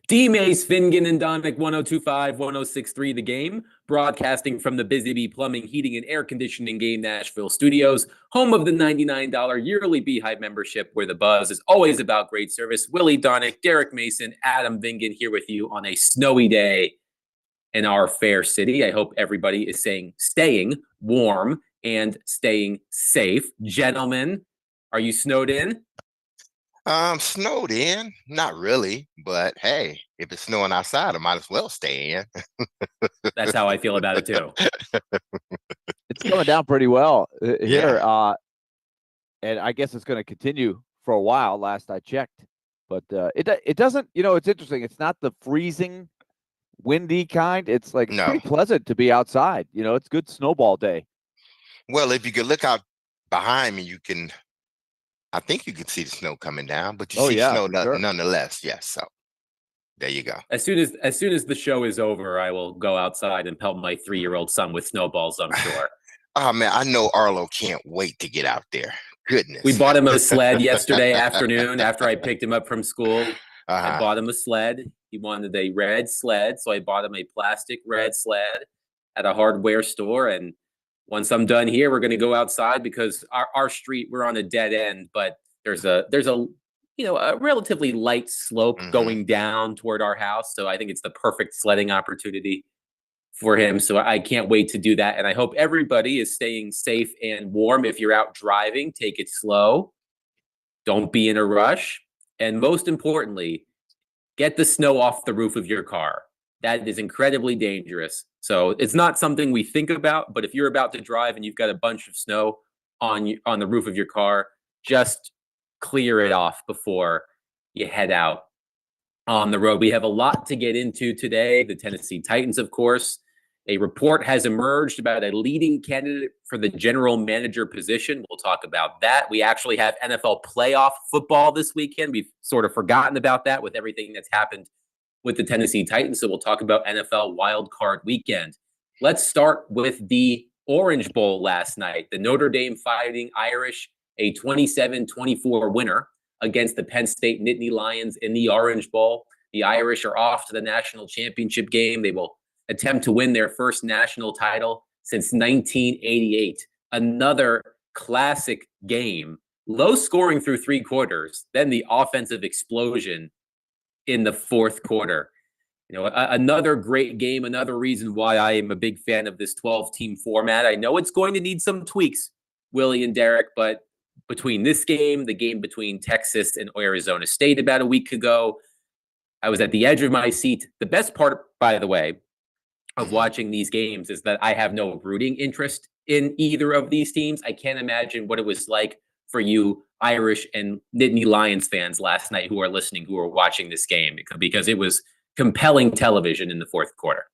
D. Mays, Fingan, and Donick, 1025, 1063 The Game, broadcasting from the Busy Bee Plumbing, Heating, and Air Conditioning Game Nashville studios, home of the $99 yearly Beehive membership, where the buzz is always about great service. Willie Donick, Derek Mason, Adam Vingan here with you on a snowy day in our fair city. I hope everybody is staying warm and staying safe. Gentlemen, are you snowed in? Snowed in, not really, but hey, if it's snowing outside, I might as well stay in. That's how I feel about it too. It's coming down pretty well here, Yeah. and I guess it's going to continue for a while. Last I checked, but it doesn't. It's interesting. It's not the freezing, windy kind. It's like it's pretty No. pleasant to be outside. It's good snowball day. Well, if you could look out behind me, I think you can see the snow coming down, but you see snow sure. nonetheless. Yes. So there you go. As soon as the show is over, I will go outside and pelt my 3-year-old son with snowballs, I'm sure. Oh man, I know Arlo can't wait to get out there. Goodness. We bought him a sled yesterday afternoon after I picked him up from school. I bought him a sled. He wanted a red sled, so I bought him a plastic red sled at a hardware store. And once I'm done here, we're going to go outside because our street, we're on a dead end, but there's a a relatively light slope going down toward our house. So I think it's the perfect sledding opportunity for him. So I can't wait to do that. And I hope everybody is staying safe and warm. If you're out driving, take it slow. Don't be in a rush. And most importantly, get the snow off the roof of your car. That is incredibly dangerous. So it's not something we think about, but if you're about to drive and you've got a bunch of snow on the roof of your car, just clear it off before you head out on the road. We have a lot to get into today. The Tennessee Titans, of course. A report has emerged about a leading candidate for the general manager position. We'll talk about that. We actually have NFL playoff football this weekend. We've sort of forgotten about that with everything that's happened with the Tennessee Titans. So we'll talk about NFL Wild Card Weekend. Let's start with the Orange Bowl last night. The Notre Dame Fighting Irish, a 27-24 winner against the Penn State Nittany Lions in the Orange Bowl. The Irish are off to the national championship game. They will attempt to win their first national title since 1988. Another classic game, low scoring through 3 quarters, then the offensive explosion in the 4th quarter. Another great game, another reason why I am a big fan of this 12-team format. I know it's going to need some tweaks, Willie and Derek, but between this game, the game between Texas and Arizona State about a week ago, I was at the edge of my seat. The best part, by the way, of watching these games is that I have no rooting interest in either of these teams. I can't imagine what it was like for you Irish and Nittany Lions fans last night who are listening, who are watching this game, because it was compelling television in the 4th quarter.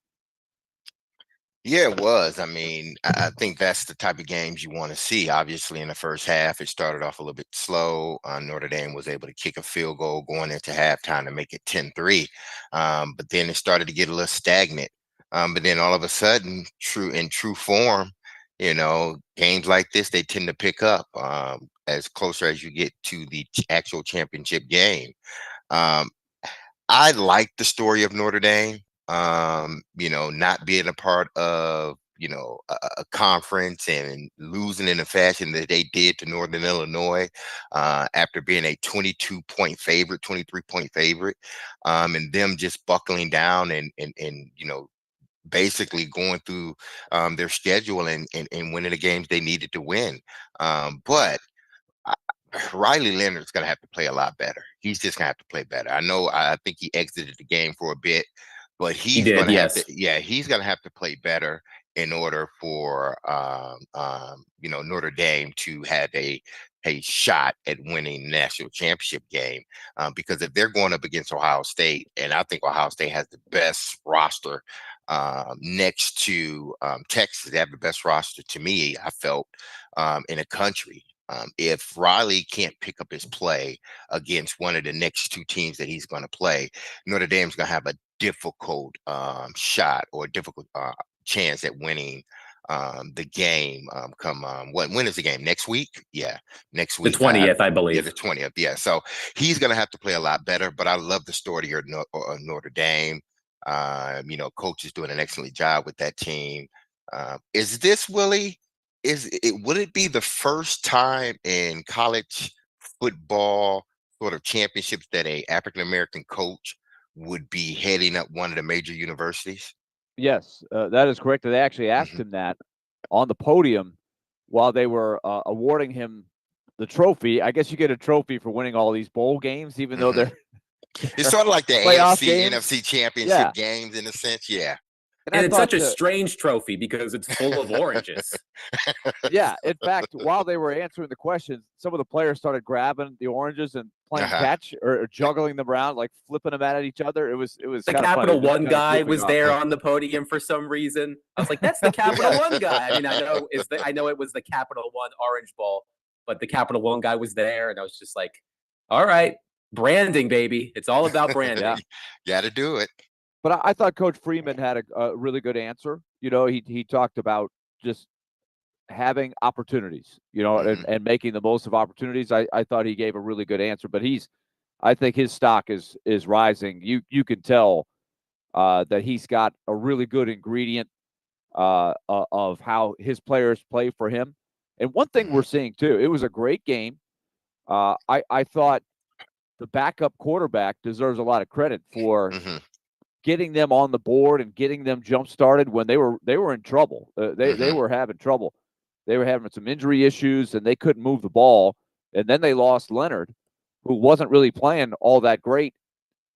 Yeah, it was. I mean, I think that's the type of games you want to see. Obviously, in the first half, it started off a little bit slow. Notre Dame was able to kick a field goal going into halftime to make it 10-3. But then it started to get a little stagnant. But then all of a sudden, in true form, games like this, they tend to pick up as closer as you get to the actual championship game. I like the story of Notre Dame. Not being a part of, a conference and losing in the fashion that they did to Northern Illinois after being a 22-point favorite, 23-point favorite, and them just buckling down and basically going through their schedule and winning the games they needed to win. But Riley Leonard's going to have to play a lot better. He's just going to have to play better. I think he exited the game for a bit, but he's going to have to, he's going to have to play better in order for, Notre Dame to have a shot at winning the national championship game. Because if they're going up against Ohio State, and I think Ohio State has the best roster next to Texas, they have the best roster to me, I felt, in the country. If Riley can't pick up his play against one of the next 2 teams that he's going to play, Notre Dame's going to have a difficult shot or a difficult chance at winning the game come when is the game? Next week? Yeah, next The week. 20th, I Yeah, believe. the 20th. Yeah, so he's gonna have to play a lot better. But I love the story here at Notre Dame. Coach is doing an excellent job with that team. Is this, Willie? Would it be the first time in college football sort of championships that a African American coach would be heading up one of the major universities? Yes, that is correct. They actually asked him that on the podium while they were awarding him the trophy. I guess you get a trophy for winning all these bowl games, even though they're it's sort of like the playoff AFC, games. NFC championship games in a sense. Yeah. And it's such a strange trophy because it's full of oranges. Yeah. In fact, while they were answering the questions, some of the players started grabbing the oranges and playing catch or juggling them around, like flipping them at each other. It was the Capital One guy was there on the podium for some reason. I was like, that's the Capital One guy. I mean, I know it was the Capital One Orange Bowl, but the Capital One guy was there, and I was just like, all right, branding, baby. It's all about branding. Got to do it. But I thought Coach Freeman had a really good answer. He talked about just having opportunities, and making the most of opportunities. I thought he gave a really good answer, but I think his stock is rising. You can tell that he's got a really good ingredient of how his players play for him. And one thing we're seeing too, it was a great game. I thought the backup quarterback deserves a lot of credit for getting them on the board and getting them jump started when they were in trouble. They were having trouble. They were having some injury issues and they couldn't move the ball. And then they lost Leonard, who wasn't really playing all that great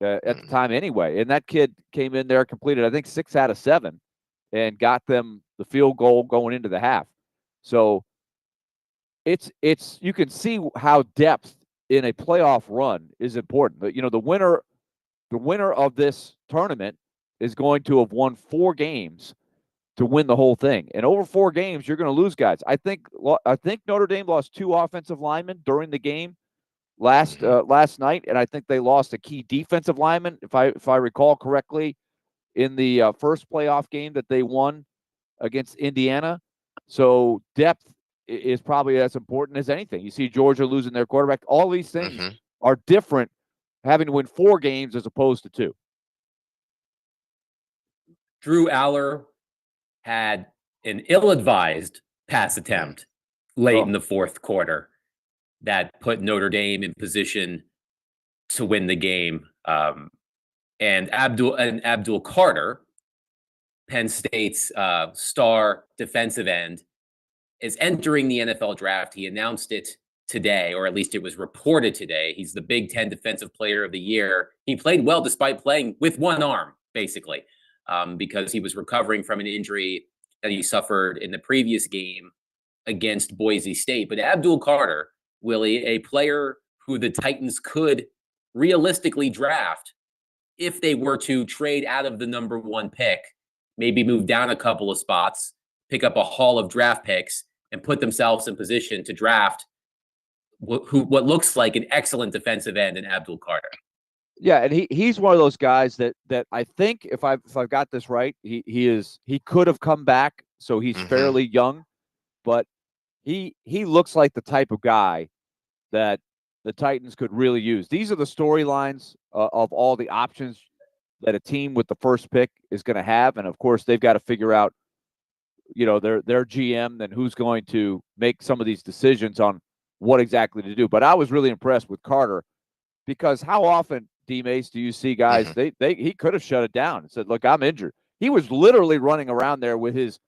at the time anyway. And that kid came in there, completed, I think, 6 out of 7 and got them the field goal going into the half. So it's you can see how depth in a playoff run is important. But, the winner of this tournament is going to have won 4 games to win the whole thing. And over 4 games, you're going to lose guys. I think Notre Dame lost 2 offensive linemen during the game last night, and I think they lost a key defensive lineman, if I recall correctly, in the first playoff game that they won against Indiana. So depth is probably as important as anything. You see Georgia losing their quarterback. All these things are different, having to win 4 games as opposed to 2. Drew Aller had an ill-advised pass attempt late in the fourth quarter that put Notre Dame in position to win the game. And Abdul Carter, Penn State's star defensive end, is entering the NFL draft. He announced it today, or at least it was reported today. He's the Big Ten Defensive Player of the Year. He played well despite playing with one arm, basically, because he was recovering from an injury that he suffered in the previous game against Boise State. But Abdul Carter, Willie, a player who the Titans could realistically draft if they were to trade out of the number 1 pick, maybe move down a couple of spots, pick up a haul of draft picks, and put themselves in position to draft what looks like an excellent defensive end in Abdul Carter. Yeah, and he's one of those guys that I think if I've got this right, he could have come back, so he's fairly young, but he looks like the type of guy that the Titans could really use. These are the storylines of all the options that a team with the first pick is going to have, and of course they've got to figure out, their GM and who's going to make some of these decisions on what exactly to do. But I was really impressed with Carter, because how often, D-Mace, do you see guys, he could have shut it down and said, look, I'm injured. He was literally running around there with his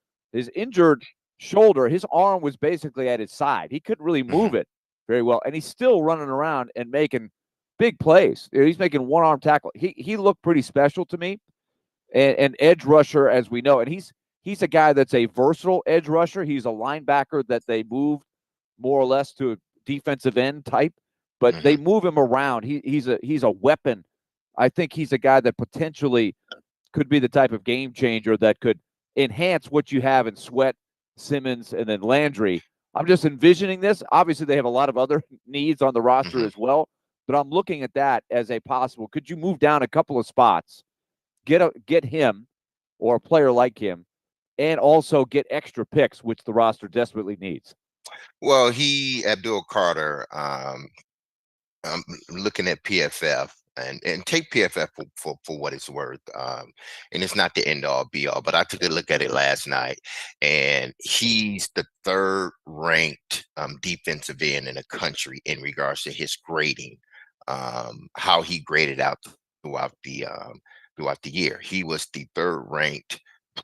injured shoulder. His arm was basically at his side. He couldn't really move it very well, and he's still running around and making big plays. He's making one-arm tackle. He looked pretty special to me, and edge rusher, as we know, and he's a guy that's a versatile edge rusher. He's a linebacker that they moved more or less to a defensive end type, but they move him around. He's a weapon. I think he's a guy that potentially could be the type of game changer that could enhance what you have in Sweat, Simmons, and then Landry. I'm just envisioning this. Obviously, they have a lot of other needs on the roster as well, but I'm looking at that as a possible. Could you move down a couple of spots, get him or a player like him, and also get extra picks, which the roster desperately needs? Well, Abdul Carter, I'm looking at PFF and take PFF for what it's worth. And it's not the end all be all, but I took a look at it last night, and he's the third ranked defensive end in the country in regards to his grading, how he graded out throughout the year. He was the third ranked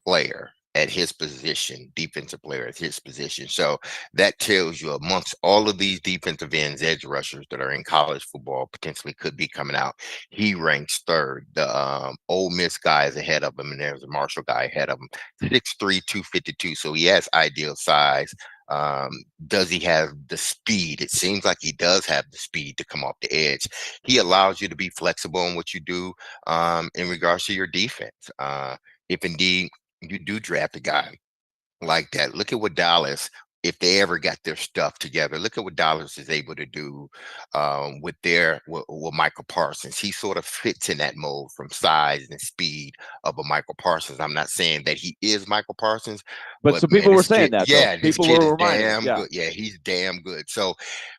player at his position, defensive player at his position. So that tells you amongst all of these defensive ends, edge rushers that are in college football, potentially could be coming out, he ranks third. The Ole Miss guy is ahead of him, and there's a Marshall guy ahead of him, 6'3", 252. So he has ideal size. Does he have the speed? It seems like he does have the speed to come off the edge. He allows you to be flexible in what you do in regards to your defense. If indeed you do draft a guy like that, look at what Dallas, if they ever got their stuff together, look at what Dallas is able to do with Michael Parsons. He sort of fits in that mold from size and speed of a Michael Parsons. I'm not saying that he is Michael Parsons, but some people were saying that. Yeah, this kid is damn good. Yeah, he's damn good. So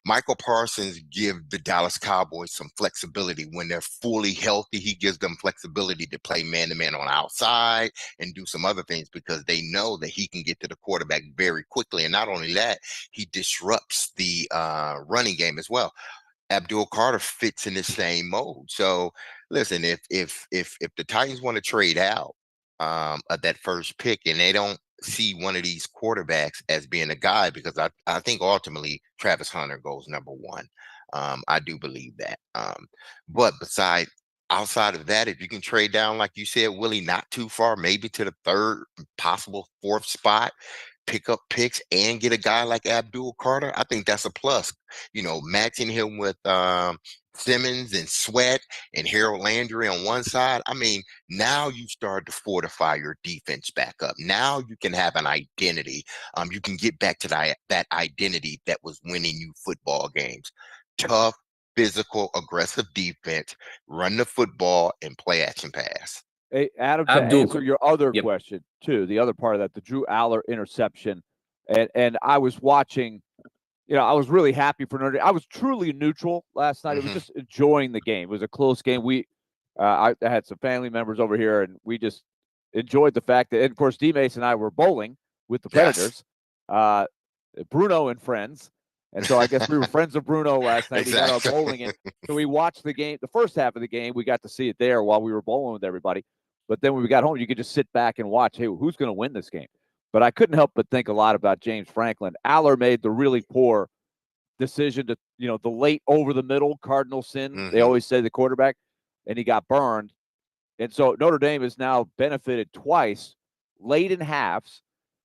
Michael Parsons gives the Dallas Cowboys some flexibility when they're fully healthy. He gives them flexibility to play man-to-man on outside and do some other things because they know that he can get to the quarterback very quickly. And not only that, he disrupts the running game as well. Abdul Carter fits in the same mold. So listen, if the Titans want to trade out of that first pick and they don't see one of these quarterbacks as being a guy, because I think ultimately Travis Hunter goes number one. I do believe that. But outside of that, if you can trade down, like you said, Willie, not too far, maybe to the third, possible fourth spot, pick up picks and get a guy like Abdul Carter, I think that's a plus. Matching him with Simmons and Sweat and Harold Landry on one side. I mean, now you start to fortify your defense back up. Now you can have an identity. You can get back to that identity that was winning you football games. Tough, physical, aggressive defense, run the football and play action pass. Hey, Adam, to answer your other question too, the other part of that, the Drew Aller interception, and I was watching, I was really happy for Notre Dame. I was truly neutral last night. It was just enjoying the game. It was a close game. I had some family members over here, and we just enjoyed the fact that, and of course, D. Mason and I were bowling with the Predators, Bruno and friends. And so I guess we were friends of Bruno last night. Exactly. We got our bowling in. So we watched the game, the first half of the game. We got to see it there while we were bowling with everybody. But then when we got home, you could just sit back and watch, hey, who's going to win this game? But I couldn't help but think a lot about James Franklin. Aller made the really poor decision to, the late over the middle cardinal sin. They always say the quarterback, and he got burned. And so Notre Dame has now benefited twice, late in halves,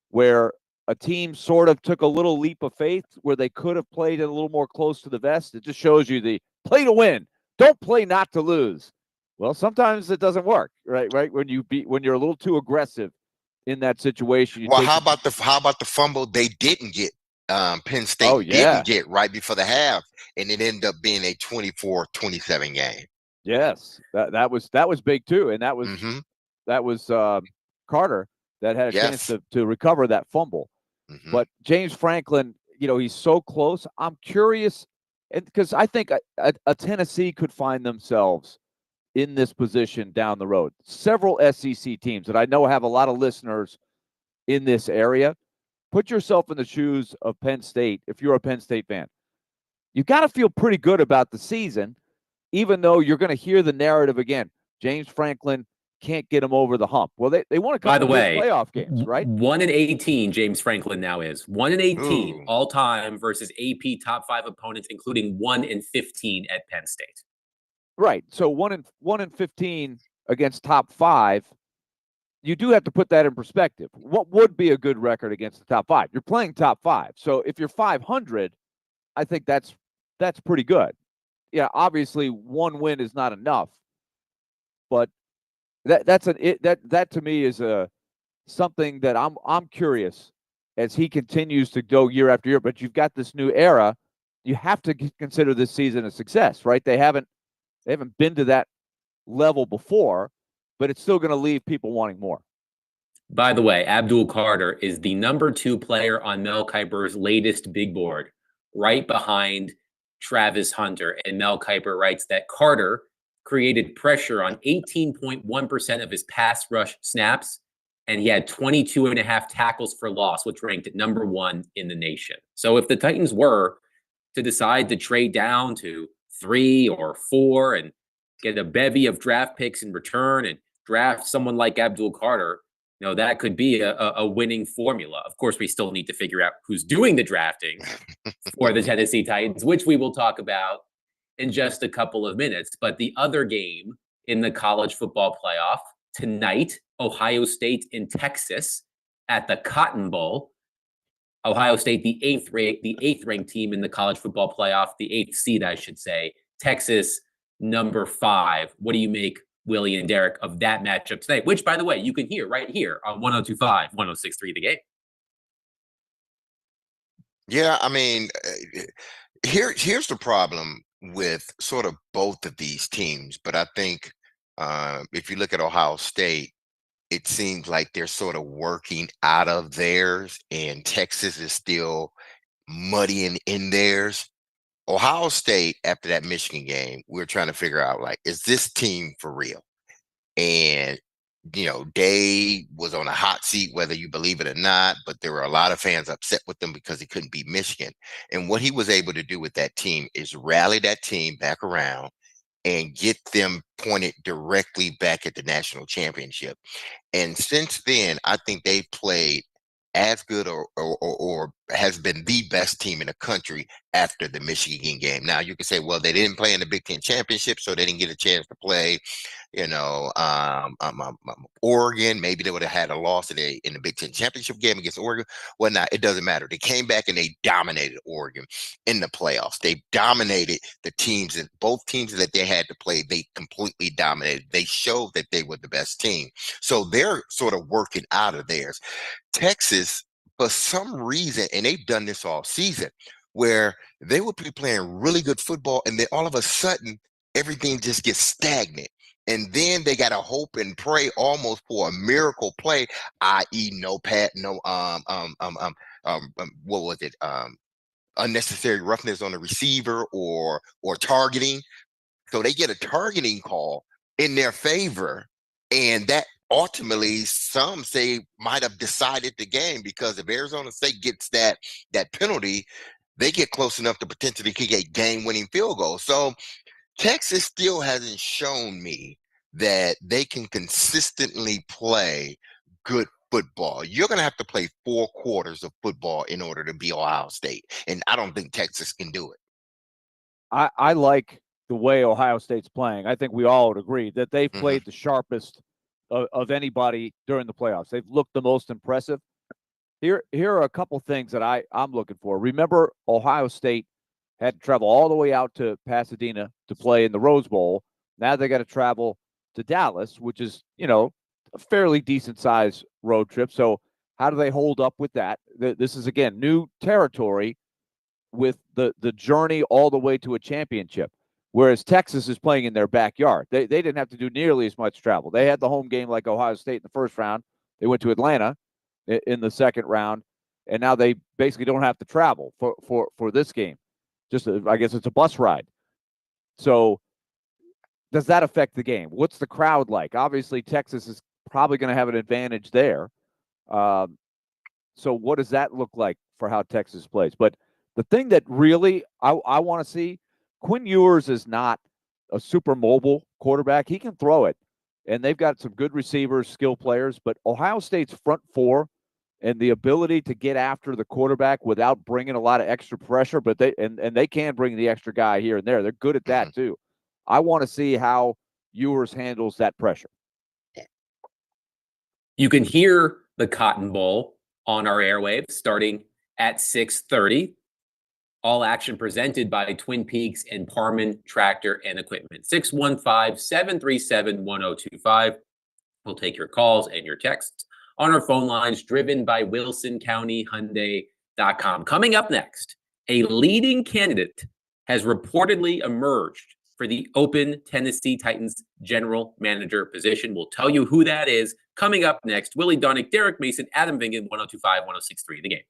where a team sort of took a little leap of faith where they could have played it a little more close to the vest. It just shows you the play to win. Don't play not to lose. Well, sometimes it doesn't work, right? When you're a little too aggressive in that situation. How about the fumble they didn't get? Penn State didn't get right before the half, and it ended up being a 24-27 game. Yes, that was big too, and that was Carter that had a chance to recover that fumble. But James Franklin, he's so close. I'm curious, and because I think a Tennessee could find themselves in this position down the road. Several SEC teams that I know have a lot of listeners in this area. Put yourself in the shoes of Penn State. If you're a Penn State fan, you got to feel pretty good about the season, even though you're going to hear the narrative again. James Franklin can't get him over the hump. Well, they want to come to playoff games, right? 1-18, James Franklin now is 1-18 all time versus AP top 5 opponents, including 1-15 at Penn State. Right. So 1-15 against top 5. You do have to put that in perspective. What would be a good record against the top 5? You're playing top 5. So if you're 500, I think that's pretty good. Yeah, obviously one win is not enough, but that to me is something that I'm curious as he continues to go year after year. But you've got this new era. You have to consider this season a success, right? They haven't been to that level before, but it's still going to leave people wanting more. By the way, Abdul Carter is the #2 player on Mel Kiper's latest big board, right behind Travis Hunter. And Mel Kiper writes that Carter created pressure on 18.1% of his pass rush snaps, and he had 22.5 tackles for loss, which ranked at #1 in the nation. So if the Titans were to decide to trade down to 3 or 4 and get a bevy of draft picks in return and draft someone like Abdul Carter, that could be a winning formula. Of course, we still need to figure out who's doing the drafting for the Tennessee Titans, which we will talk about in just a couple of minutes. But the other game in the college football playoff tonight, Ohio State in Texas at the Cotton Bowl. Ohio State, the eighth ranked team in the college football playoff, the 8th seed, I should say. Texas, #5. What do you make, Willie and Derek, of that matchup today? Which, by the way, you can hear right here on 102.5, 106.3 The Game. Yeah, I mean, here's the problem with sort of both of these teams. But I think if you look at Ohio State, it seems like they're sort of working out of theirs, and Texas is still muddying in theirs. Ohio State, after that Michigan game, we're trying to figure out, like, is this team for real? And, Day was on a hot seat, whether you believe it or not, but there were a lot of fans upset with him because he couldn't beat Michigan. And what he was able to do with that team is rally that team back around and get them pointed directly back at the national championship. And since then, I think they played as good or has been the best team in the country after the Michigan game. Now, you can say, well, they didn't play in the Big Ten championship, so they didn't get a chance to play, Oregon. Maybe they would have had a loss in the Big Ten championship game against Oregon. Well, now it doesn't matter. They came back and they dominated Oregon in the playoffs. They dominated the teams, and both teams that they had to play, they completely dominated. They showed that they were the best team. So they're sort of working out of theirs. Texas, for some reason, and they've done this all season, where they would be playing really good football, and then all of a sudden, everything just gets stagnant. And then they got to hope and pray almost for a miracle play, i.e., what was it? Unnecessary roughness on the receiver or targeting. So they get a targeting call in their favor, and that ultimately, some say, might have decided the game, because if Arizona State gets that penalty, they get close enough to potentially kick a game-winning field goal. So Texas still hasn't shown me that they can consistently play good football. You're going to have to play 4 quarters of football in order to be Ohio State, and I don't think Texas can do it. I like the way Ohio State's playing. I think we all would agree that they've played the sharpest of anybody during the playoffs. They've looked the most impressive. Here are a couple things that I'm looking for. Remember, Ohio State had to travel all the way out to Pasadena to play in the Rose Bowl. Now they got to travel to Dallas, which is, a fairly decent size road trip. So how do they hold up with that? This is, again, new territory with the journey all the way to a championship, whereas Texas is playing in their backyard. They didn't have to do nearly as much travel. They had the home game like Ohio State in the first round. They went to Atlanta in the second round, and now they basically don't have to travel for this game. I guess it's a bus ride. So does that affect the game? What's the crowd like? Obviously, Texas is probably going to have an advantage there. So what does that look like for how Texas plays? But the thing that really I want to see, Quinn Ewers is not a super mobile quarterback. He can throw it, and they've got some good receivers, skill players. But Ohio State's front four and the ability to get after the quarterback without bringing a lot of extra pressure, but they can bring the extra guy here and there. They're good at that too. I want to see how Ewers handles that pressure. You can hear the Cotton Bowl on our airwaves starting at 6:30. All action presented by Twin Peaks and Parman Tractor and Equipment. 615-737-1025. We'll take your calls and your texts on our phone lines, driven by WilsonCountyHyundai.com. Coming up next, a leading candidate has reportedly emerged for the open Tennessee Titans general manager position. We'll tell you who that is Coming up next, Willie Donick, Derek Mason, Adam Vingan, 1025, 1063 The Game.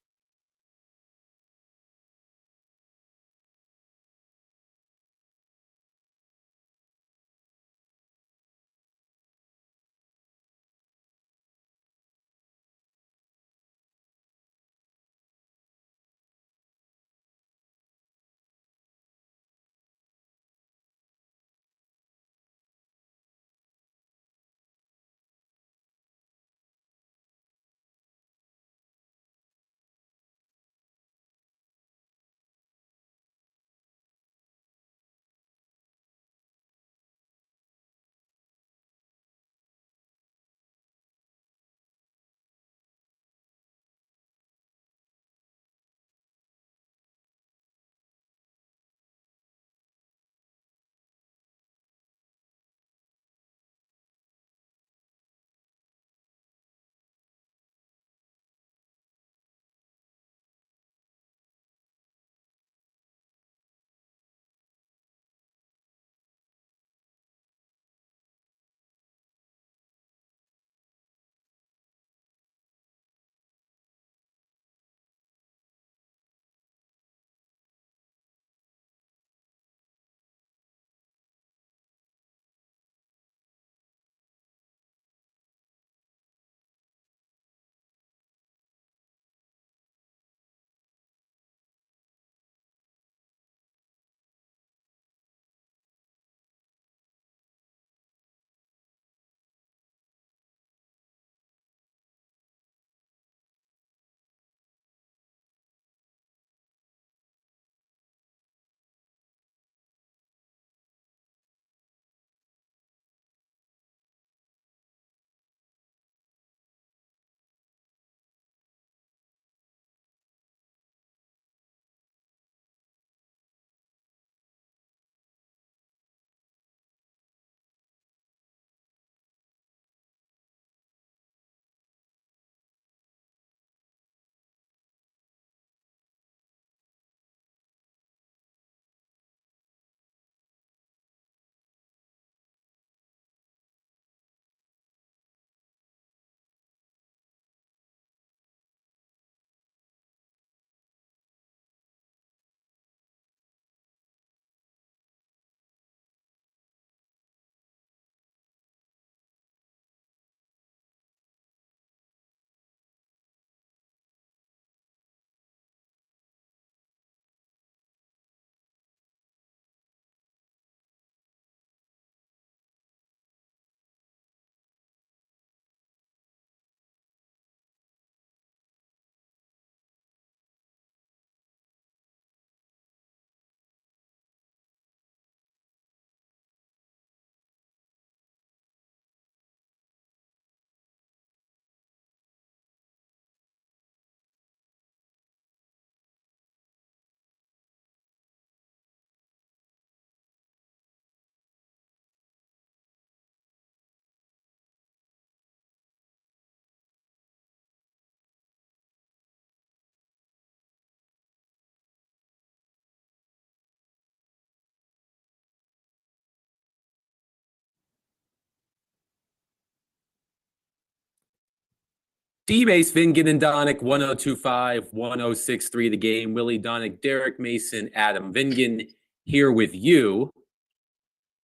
D-Base, Vingan and Donick, 1025, 1063 The Game. Willie Donick, Derek Mason, Adam Vingan here with you.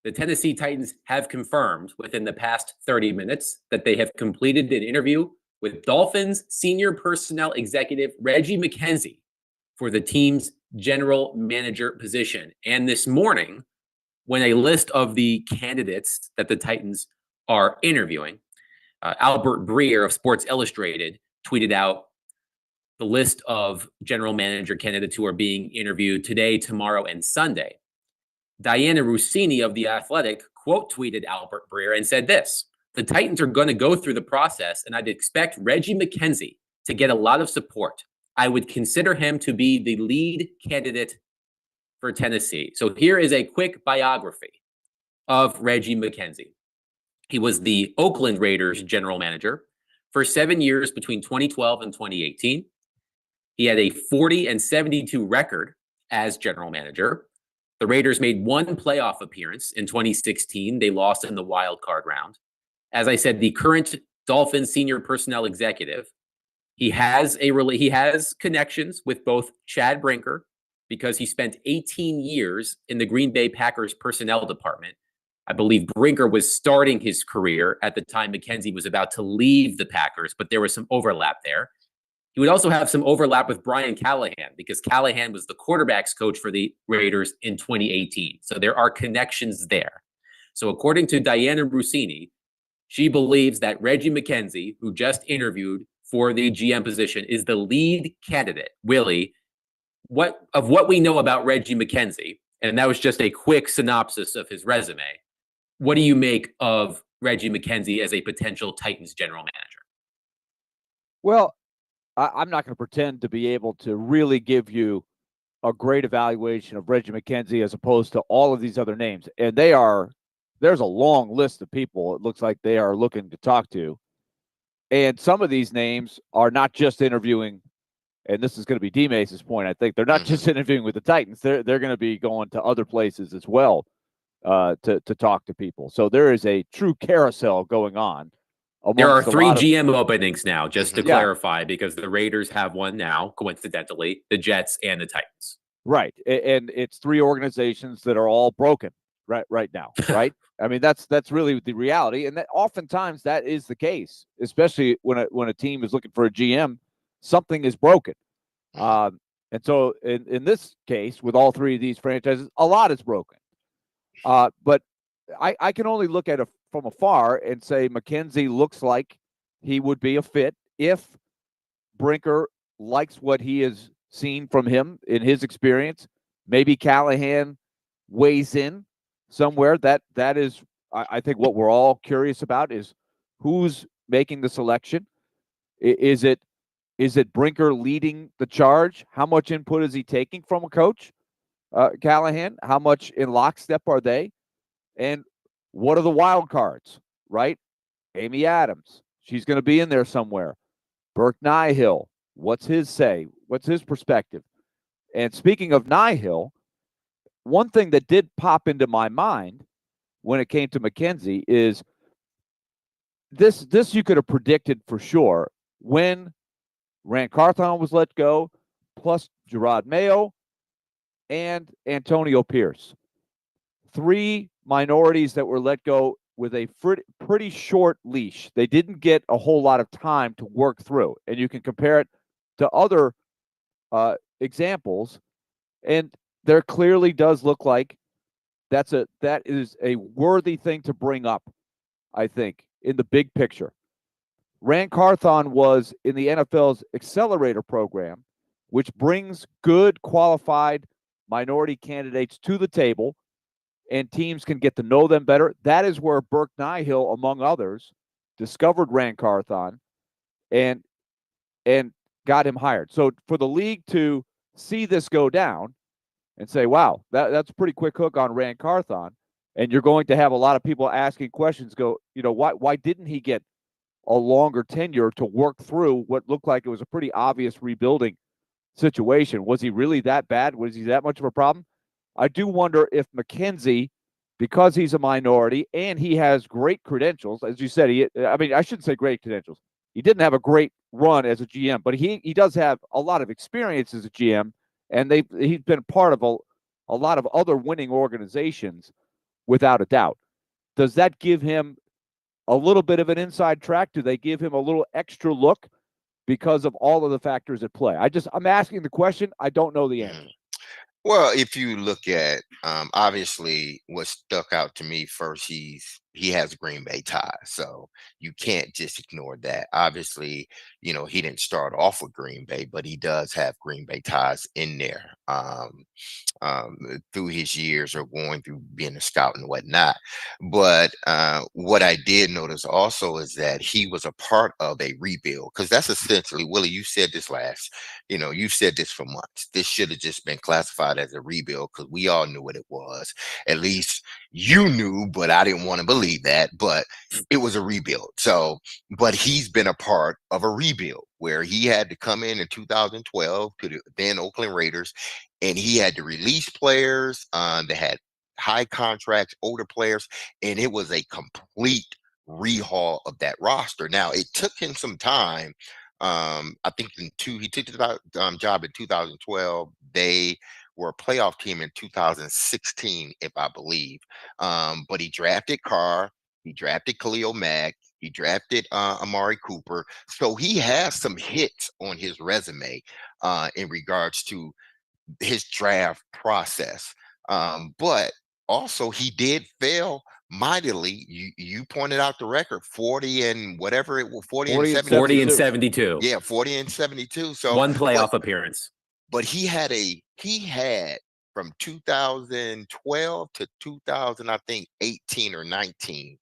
The Tennessee Titans have confirmed within the past 30 minutes that they have completed an interview with Dolphins senior personnel executive Reggie McKenzie for the team's general manager position. And this morning, when a list of the candidates that the Titans are interviewing, Albert Breer of Sports Illustrated tweeted out the list of general manager candidates who are being interviewed today, tomorrow, and Sunday. Diana Rossini of The Athletic quote tweeted Albert Breer and said this: "The Titans are going to go through the process, and I'd expect Reggie McKenzie to get a lot of support. I would consider him to be the lead candidate for Tennessee." So here is a quick biography of Reggie McKenzie. He was the Oakland Raiders general manager for 7 years between 2012 and 2018. He had a 40-72 record as general manager. The Raiders made one playoff appearance in 2016. They lost in the wild card round. As I said, the current Dolphins senior personnel executive. He has connections with both Chad Brinker because he spent 18 years in the Green Bay Packers personnel department. I believe Brinker was starting his career at the time McKenzie was about to leave the Packers, but there was some overlap there. He would also have some overlap with Brian Callahan because Callahan was the quarterback's coach for the Raiders in 2018. So there are connections there. So according to Diana Rossini, she believes that Reggie McKenzie, who just interviewed for the GM position, is the lead candidate. Willie, what we know about Reggie McKenzie, and that was just a quick synopsis of his resume, what do you make of Reggie McKenzie as a potential Titans general manager? Well, I'm not going to pretend to be able to really give you a great evaluation of Reggie McKenzie as opposed to all of these other names. And there's a long list of people it looks like they are looking to talk to. And some of these names are not just interviewing, and this is going to be D-Mace's point, I think. They're not just interviewing with the Titans. They're going to be going to other places as well to talk to people. So there is a true carousel going on. There are 3 GM openings now, just to clarify, because the Raiders have one now, coincidentally, the Jets and the Titans. Right. And it's 3 organizations that are all broken right now, right? I mean, that's really the reality. And that oftentimes that is the case, especially when a team is looking for a GM, something is broken. And so in this case, with all 3 of these franchises, a lot is broken. But I can only look at it from afar and say McKenzie looks like he would be a fit if Brinker likes what he has seen from him in his experience. Maybe Callahan weighs in somewhere. That is, I think, what we're all curious about is who's making the selection. Is it Brinker leading the charge? How much input is he taking from a coach, Callahan? How much in lockstep are they? And what are the wild cards, right? Amy Adams, she's going to be in there somewhere. Burke Nihill, what's his say? What's his perspective? And speaking of Nihill, one thing that did pop into my mind when it came to McKenzie is this you could have predicted for sure when Rand Carthon was let go, plus Gerard Mayo and Antonio Pierce. 3 minorities that were let go with a pretty short leash. They didn't get a whole lot of time to work through. And you can compare it to other examples. And there clearly does look like that is a worthy thing to bring up, I think, in the big picture. Rand Carthon was in the NFL's accelerator program, which brings good, qualified minority candidates to the table, and teams can get to know them better. That is where Burke Nihill, among others, discovered Rand Carthon and got him hired. So for the league to see this go down and say, wow, that's a pretty quick hook on Rand Carthon, and you're going to have a lot of people asking questions, why didn't he get a longer tenure to work through what looked like it was a pretty obvious rebuilding situation? Was he really that bad? Was he that much of a problem? I do wonder if McKenzie, because he's a minority and he has great credentials, as you said, I shouldn't say great credentials. He didn't have a great run as a GM, but he does have a lot of experience as a GM, and he's been part of a lot of other winning organizations without a doubt. Does that give him a little bit of an inside track? Do they give him a little extra look because of all of the factors at play? I'm asking the question. I don't know the answer. Well, if you look at obviously what stuck out to me first, he has Green Bay ties, so you can't just ignore that. Obviously, he didn't start off with Green Bay, but he does have Green Bay ties in there through his years or going through being a scout and whatnot. But what I did notice also is that he was a part of a rebuild, because that's essentially, Willie, you said this you've said this for months. This should have just been classified as a rebuild because we all knew what it was. At least you knew, but I didn't want to believe that. But it was a rebuild. So, but he's been a part of a rebuild where he had to come in 2012 to the then Oakland Raiders, and he had to release players that had high contracts, older players, and it was a complete rehaul of that roster. Now, it took him some time. I think he took the job in 2012. They were a playoff team in 2016, if I believe. But he drafted Carr, he drafted Khalil Mack, he drafted Amari Cooper. So he has some hits on his resume in regards to his draft process. But also he did fail mightily. You pointed out the record, 40 and whatever it was, 40 and 72. 40 and 72. Yeah, 40 and 72. So one playoff appearance. But he had from 2012 to 2000, I think 18 or 19.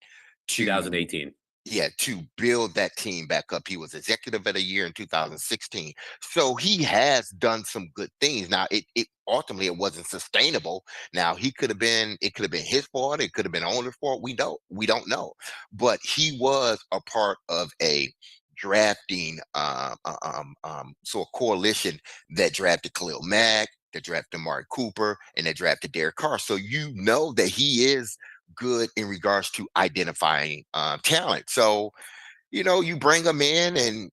2018. Yeah, to build that team back up. He was executive of the year in 2016. So he has done some good things. Now, it ultimately it wasn't sustainable. Now, it could have been his fault, it could have been owner's fault. We don't know. But he was a part of a drafting so a coalition that drafted Khalil Mack, that drafted Amari Cooper, and that drafted Derek Carr. So you know that he is good in regards to identifying talent. So, you bring him in, and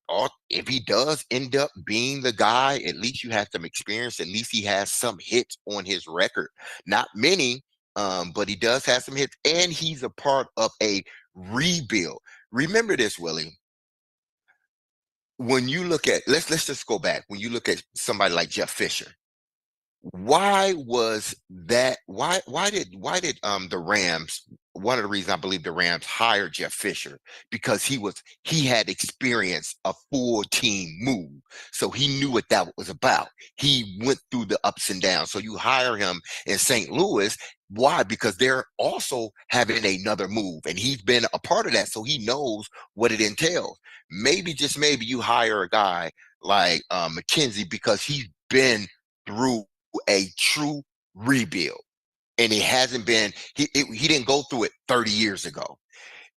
if he does end up being the guy, at least you have some experience. At least he has some hits on his record. Not many, but he does have some hits, and he's a part of a rebuild. Remember this, Willie. When you look at, let's just go back. When you look at somebody like Jeff Fisher, why did the Rams, one of the reasons I believe the Rams hired Jeff Fisher, because he had experienced a full team move. So he knew what that was about. He went through the ups and downs. So you hire him in St. Louis. Why? Because they're also having another move, and he's been a part of that. So he knows what it entails. Maybe, just maybe, you hire a guy like McKenzie because he's been through a true rebuild, and it hasn't been, he didn't go through it 30 years ago.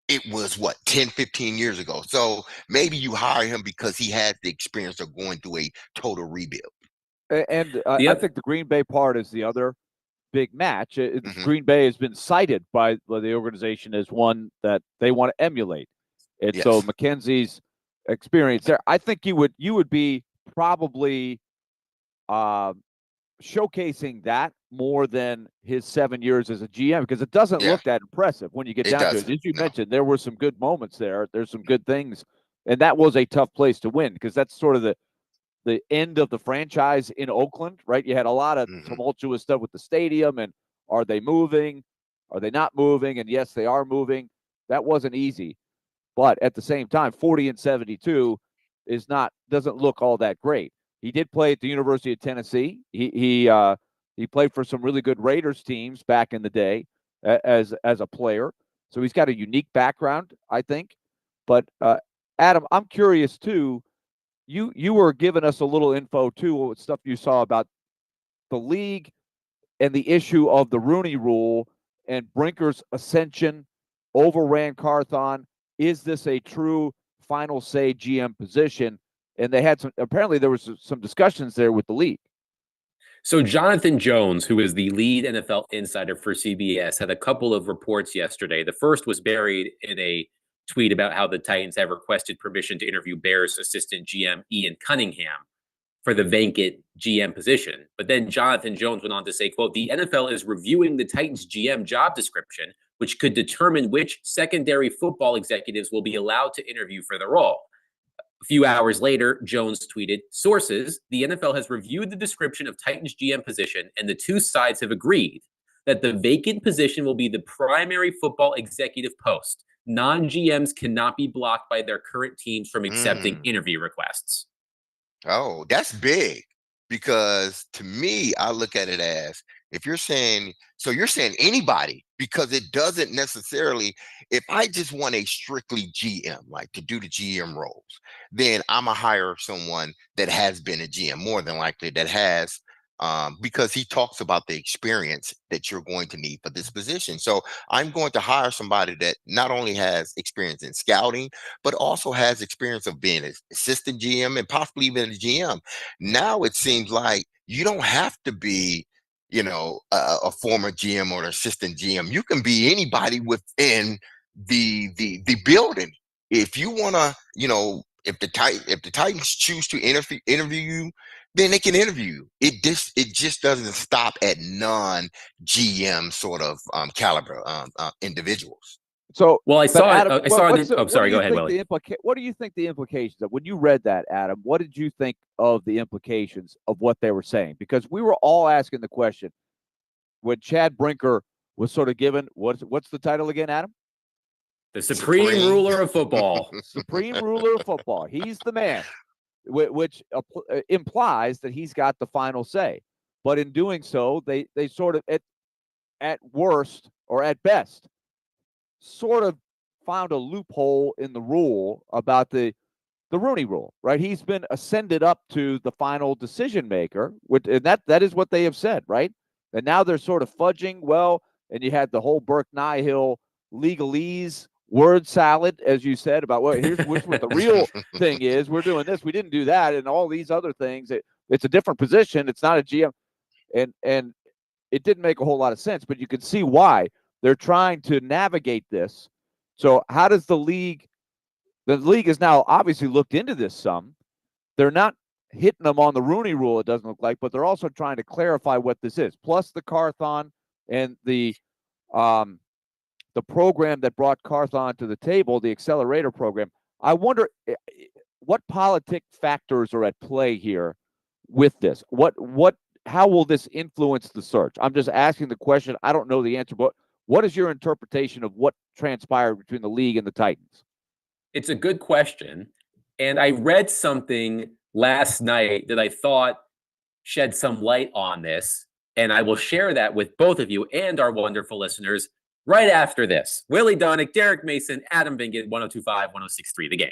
It was 10, 15 years ago. So maybe you hire him because he has the experience of going through a total rebuild. And I think the Green Bay part is the other big match. Green Bay has been cited by the organization as one that they want to emulate. And so McKenzie's experience there, I think you would be probably showcasing that more than his 7 years as a GM, because it doesn't look that impressive when you get down to it. As you mentioned, there were some good moments there. There's some good things, and that was a tough place to win, because that's sort of the end of the franchise in Oakland, right? You had a lot of tumultuous stuff with the stadium, and are they moving? Are they not moving? And yes, they are moving. That wasn't easy. But at the same time, 40 and 72 doesn't look all that great. He did play at the University of Tennessee. He played for some really good Raiders teams back in the day as a player. So he's got a unique background, I think. But Adam, I'm curious too. You were giving us a little info too, what stuff you saw about the league and the issue of the Rooney Rule and Brinker's ascension over Ran Carthon. Is this a true final say GM position? And they had apparently there was some discussions there with the league. So Jonathan Jones, who is the lead NFL insider for CBS, had a couple of reports yesterday. The first was buried in a tweet about how the Titans have requested permission to interview Bears assistant GM Ian Cunningham for the vacant GM position. But then Jonathan Jones went on to say, quote, the NFL is reviewing the Titans GM job description, which could determine which secondary football executives will be allowed to interview for the role. A few hours later, Jones tweeted, sources, the NFL has reviewed the description of Titans GM position, and the two sides have agreed that the vacant position will be the primary football executive post. Non-GMs cannot be blocked by their current teams from accepting interview requests. Oh, that's big, because to me, I look at it as, if you're saying anybody, because it doesn't necessarily, if I just want a strictly GM, like to do the GM roles, then I'm going to hire someone that has been a GM, more than likely that has, because he talks about the experience that you're going to need for this position. So I'm going to hire somebody that not only has experience in scouting, but also has experience of being an assistant GM and possibly even a GM. Now it seems like you don't have to be, a former GM or an assistant GM. You can be anybody within the building. If you want to, if the Titans choose to interview you, then they can interview you. It just doesn't stop at non-GM sort of caliber individuals. So, well, I saw Adam, it. I saw it. Oh, sorry. Go ahead, Willie. What do you think the implications of when you read that, Adam? What did you think of the implications of what they were saying? Because we were all asking the question when Chad Brinker was sort of given what's the title again, Adam? The Supreme Ruler of Football. Supreme Ruler of Football. He's the man, which implies that he's got the final say. But in doing so, they sort of at worst or at best sort of found a loophole in the rule about the Rooney Rule, right? He's been ascended up to the final decision maker, and that is what they have said, right? And now they're sort of fudging. Well, and you had the whole Burke Nihill legalese word salad, as you said, about here's what the real thing is. We're doing this. We didn't do that, and all these other things. It's a different position. It's not a GM, and it didn't make a whole lot of sense. But you can see why they're trying to navigate this. So how does the league? The league has now obviously looked into this some. They're not hitting them on the Rooney Rule, it doesn't look like, but they're also trying to clarify what this is. Plus the Carthon and the program that brought Carthon to the table, the accelerator program. I wonder what politic factors are at play here with this. How will this influence the search? I'm just asking the question. I don't know the answer, but what is your interpretation of what transpired between the league and the Titans? It's a good question. And I read something last night that I thought shed some light on this. And I will share that with both of you and our wonderful listeners right after this. Willie Donick, Derek Mason, Adam Vingett, 102.5, 106.3, The Game.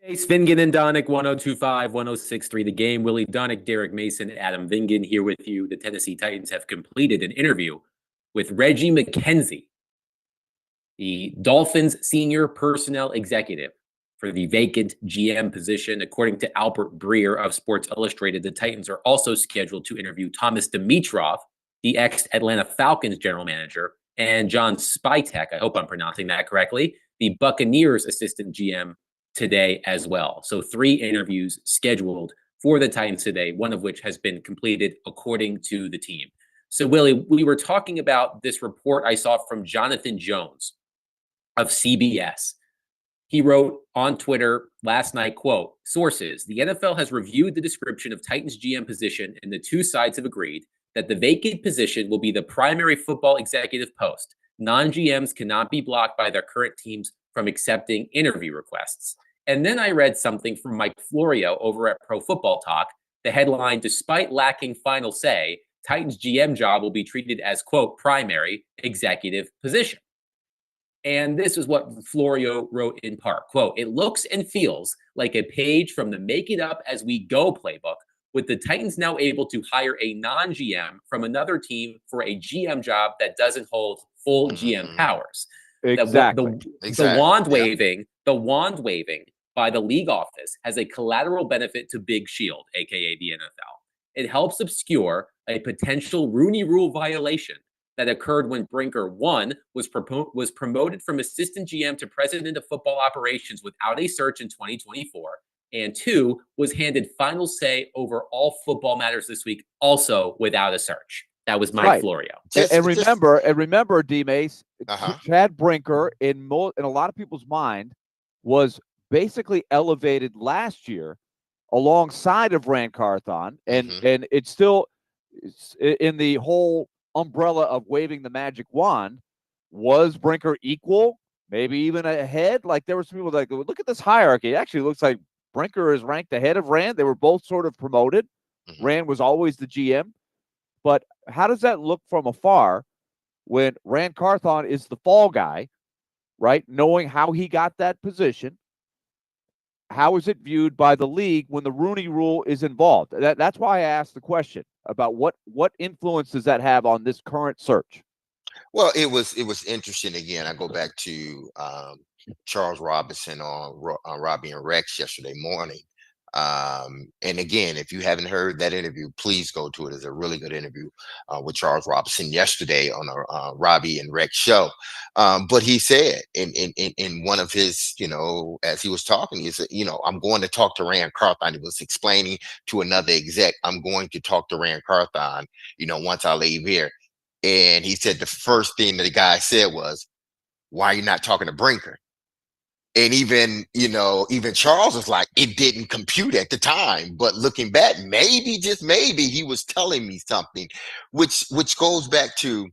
Vingan and Donick, 1025, 1063. The Game. Willie Donick, Derek Mason, Adam Vingan here with you. The Tennessee Titans have completed an interview with Reggie McKenzie, the Dolphins senior personnel executive, for the vacant GM position. According to Albert Breer of Sports Illustrated, the Titans are also scheduled to interview Thomas Dimitroff, the ex-Atlanta Falcons general manager, and John Spytek, I hope I'm pronouncing that correctly, the Buccaneers assistant GM, today as well. So 3 interviews scheduled for the Titans today, one of which has been completed according to the team. So, Willie, we were talking about this report I saw from Jonathan Jones of CBS. He wrote on Twitter last night, quote, "Sources, the NFL has reviewed the description of Titans GM position and the 2 sides have agreed that the vacant position will be the primary football executive post. Non-GMs cannot be blocked by their current teams from accepting interview requests." And then I read something from Mike Florio over at Pro Football Talk. The headline, "Despite lacking final say, Titans GM job will be treated as, quote, primary executive position." And this is what Florio wrote in part, quote, "It looks and feels like a page from the Make It Up As We Go playbook, with the Titans now able to hire a non-GM from another team for a GM job that doesn't hold full GM powers." Exactly. The wand waving by the league office has a collateral benefit to Big Shield, aka the NFL. It helps obscure a potential Rooney Rule violation that occurred when Brinker, 1, was promoted from assistant GM to president of football operations without a search in 2024, and 2, was handed final say over all football matters this week, also without a search. That was Mike Florio. And remember, D-Mace, Chad Brinker, in a lot of people's mind, was basically elevated last year alongside of Ran Carthon, and it's still in the whole umbrella of waving the magic wand. Was Brinker equal, maybe even ahead? Like, there were some people like, look at this hierarchy. It actually looks like Brinker is ranked ahead of Rand. They were both sort of promoted. Rand was always the GM. But how does that look from afar when Ran Carthon is the fall guy, right? Knowing how he got that position, how is it viewed by the league when the Rooney Rule is involved? That's why I asked the question about what influence does that have on this current search? Well, it was interesting. Again, I go back to Charles Robinson on Robbie and Rex yesterday morning. And again, if you haven't heard that interview, please go to it. It's a really good interview with Charles Robinson yesterday on a Robbie and Rex show. But he said in one of his, as he was talking, he said, I'm going to talk to Ran Carthon. He was explaining to another exec, I'm going to talk to Ran Carthon, once I leave here. And he said the first thing that the guy said was, "Why are you not talking to Brinker?" And even Charles was like, it didn't compute at the time. But looking back, maybe, just maybe, he was telling me something, which goes back to,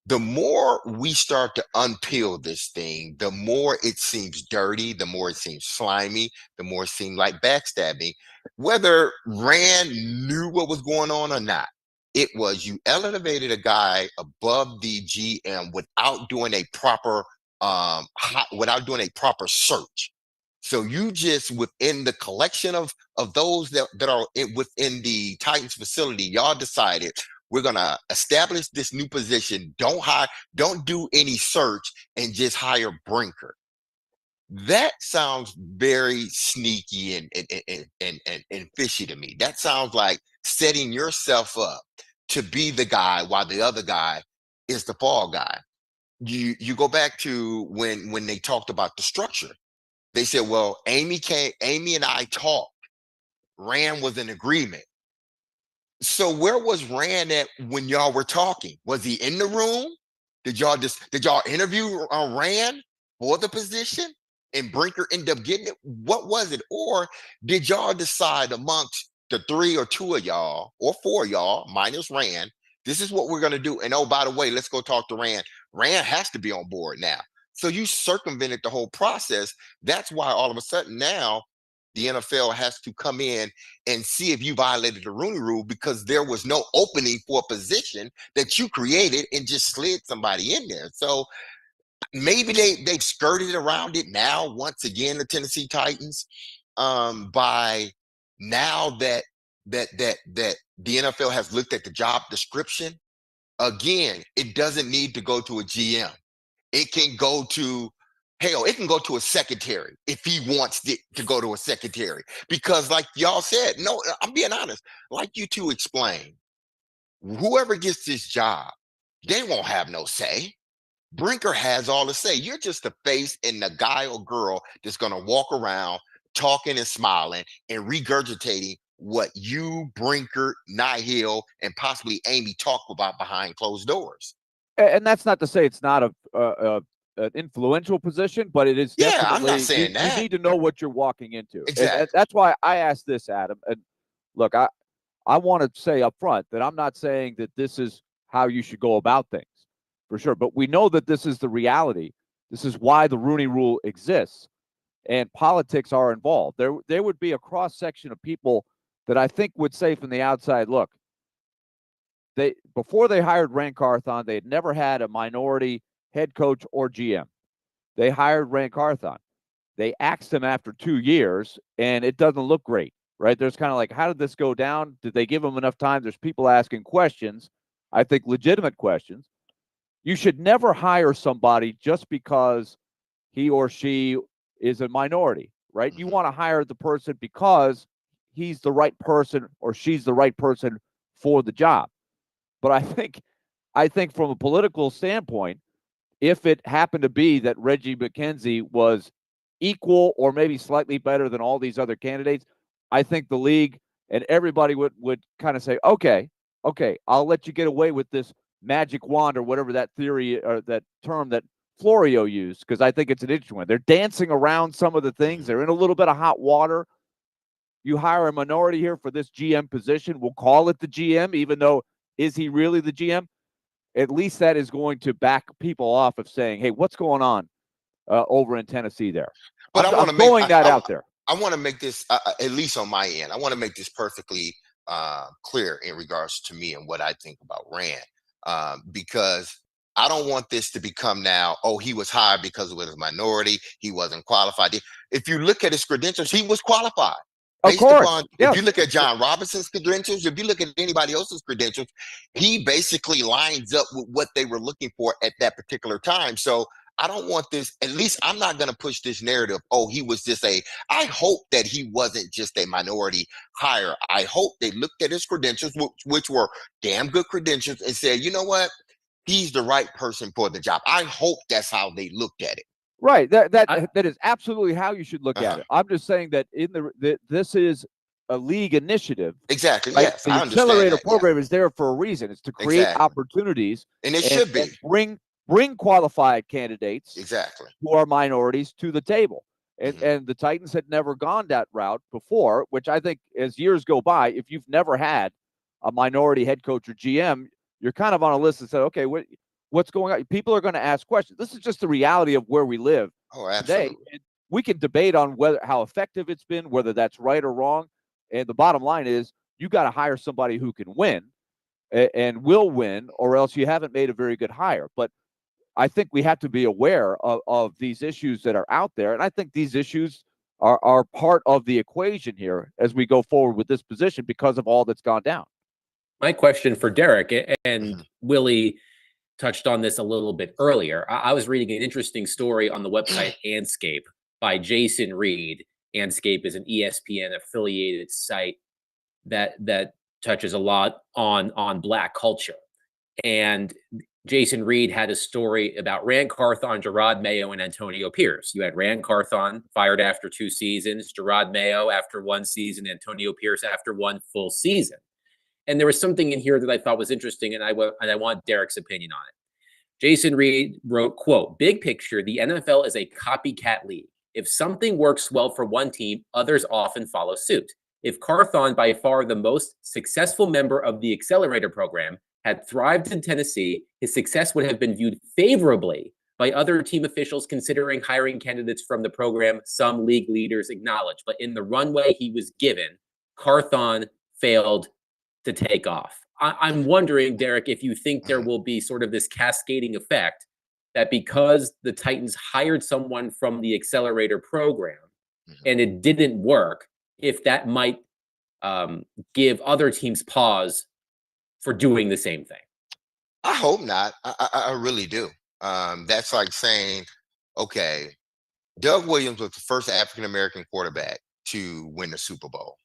the more we start to unpeel this thing, the more it seems dirty, the more it seems slimy, the more it seemed like backstabbing. Whether Rand knew what was going on or not, it was, you elevated a guy above the GM without doing a proper search. So you just, within the collection of those that are within the Titans facility, y'all decided, we're gonna establish this new position. Don't do any search and just hire Brinker. That sounds very sneaky and fishy to me. That sounds like setting yourself up to be the guy while the other guy is the fall guy. You go back to when they talked about the structure. They said, well, Amy and I talked. Rand was in agreement. So where was Rand at when y'all were talking? Was he in the room? Did y'all interview Rand for the position and Brinker end up getting it? What was it? Or did y'all decide amongst the 3 or 2 of y'all, or 4 of y'all minus Rand, this is what we're going to do? And oh, by the way, let's go talk to Rand. Rand has to be on board now. So you circumvented the whole process. That's why all of a sudden now the NFL has to come in and see if you violated the Rooney Rule, because there was no opening for a position that you created and just slid somebody in there. So maybe they've skirted around it now. Once again, the Tennessee Titans, by now that the NFL has looked at the job description. Again, it doesn't need to go to a GM. It can go to, hell, it can go to a secretary if he wants it to go to a secretary. Because like y'all said, no, I'm being honest, like you two explained, whoever gets this job, they won't have no say. Brinker has all the say. You're just the face and the guy or girl that's going to walk around talking and smiling and regurgitating what you, Brinker, Nihil, and possibly Amy talk about behind closed doors. And that's not to say it's not an influential position, but it is definitely. Yeah, I'm not saying that. You need to know what you're walking into. Exactly. And that's why I asked this, Adam. And look, I want to say up front that I'm not saying that this is how you should go about things, for sure. But we know that this is the reality. This is why the Rooney Rule exists, and politics are involved. There would be a cross section of people that I think would say from the outside, look, before they hired Ran Carthon, they had never had a minority head coach or GM. They hired Ran Carthon. They axed him after 2 years, and it doesn't look great, right? There's kind of like, how did this go down? Did they give him enough time? There's people asking questions, I think legitimate questions. You should never hire somebody just because he or she is a minority, right? You want to hire the person because he's the right person or she's the right person for the job. But I think from a political standpoint, if it happened to be that Reggie McKenzie was equal or maybe slightly better than all these other candidates, I think the league and everybody would kind of say, okay, I'll let you get away with this magic wand or whatever that theory or that term that Florio used, because I think it's an interesting one. They're dancing around some of the things. They're in a little bit of hot water. You hire a minority here for this GM position. We'll call it the GM, even though is he really the GM? At least that is going to back people off of saying, hey, what's going on over in Tennessee there? But I'm throwing that out there. I want to make this, at least on my end, I want to make this perfectly clear in regards to me and what I think about Rand, because I don't want this to become now, oh, he was hired because it was a minority. He wasn't qualified. If you look at his credentials, he was qualified. Of course. If you look at John Robinson's credentials, if you look at anybody else's credentials, he basically lines up with what they were looking for at that particular time. So I don't want this, at least I'm not going to push this narrative. Oh, he was just I hope that he wasn't just a minority hire. I hope they looked at his credentials, which were damn good credentials, and said, you know what? He's the right person for the job. I hope that's how they looked at it. Right. That is absolutely how you should look at it. I'm just saying that this is a league initiative. Exactly. Right? Yes. The accelerator program is there for a reason. It's to create opportunities. And it should be. And bring qualified candidates who are minorities to the table. And the Titans had never gone that route before, which I think as years go by, if you've never had a minority head coach or GM, you're kind of on a list and say, okay, what's going on? People are going to ask questions. This is just the reality of where we live today. And we can debate on how effective it's been, whether that's right or wrong. And the bottom line is you got to hire somebody who can win and will win, or else you haven't made a very good hire. But I think we have to be aware of these issues that are out there. And I think these issues are part of the equation here as we go forward with this position because of all that's gone down. My question for Derek, and Willie touched on this a little bit earlier. I was reading an interesting story on the website Andscape by Jason Reed. Andscape is an ESPN affiliated site that touches a lot on Black culture. And Jason Reed had a story about Ran Carthon, Jerod Mayo, and Antonio Pierce. You had Ran Carthon fired after 2 seasons, Jerod Mayo after 1 season, Antonio Pierce after 1 full season. And there was something in here that I thought was interesting, and I want Derek's opinion on it. Jason Reed wrote, quote, "Big picture, the NFL is a copycat league. If something works well for one team, others often follow suit. If Carthon, by far the most successful member of the accelerator program, had thrived in Tennessee, his success would have been viewed favorably by other team officials considering hiring candidates from the program some league leaders acknowledge. But in the runway he was given, Carthon failed to take off." I'm wondering, Derek, if you think there will be sort of this cascading effect that because the Titans hired someone from the accelerator program, and it didn't work, if that might give other teams pause for doing the same thing. I hope not. I really do. That's like saying, okay, Doug Williams was the first African-American quarterback to win the Super Bowl.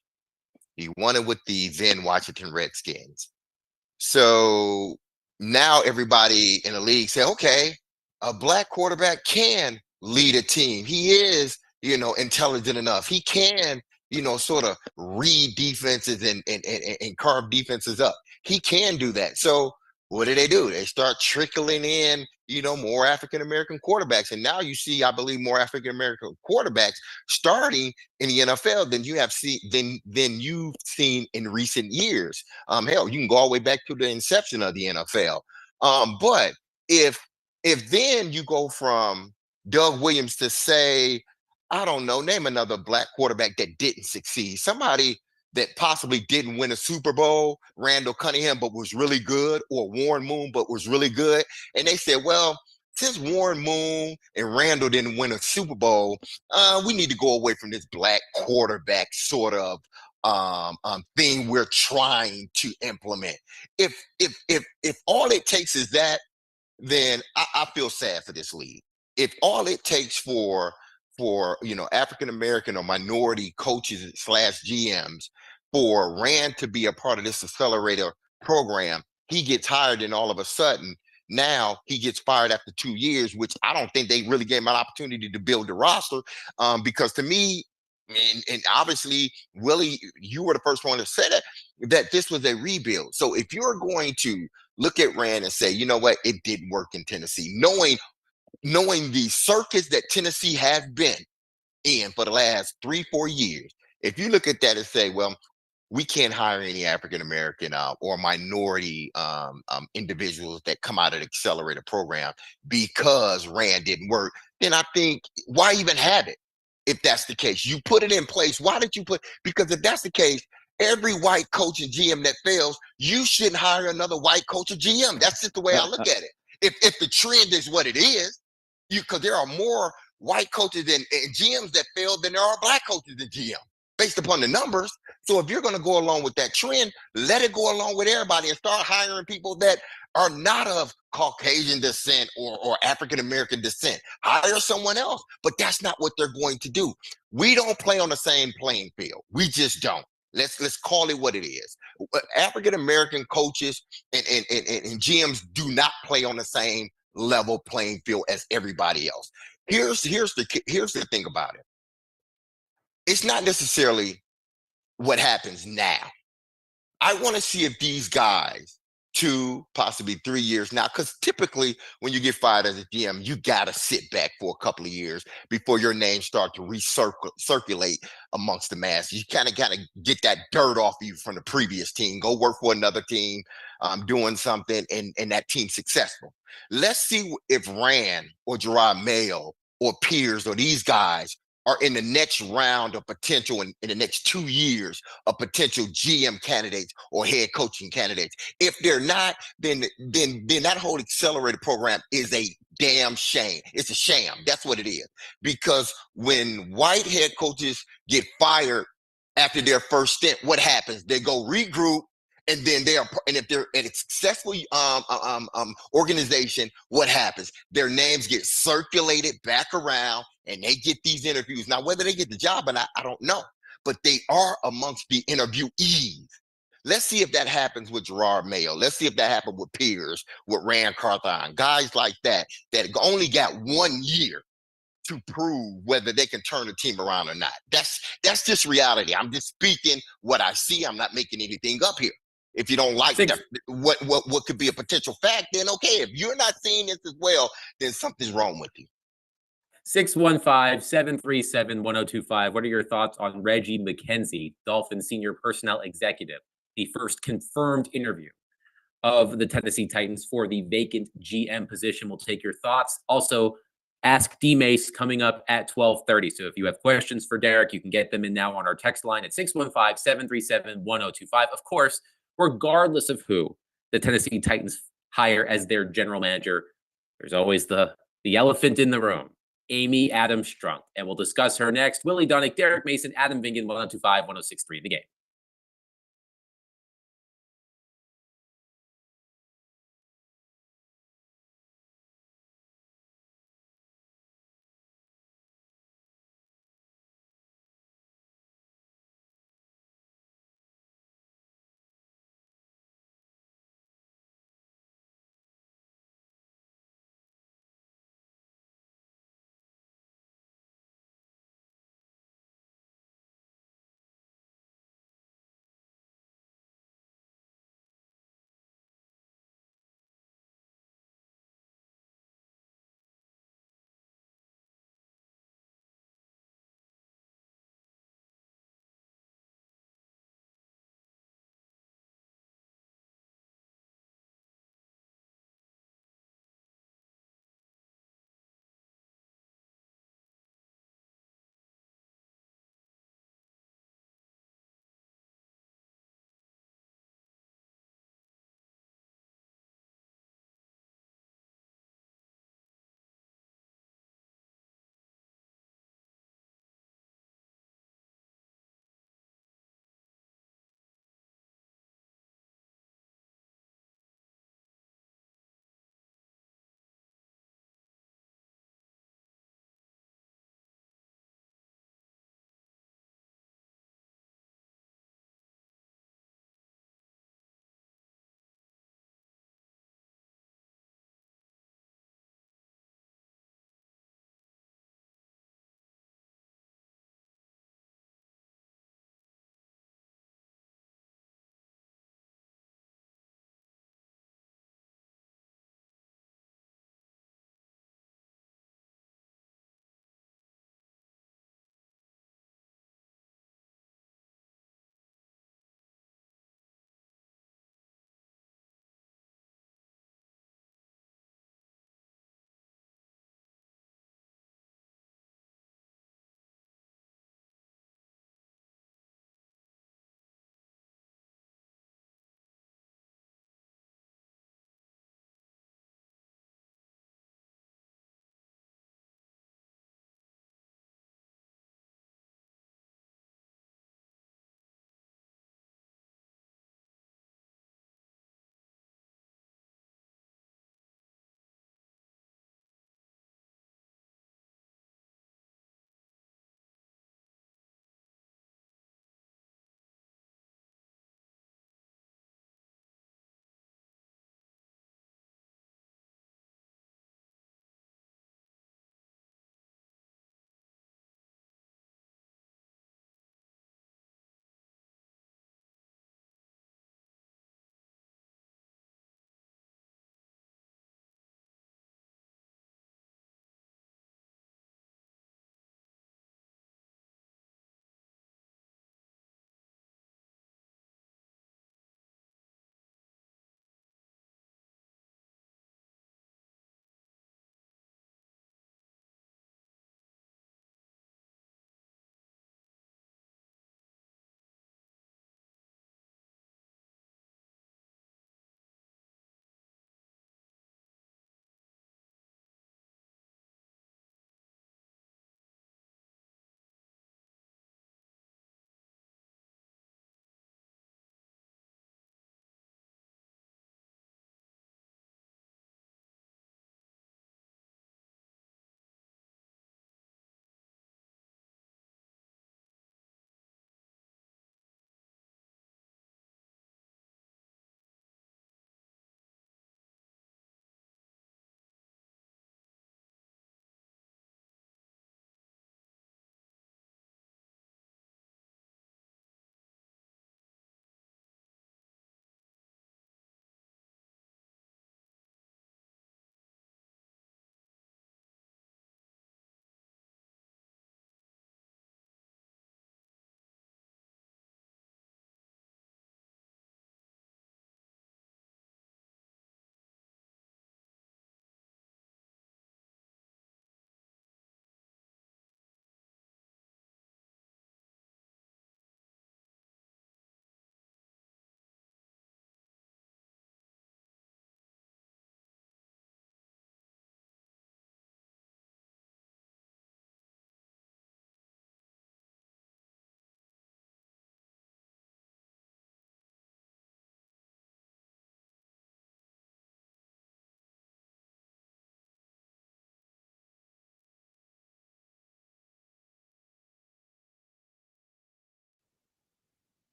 He won it with the then Washington Redskins. So now everybody in the league say, okay, a black quarterback can lead a team. He is, intelligent enough. He can, sort of read defenses and carve defenses up. He can do that. So what do? They start trickling in, more African-American quarterbacks. And now you see, I believe, more African-American quarterbacks starting in the NFL than you've seen in recent years. Hell, you can go all the way back to the inception of the NFL. But if then you go from Doug Williams to say, I don't know, name another black quarterback that didn't succeed. Somebody that possibly didn't win a Super Bowl, Randall Cunningham, but was really good, or Warren Moon, but was really good. And they said, well, since Warren Moon and Randall didn't win a Super Bowl, we need to go away from this black quarterback sort of thing we're trying to implement. If all it takes is that, then I feel sad for this league. If all it takes for African-American or minority coaches / GMs for Rand to be a part of this accelerator program, he gets hired, and all of a sudden now he gets fired after 2 years, which I don't think they really gave him an opportunity to build the roster. Because to me, and obviously, Willie, you were the first one to say that this was a rebuild. So if you're going to look at Rand and say, you know what, it didn't work in Tennessee, knowing the circus that Tennessee has been in for the last 3-4 years, if you look at that and say, well, we can't hire any African-American or minority individuals that come out of the accelerator program because Rand didn't work, then I think, why even have it? If that's the case, you put it in place. Why did you because if that's the case, every white coach and GM that fails, you shouldn't hire another white coach or GM. That's just the way I look at it. If the trend is what it is, because there are more white coaches and GMs that fail than there are black coaches and GM, based upon the numbers. So if you're going to go along with that trend, let it go along with everybody and start hiring people that are not of Caucasian descent or African-American descent. Hire someone else, but that's not what they're going to do. We don't play on the same playing field. We just don't. Let's call it what it is. African-American coaches and GMs do not play on the same level playing field as everybody else. Here's the thing about it. It's not necessarily what happens now. I want to see if these guys, 2, possibly 3 years now, because typically when you get fired as a GM, you got to sit back for a couple of years before your name starts to circulate amongst the masses. You kind of got to get that dirt off you from the previous team, go work for another team, doing something, and that team's successful. Let's see if Rand or Gerard Mayo or Pierce or these guys are in the next round of potential in the next 2 years of potential GM candidates or head coaching candidates. If they're not, then that whole accelerated program is a damn shame. It's a sham. That's what it is. Because when white head coaches get fired after their first stint, what happens? They go regroup. And then if they're a successful organization, what happens? Their names get circulated back around and they get these interviews. Now, whether they get the job or not, I don't know, but they are amongst the interviewees. Let's see if that happens with Gerard Mayo. Let's see if that happened with Pierce, with Rand Carthon, guys like that only got 1 year to prove whether they can turn the team around or not. That's just reality. I'm just speaking what I see. I'm not making anything up here. If you don't like that, what could be a potential fact, then okay. If you're not seeing this as well, then something's wrong with you. 615-737-1025. What are your thoughts on Reggie McKenzie, Dolphins senior personnel executive, the first confirmed interview of the Tennessee Titans for the vacant GM position? We'll take your thoughts. Also, Ask D Mace coming up at 12:30. So if you have questions for Derek, you can get them in now on our text line at 615-737-1025. Of course, regardless of who the Tennessee Titans hire as their general manager, there's always the elephant in the room. Amy Adams Strunk. And we'll discuss her next. Willie Dunnick, Derek Mason, Adam Vingan, 1025, 1063 The Game.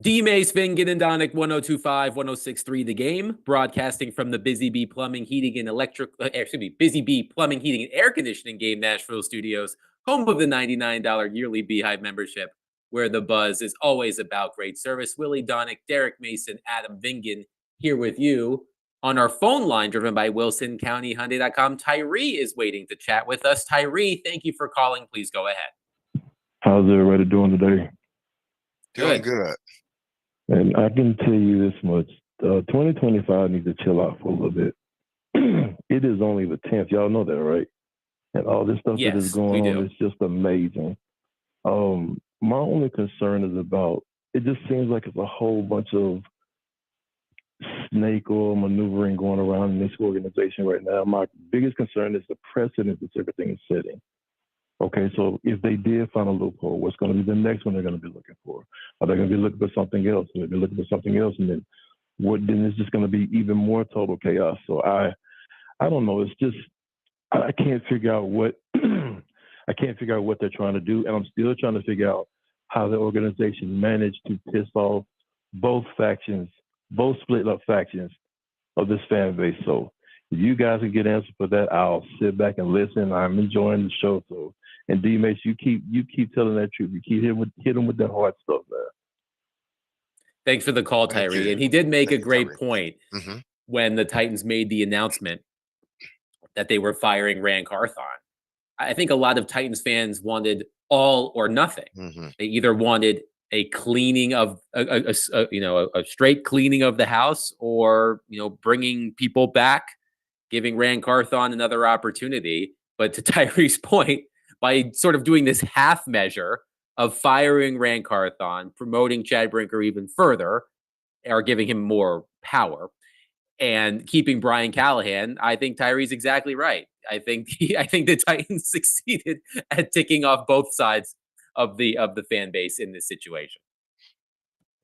D-Mace, Vingan, and Donick, 102.5, 106.3 The Game, broadcasting from the Busy Bee Plumbing, Heating, and Busy Bee Plumbing, Heating, and Air Conditioning Game Nashville Studios, home of the $99 yearly Beehive membership, where the buzz is always about great service. Willie Donick, Derek Mason, Adam Vingan here with you. On our phone line, driven by WilsonCountyHyundai.com, Tyree is waiting to chat with us. Tyree, thank you for calling. Please go ahead. How's everybody doing today? Doing good. And I can tell you this much. 2025 needs to chill out for a little bit. It is only the 10th. Y'all know that, right? And all this stuff that is going on is just amazing. My only concern is about, it just seems like it's a whole bunch of snake oil maneuvering going around in this organization right now. My biggest concern is the precedent that everything is setting. Okay, so if they did find a loophole, what's going to be the next one they're going to be looking for? Are they going to be looking for something else? Are they looking for something else? And then it's just going to be even more total chaos. So I don't know. It's just, I can't figure out what, I can't figure out what they're trying to do. And I'm still trying to figure out how the organization managed to piss off both factions, both split up factions of this fan base. So if you guys can get answers for that, I'll sit back and listen. I'm enjoying the show. So, and D-Mace, you keep telling that truth. You keep hitting with that hard stuff, man. Thanks for the call, Tyree. And he did make a great point when the Titans made the announcement that they were firing Rand Carthon. I think a lot of Titans fans wanted all or nothing. They either wanted a cleaning of a straight cleaning of the house, or bringing people back, giving Rand Carthon another opportunity. But to Tyree's point, by sort of doing this half measure of firing Rand Carthon, promoting Chad Brinker even further, or giving him more power, and keeping Brian Callahan, I think Tyree's exactly right. I think the Titans succeeded at ticking off both sides of the fan base in this situation.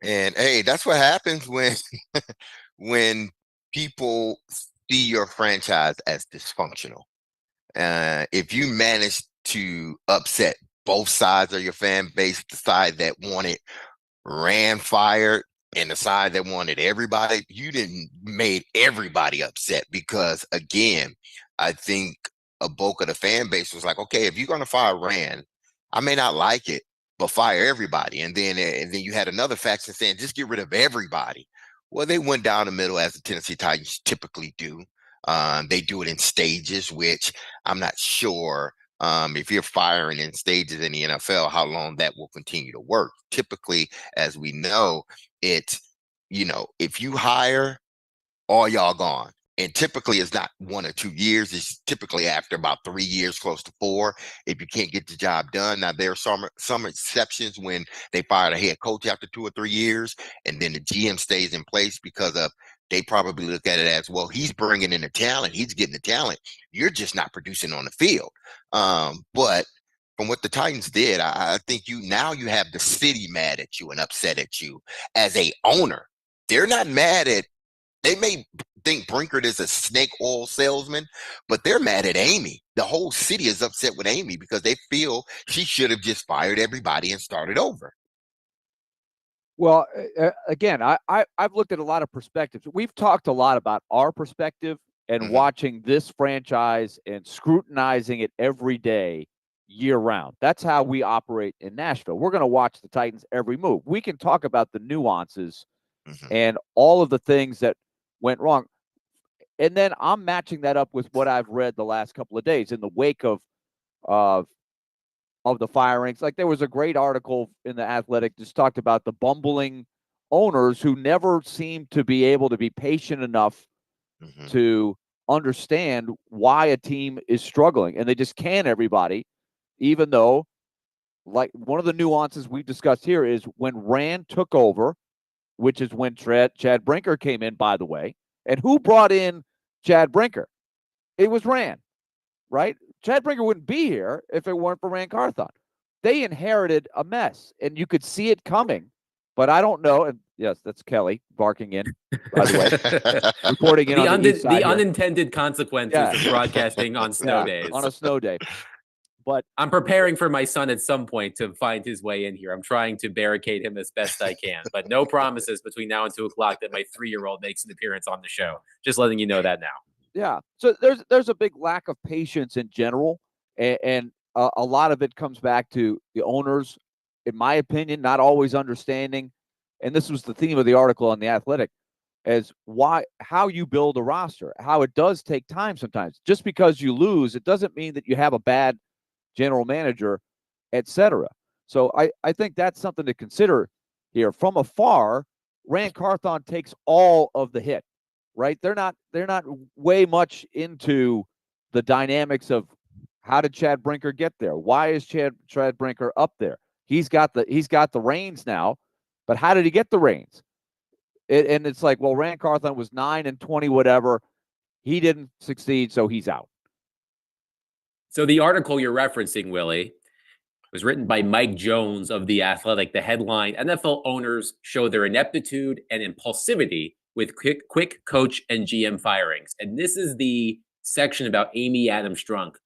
And hey, that's what happens when people see your franchise as dysfunctional. If you manage to upset both sides of your fan base, the side that wanted Rand fired and the side that wanted everybody, you didn't made everybody upset, because again, I think a bulk of the fan base was like, okay, if you're going to fire Rand, I may not like it, but fire everybody. And then you had another faction saying, just get rid of everybody. Well, they went down the middle, as the Tennessee Titans typically do. They do it in stages, which I'm not sure if you're firing in stages in the NFL, how long that will continue to work. Typically, as we know, it's, if you hire, all y'all gone. And typically it's not 1 or 2 years. It's typically after about 3 years, close to 4, if you can't get the job done. Now, there are some exceptions when they fired a head coach after 2 or 3 years, and then the GM stays in place because of, they probably look at it as, well, he's bringing in the talent. He's getting the talent. You're just not producing on the field. But from what the Titans did, I think you have the city mad at you and upset at you as a owner. They're not mad at, they may think Brinkert is a snake oil salesman, but they're mad at Amy. The whole city is upset with Amy because they feel she should have just fired everybody and started over. Well, again, I've looked at a lot of perspectives. We've talked a lot about our perspective and watching this franchise and scrutinizing it every day, year round. That's how we operate in Nashville. We're going to watch the Titans every move. We can talk about the nuances and all of the things that went wrong. And then I'm matching that up with what I've read the last couple of days in the wake of the firings. Like, there was a great article in The Athletic just talked about the bumbling owners who never seem to be able to be patient enough to understand why a team is struggling. And they just can everybody, even though, like, one of the nuances we've discussed here is when Rand took over, which is when Chad Brinker came in, by the way. And who brought in Chad Brinker? It was Rand, right? Chad Brinker wouldn't be here if it weren't for Rand Carthon. They inherited a mess, and you could see it coming. But I don't know. And yes, that's Kelly barking in, by the way. Reporting in on the unintended consequences of broadcasting on snow days. On a snow day. But I'm preparing for my son at some point to find his way in here. I'm trying to barricade him as best I can, but no promises between now and 2:00 that my 3-year-old makes an appearance on the show. Just letting you know that now. yeah, so there's a big lack of patience in general, and a lot of it comes back to the owners, in my opinion, not always understanding. And this was the theme of the article on The Athletic, as how you build a roster, how it does take time sometimes. Just because you lose, it doesn't mean that you have a bad general manager, etc. So I think that's something to consider here. From afar, Rand Carthon takes all of the hit, right? They're not way much into the dynamics of how did Chad Brinker get there? Why is Chad Brinker up there? He's got the reins now, but how did he get the reins? And it's like, well, Rand Carthon was 9-20, whatever. He didn't succeed, so he's out. So the article you're referencing, Willie, was written by Mike Jones of The Athletic. The headline, NFL owners show their ineptitude and impulsivity with quick coach and GM firings. And this is the section about Amy Adams Strunk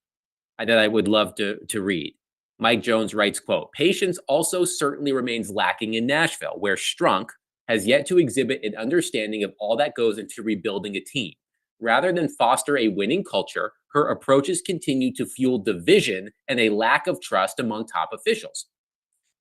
that I would love to read. Mike Jones writes, quote, patience also certainly remains lacking in Nashville, where Strunk has yet to exhibit an understanding of all that goes into rebuilding a team. Rather than foster a winning culture, her approaches continue to fuel division and a lack of trust among top officials.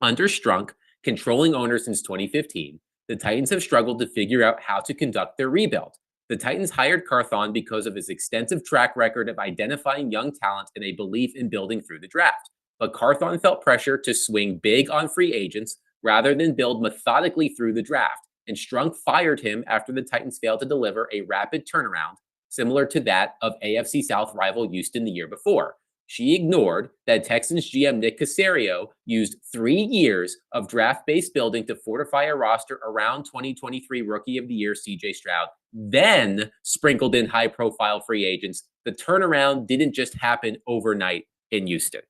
Under Strunk, controlling owner since 2015, the Titans have struggled to figure out how to conduct their rebuild. The Titans hired Carthon because of his extensive track record of identifying young talent and a belief in building through the draft. But Carthon felt pressure to swing big on free agents rather than build methodically through the draft, and Strunk fired him after the Titans failed to deliver a rapid turnaround similar to that of AFC South rival Houston the year before. She ignored that Texans GM Nick Caserio used 3 years of draft-based building to fortify a roster around 2023 Rookie of the Year CJ Stroud, then sprinkled in high-profile free agents. The turnaround didn't just happen overnight in Houston.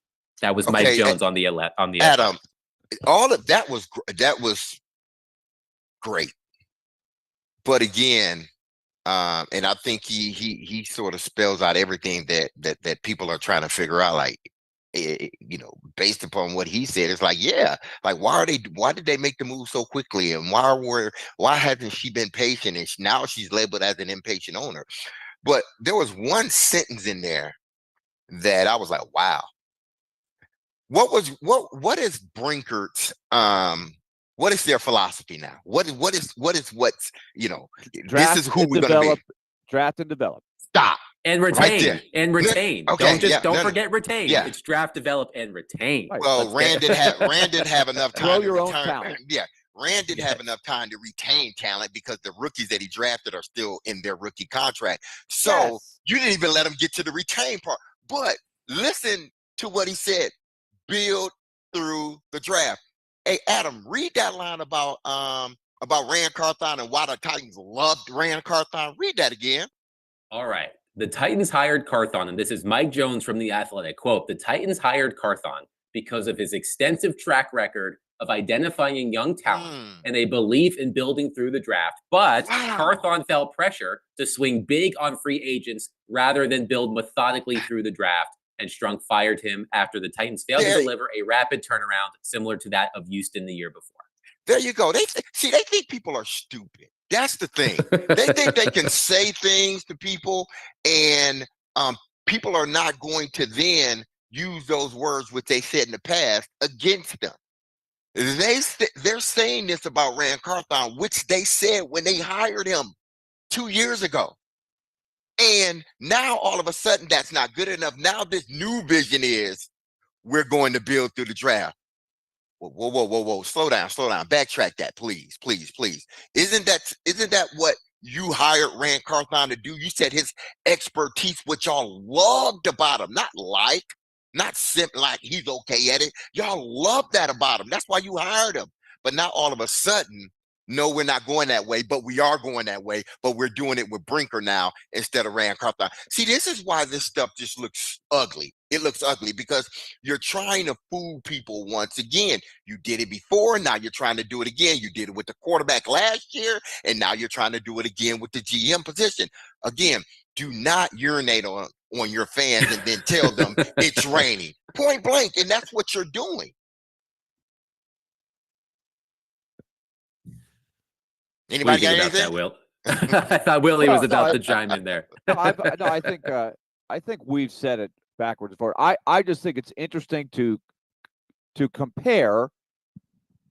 That was Mike Jones on the Adam. All of that was great, but again, and I think he sort of spells out everything that people are trying to figure out. Like, based upon what he said, it's like, yeah, like why did they make the move so quickly, and why hasn't she been patient? And now she's labeled as an impatient owner. But there was one sentence in there that I was like, wow. What is Brinker's what is their philosophy now? What's this is who we're gonna be. Draft and develop. Stop. And retain. Right and retain. Okay, don't forget retain. Yeah. It's draft, develop, and retain. Right. Well, Rand didn't have enough time. Grow to your own return. talent. Yeah. Rand didn't have enough time to retain talent because the rookies that he drafted are still in their rookie contract. So you didn't even let him get to the retain part. But listen to what he said. Build through the draft. Hey, Adam, read that line about Rand Carthon and why the Titans loved Rand Carthon. Read that again. All right. The Titans hired Carthon, and this is Mike Jones from The Athletic. Quote, the Titans hired Carthon because of his extensive track record of identifying young talent and a belief in building through the draft. But Carthon felt pressure to swing big on free agents rather than build methodically through the draft. And Strunk fired him after the Titans failed to deliver a rapid turnaround similar to that of Houston the year before. There you go. They think people are stupid. That's the thing. They think they can say things to people, and people are not going to then use those words which they said in the past against them. They're saying this about Rand Carthon, which they said when they hired him 2 years ago. And now all of a sudden that's not good enough. Now this new vision is we're going to build through the draft. Whoa. Slow down. Backtrack that, please. Isn't that what you hired Rand Carthon to do? You said his expertise, which y'all loved about him, not simply like he's okay at it. Y'all love that about him. That's why you hired him. But now all of a sudden, no, we're not going that way, but we are going that way. But we're doing it with Brinker now instead of Rand Carthon. See, this is why this stuff just looks ugly. It looks ugly because you're trying to fool people once again. You did it before, now you're trying to do it again. You did it with the quarterback last year, and now you're trying to do it again with the GM position. Again, do not urinate on on your fans and then tell them it's raining. Point blank. And that's what you're doing. Anybody got anything? That, Will? I thought Willie was about to chime in there. I think we've said it backwards and forward. I just think it's interesting to compare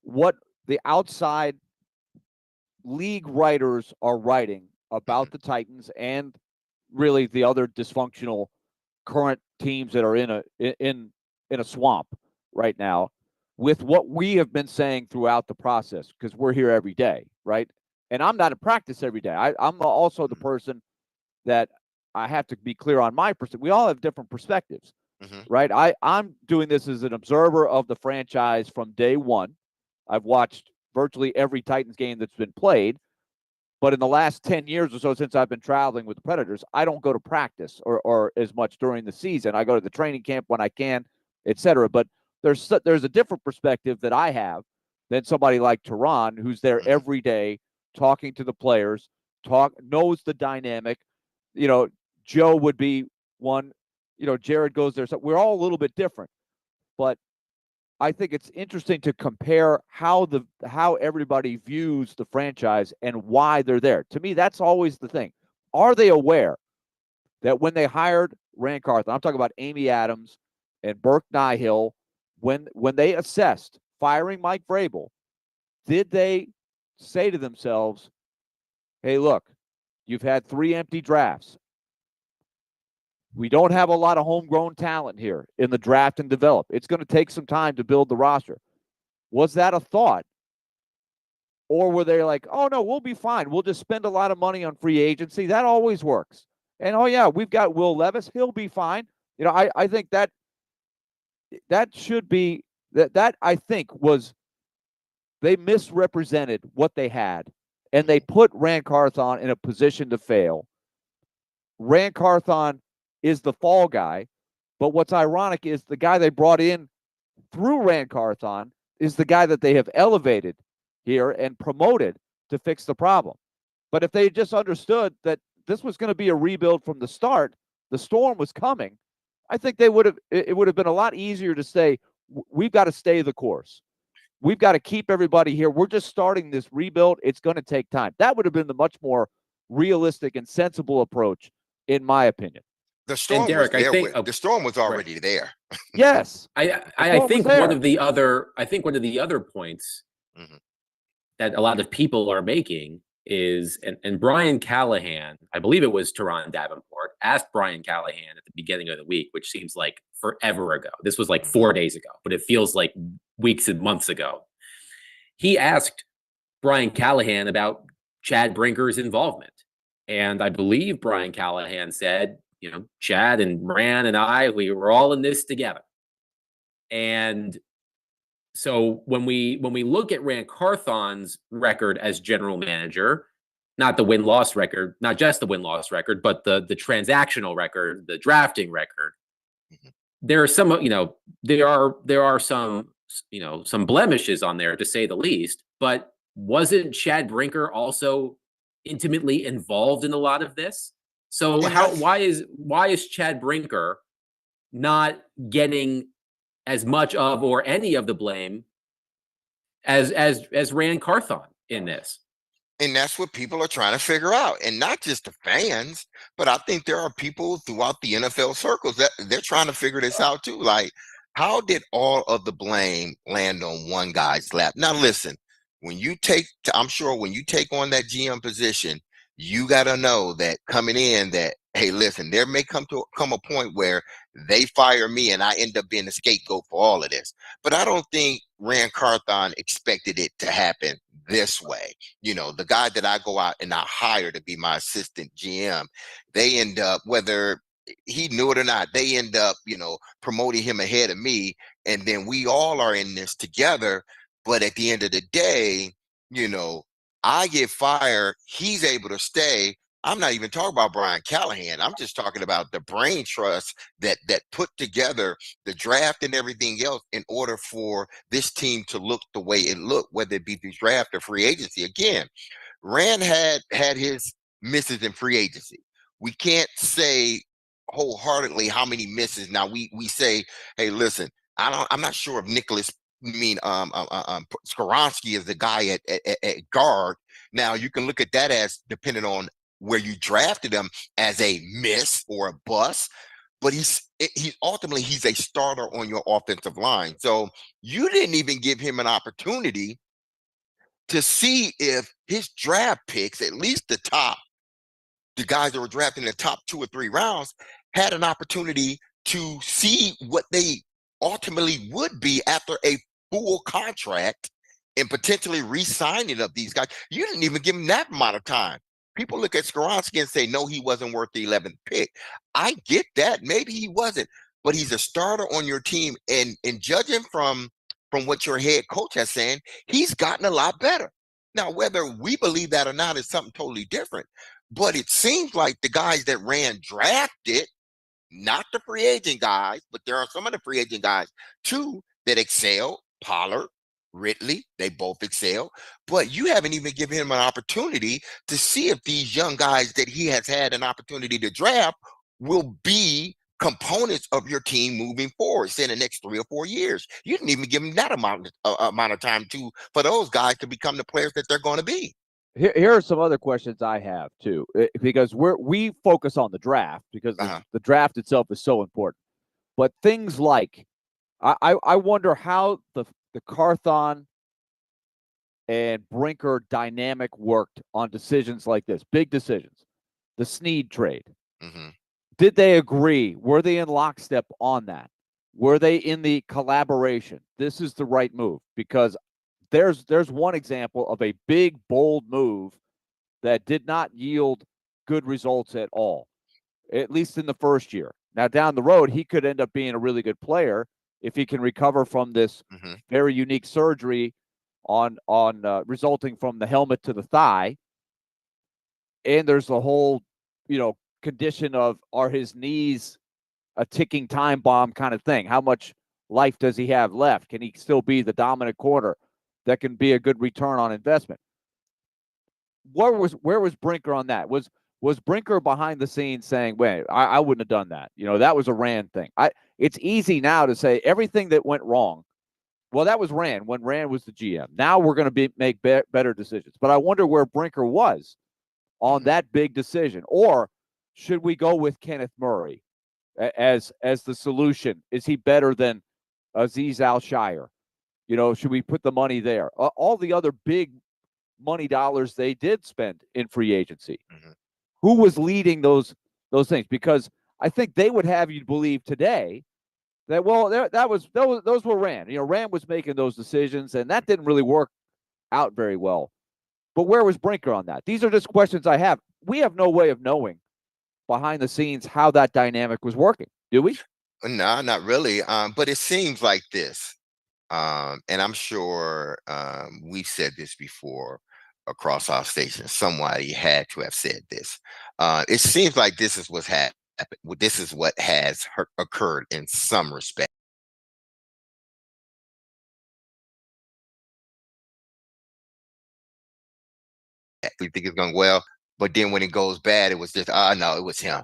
what the outside league writers are writing about the Titans and really the other dysfunctional current teams that are in a swamp right now with what we have been saying throughout the process, because we're here every day, right? And I'm not in practice every day. I'm also the person that I have to be clear on my perspective. We all have different perspectives, right? I'm doing this as an observer of the franchise from day one. I've watched virtually every Titans game that's been played. But in the last 10 years or so, since I've been traveling with the Predators, I don't go to practice or as much during the season. I go to the training camp when I can, et cetera. But there's a different perspective that I have than somebody like Tehran, who's there every day talking to the players, knows the dynamic. You know, Joe would be one. You know, Jared goes there. So we're all a little bit different. But I think it's interesting to compare how everybody views the franchise and why they're there. To me, that's always the thing. Are they aware that when they hired Ran Carthon, I'm talking about Amy Adams and Burke Nihill, when they assessed firing Mike Vrabel, did they say to themselves, hey, look, you've had 3 empty drafts. We don't have a lot of homegrown talent here in the draft and develop. It's going to take some time to build the roster. Was that a thought? Or were they like, oh, no, we'll be fine. We'll just spend a lot of money on free agency. That always works. And, oh, yeah, we've got Will Levis. He'll be fine. You know, I think that should be that I think was they misrepresented what they had, and they put Ran Carthon in a position to fail. Ran Carthon is the fall guy, but what's ironic is the guy they brought in through Ran Carthon is the guy that they have elevated here and promoted to fix the problem. But if they just understood that this was going to be a rebuild from the start, the storm was coming, I think it would have been a lot easier to say, we've got to stay the course. We've got to keep everybody here. We're just starting this rebuild. It's going to take time. That would have been the much more realistic and sensible approach, in my opinion. The storm, Derek, the storm was already there. Yes, I think one of the other points that a lot of people are making is, and Brian Callahan, I believe it was Tehran Davenport, asked Brian Callahan at the beginning of the week, which seems like forever ago. This was like 4 days ago, but it feels like weeks and months ago. He asked Brian Callahan about Chad Brinker's involvement, and I believe Brian Callahan said, you know, Chad and Ran and we were all in this together. And so when we look at Ran Carthon's record as general manager, not the win-loss record, not just the win-loss record, but the transactional record, the drafting record, there are some, you know, there are some, you know, some blemishes on there, to say the least. But wasn't Chad Brinker also intimately involved in a lot of this? So why is Chad Brinker not getting as much of or any of the blame as Ran Carthon in this? And that's what people are trying to figure out. And not just the fans, but I think there are people throughout the NFL circles that they're trying to figure this out too. Like, how did all of the blame land on one guy's lap? Now, listen, I'm sure when you take on that GM position, you got to know that coming in that, hey, listen, there may come a point where they fire me and I end up being the scapegoat for all of this. But I don't think Ran Carthon expected it to happen this way. You know, the guy that I go out and I hire to be my assistant GM, they end up, whether he knew it or not, they end up, you know, promoting him ahead of me. And then we all are in this together. But at the end of the day, you know, I get fired, he's able to stay. I'm not even talking about Brian Callahan. I'm just talking about the brain trust that put together the draft and everything else in order for this team to look the way it looked, whether it be through draft or free agency. Again, Rand had his misses in free agency. We can't say wholeheartedly how many misses. Now we say, hey, listen, I'm not sure if Nicholas Skoronski is the guy at guard. Now you can look at that as depending on where you drafted him as a miss or a bust, but he's ultimately he's a starter on your offensive line. So you didn't even give him an opportunity to see if his draft picks, at least the guys that were drafted in the top 2 or 3 rounds, had an opportunity to see what they ultimately would be after a full contract and potentially re-signing of these guys. You didn't even give him that amount of time. People look at Skoronski and say, no, he wasn't worth the 11th pick. I get that. Maybe he wasn't, but he's a starter on your team. And judging from what your head coach has saying, he's gotten a lot better. Now, whether we believe that or not is something totally different. But it seems like the guys that Rand drafted, not the free agent guys, but there are some of the free agent guys too that excel. Pollard, Ridley, they both excel. But you haven't even given him an opportunity to see if these young guys that he has had an opportunity to draft will be components of your team moving forward, say in the next 3 or 4 years. You didn't even give them that amount of time for those guys to become the players that they're going to be. Here are some other questions I have too, because we focus on the draft because the draft itself is so important. But things like, I wonder how the Carthon and Brinker dynamic worked on decisions like this, big decisions, the Snead trade. Mm-hmm. Did they agree? Were they in lockstep on that? Were they in the collaboration? This is the right move, because there's one example of a big, bold move that did not yield good results at all, at least in the first year. Now, down the road, he could end up being a really good player if he can recover from this very unique surgery on resulting from the helmet to the thigh. And there's the whole, condition of, are his knees a ticking time bomb kind of thing? How much life does he have left? Can he still be the dominant corner that can be a good return on investment? Where was Brinker on that? Was Brinker behind the scenes saying, wait, I wouldn't have done that? That was a Rand thing. It's easy now to say everything that went wrong, well, that was Rand when Rand was the GM. Now we're going to make better decisions. But I wonder where Brinker was on that big decision. Or should we go with Kenneth Murray as the solution? Is he better than Azeez Al-Shaair? Should we put the money there? All the other big money dollars they did spend in free agency. Who was leading those things? Because I think they would have you believe today that, well, those were Rand. Rand was making those decisions, and that didn't really work out very well. But where was Brinker on that? These are just questions I have. We have no way of knowing behind the scenes how that dynamic was working, do we? No, not really. But it seems like this. And I'm sure we've said this before across our station. Somebody had to have said this. It seems like this is what's happened. This is what has occurred in some respect. We think it's going well, but then when it goes bad, it was just, no, it was him.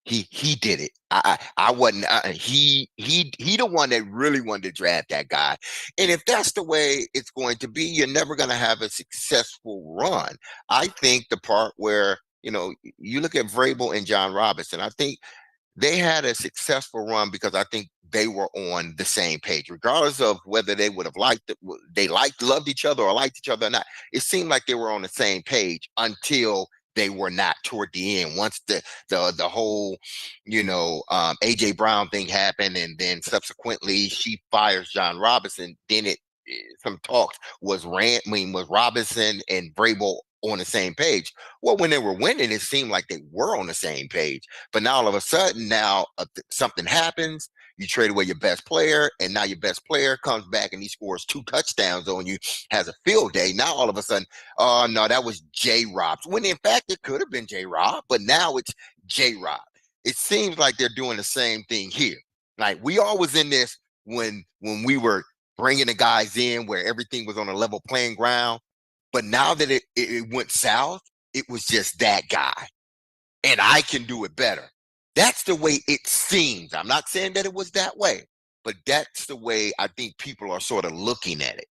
He did it. I wasn't. He the one that really wanted to draft that guy. And if that's the way it's going to be, you're never going to have a successful run. I think the part where you look at Vrabel and John Robinson, I think they had a successful run because I think they were on the same page, regardless of whether they would have loved each other or liked each other or not. It seemed like they were on the same page until they were not toward the end. Once the whole, AJ Brown thing happened, and then subsequently she fires John Robinson, then some talks was Robinson and Vrabel on the same page. Well, when they were winning, it seemed like they were on the same page. But now all of a sudden, something happens. You trade away your best player, and now your best player comes back and he scores 2 touchdowns on you, has a field day. Now all of a sudden, oh no, that was J-Rob. When in fact it could have been J-Rob, but now it's J-Rob. It seems like they're doing the same thing here. Like we all was in this when we were bringing the guys in where everything was on a level playing ground. But now that it went south, it was just that guy. And I can do it better. That's the way it seems. I'm not saying that it was that way, but that's the way I think people are sort of looking at it.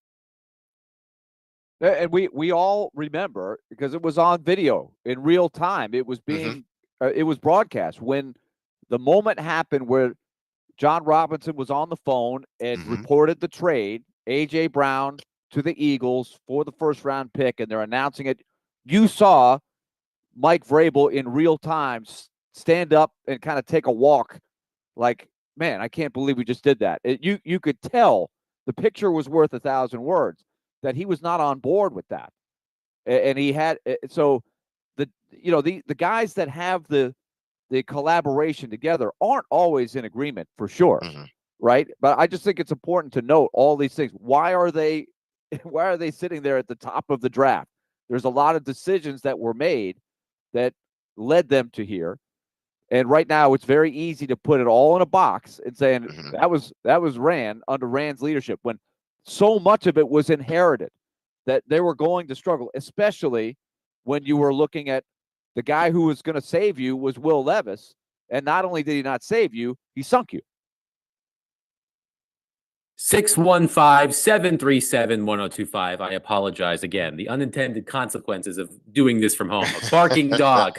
And we all remember, because it was on video in real time. It was being it was broadcast when the moment happened where John Robinson was on the phone and reported the trade, A.J. Brown to the Eagles for the first round pick, and they're announcing it. You saw Mike Vrabel in real time stand up and kind of take a walk like, man, I can't believe we just did that. You could tell the picture was worth 1,000 words, that he was not on board with that. And he had, so the guys that have the collaboration together aren't always in agreement, for sure. Right. But I just think it's important to note all these things. Why are they sitting there at the top of the draft? There's a lot of decisions that were made that led them to here. And right now, it's very easy to put it all in a box and saying that was Rand, under Rand's leadership, when so much of it was inherited, that they were going to struggle, especially when you were looking at the guy who was going to save you was Will Levis. And not only did he not save you, he sunk you. 615-737-1025. I apologize again. The unintended consequences of doing this from home. A barking dog.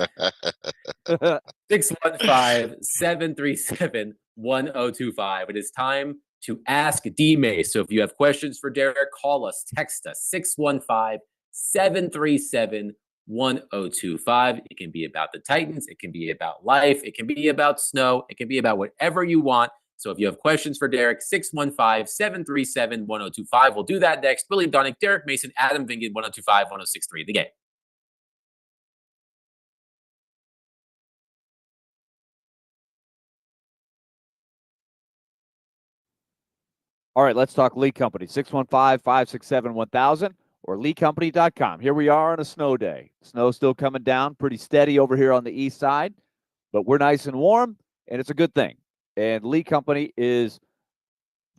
615-737-1025. It is time to ask D-Mace. So if you have questions for Derek, call us, text us, 615-737-1025. It can be about the Titans. It can be about life. It can be about snow. It can be about whatever you want. So if you have questions for Derek, 615-737-1025. We'll do that next. William Donick, Derek Mason, Adam Vingan, 102.5, 106.3. The Game. All right, let's talk Lee Company, 615-567-1000 or leecompany.com. Here we are on a snow day. Snow still coming down pretty steady over here on the east side, but we're nice and warm, and it's a good thing. And Lee Company is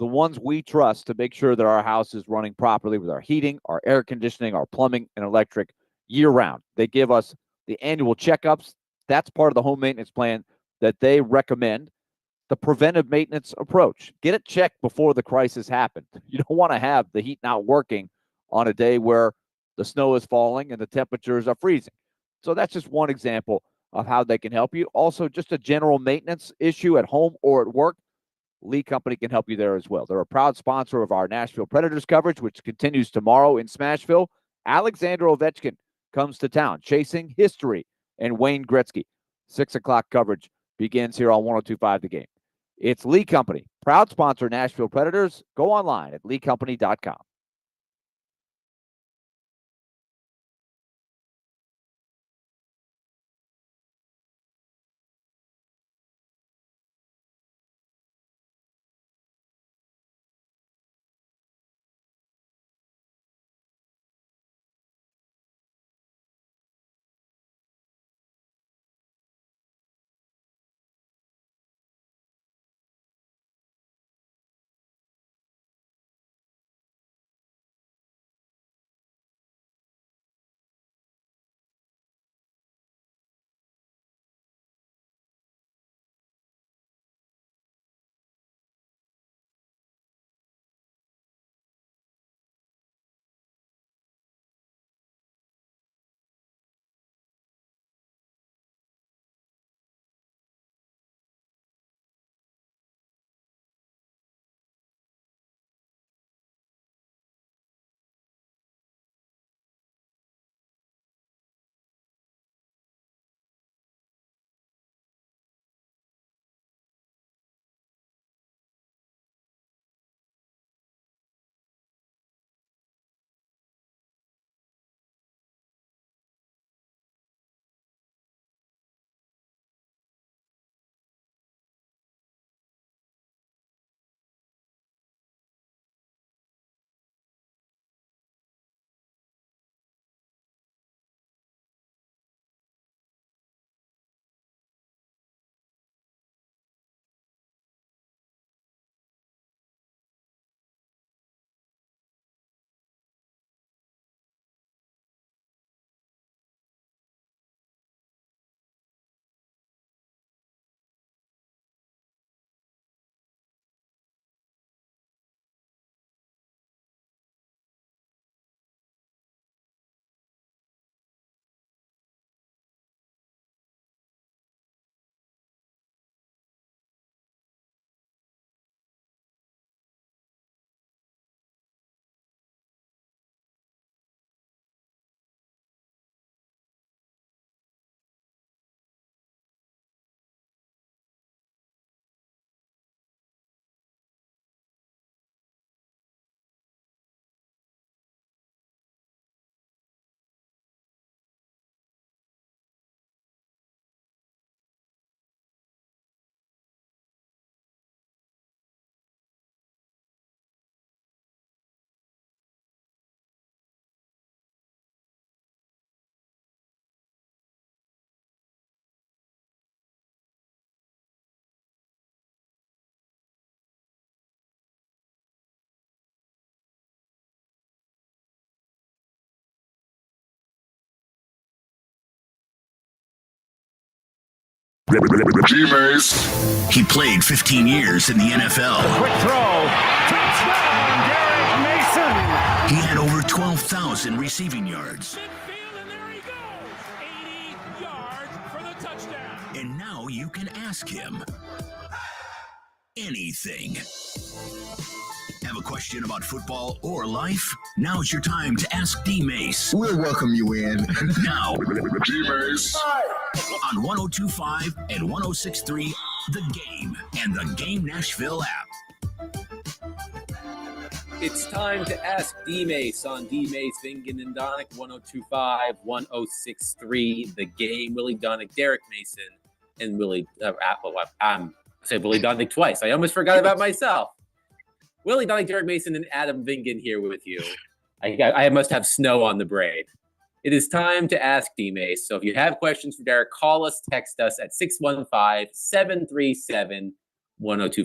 the ones we trust to make sure that our house is running properly with our heating, our air conditioning, our plumbing, and electric year-round. They give us the annual checkups. That's part of the home maintenance plan that they recommend. The preventive maintenance approach. Get it checked before the crisis happened. You don't want to have the heat not working on a day where the snow is falling and the temperatures are freezing. So that's just one example of how they can help you. Also, just a general maintenance issue at home or at work, Lee Company can help you there as well. They're a proud sponsor of our Nashville Predators coverage, which continues tomorrow in Smashville. Alexander Ovechkin comes to town, chasing history, and Wayne Gretzky. 6 o'clock coverage begins here on 102.5 The Game. It's Lee Company, proud sponsor Nashville Predators. Go online at leecompany.com. G-Mace. He played 15 years in the NFL. Quick throw. Touchdown, Derek Mason. He had over 12,000 receiving yards. Midfield, and there he goes. 80 yards for the touchdown. And now you can ask him anything. Have a question about football or life? Now's your time to ask D-Mace. We'll welcome you in. Now G-Mace on 102.5 and 106.3 The Game and The Game Nashville app. It's time to ask D-Mace on D-Mace, Vingen and Donick, 102.5, 106.3 The Game. Willie Donick, Derek Mason, and Willie. I said Willie Donick twice. I almost forgot about myself. Willie Donick, Derek Mason, and Adam Vingen here with you. I must have snow on the braid. It is time to ask D-Mace. So if you have questions for Derek, call us, text us at 615-737-1025.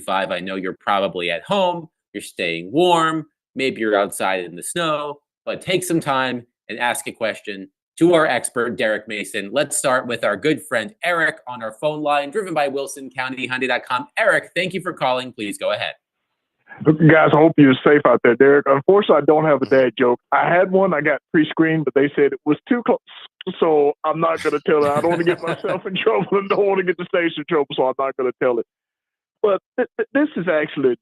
I know you're probably at home. You're staying warm. Maybe you're outside in the snow. But take some time and ask a question to our expert, Derek Mason. Let's start with our good friend, Eric, on our phone line, driven by WilsonCountyHyundai.com. Eric, thank you for calling. Please go ahead. Guys, I hope you're safe out there, Derek. Unfortunately, I don't have a dad joke. I had one. I got pre-screened, but they said it was too close. So I'm not going to tell it. I don't want to get myself in trouble and don't want to get the station in trouble, so I'm not going to tell it. But this is actually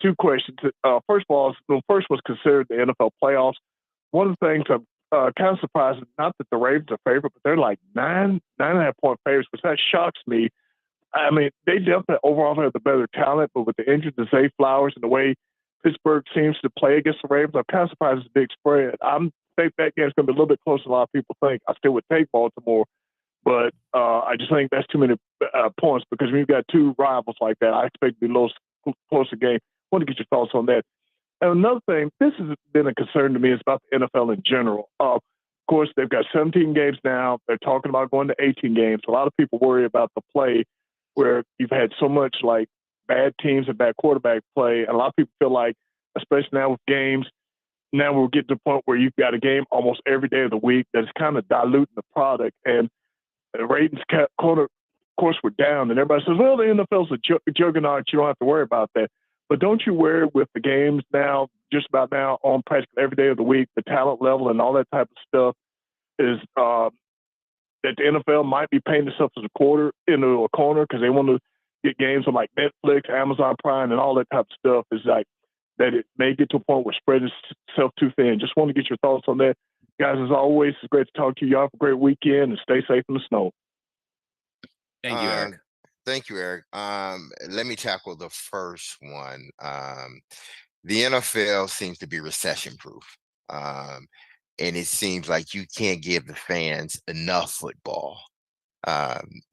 two questions. First of all, the first was considered the NFL playoffs. One of the things I'm kind of surprised, not that the Ravens are favorite, but they're like 9.5 point favorites, which that shocks me. I mean, they definitely overall have the better talent, but with the injury to Zay Flowers and the way Pittsburgh seems to play against the Ravens, I'm kind of surprised it's a big spread. I think that game's going to be a little bit closer than a lot of people think. I still would take Baltimore, but I just think that's too many points because when you've got two rivals like that, I expect it to be a closer game. I want to get your thoughts on that. And another thing, this has been a concern to me, is about the NFL in general. Of course, they've got 17 games now. They're talking about going to 18 games. A lot of people worry about the play where you've had so much like bad teams and bad quarterback play. And a lot of people feel like, especially now with games, now we're getting to the point where you've got a game almost every day of the week that's kind of diluting the product. And the ratings, of course, were down. And everybody says, well, the NFL's a juggernaut. You don't have to worry about that. But don't you worry with the games now, just about now, on practically every day of the week, the talent level and all that type of stuff is that the NFL might be paying themselves as a corner because they want to get games on like Netflix, Amazon Prime, and all that type of stuff. Is like that it may get to a point where spreading itself too thin. Just want to get your thoughts on that. Guys, as always, it's great to talk to you. Y'all have a great weekend and stay safe in the snow. Thank you, Eric. Thank you, Eric. Let me tackle the first one. The NFL seems to be recession-proof. And it seems like you can't give the fans enough football.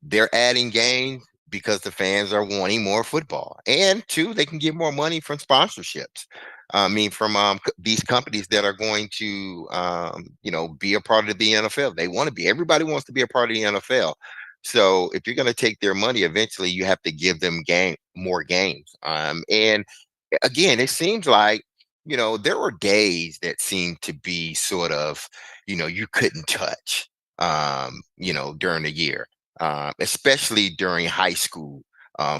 They're adding games because the fans are wanting more football. And two, they can get more money from sponsorships. I mean, from these companies that are going to, be a part of the NFL. They want to be. Everybody wants to be a part of the NFL. So if you're going to take their money, eventually you have to give them more games. And again, it seems like, there were days that seemed to be sort of, you couldn't touch, during the year, especially during high school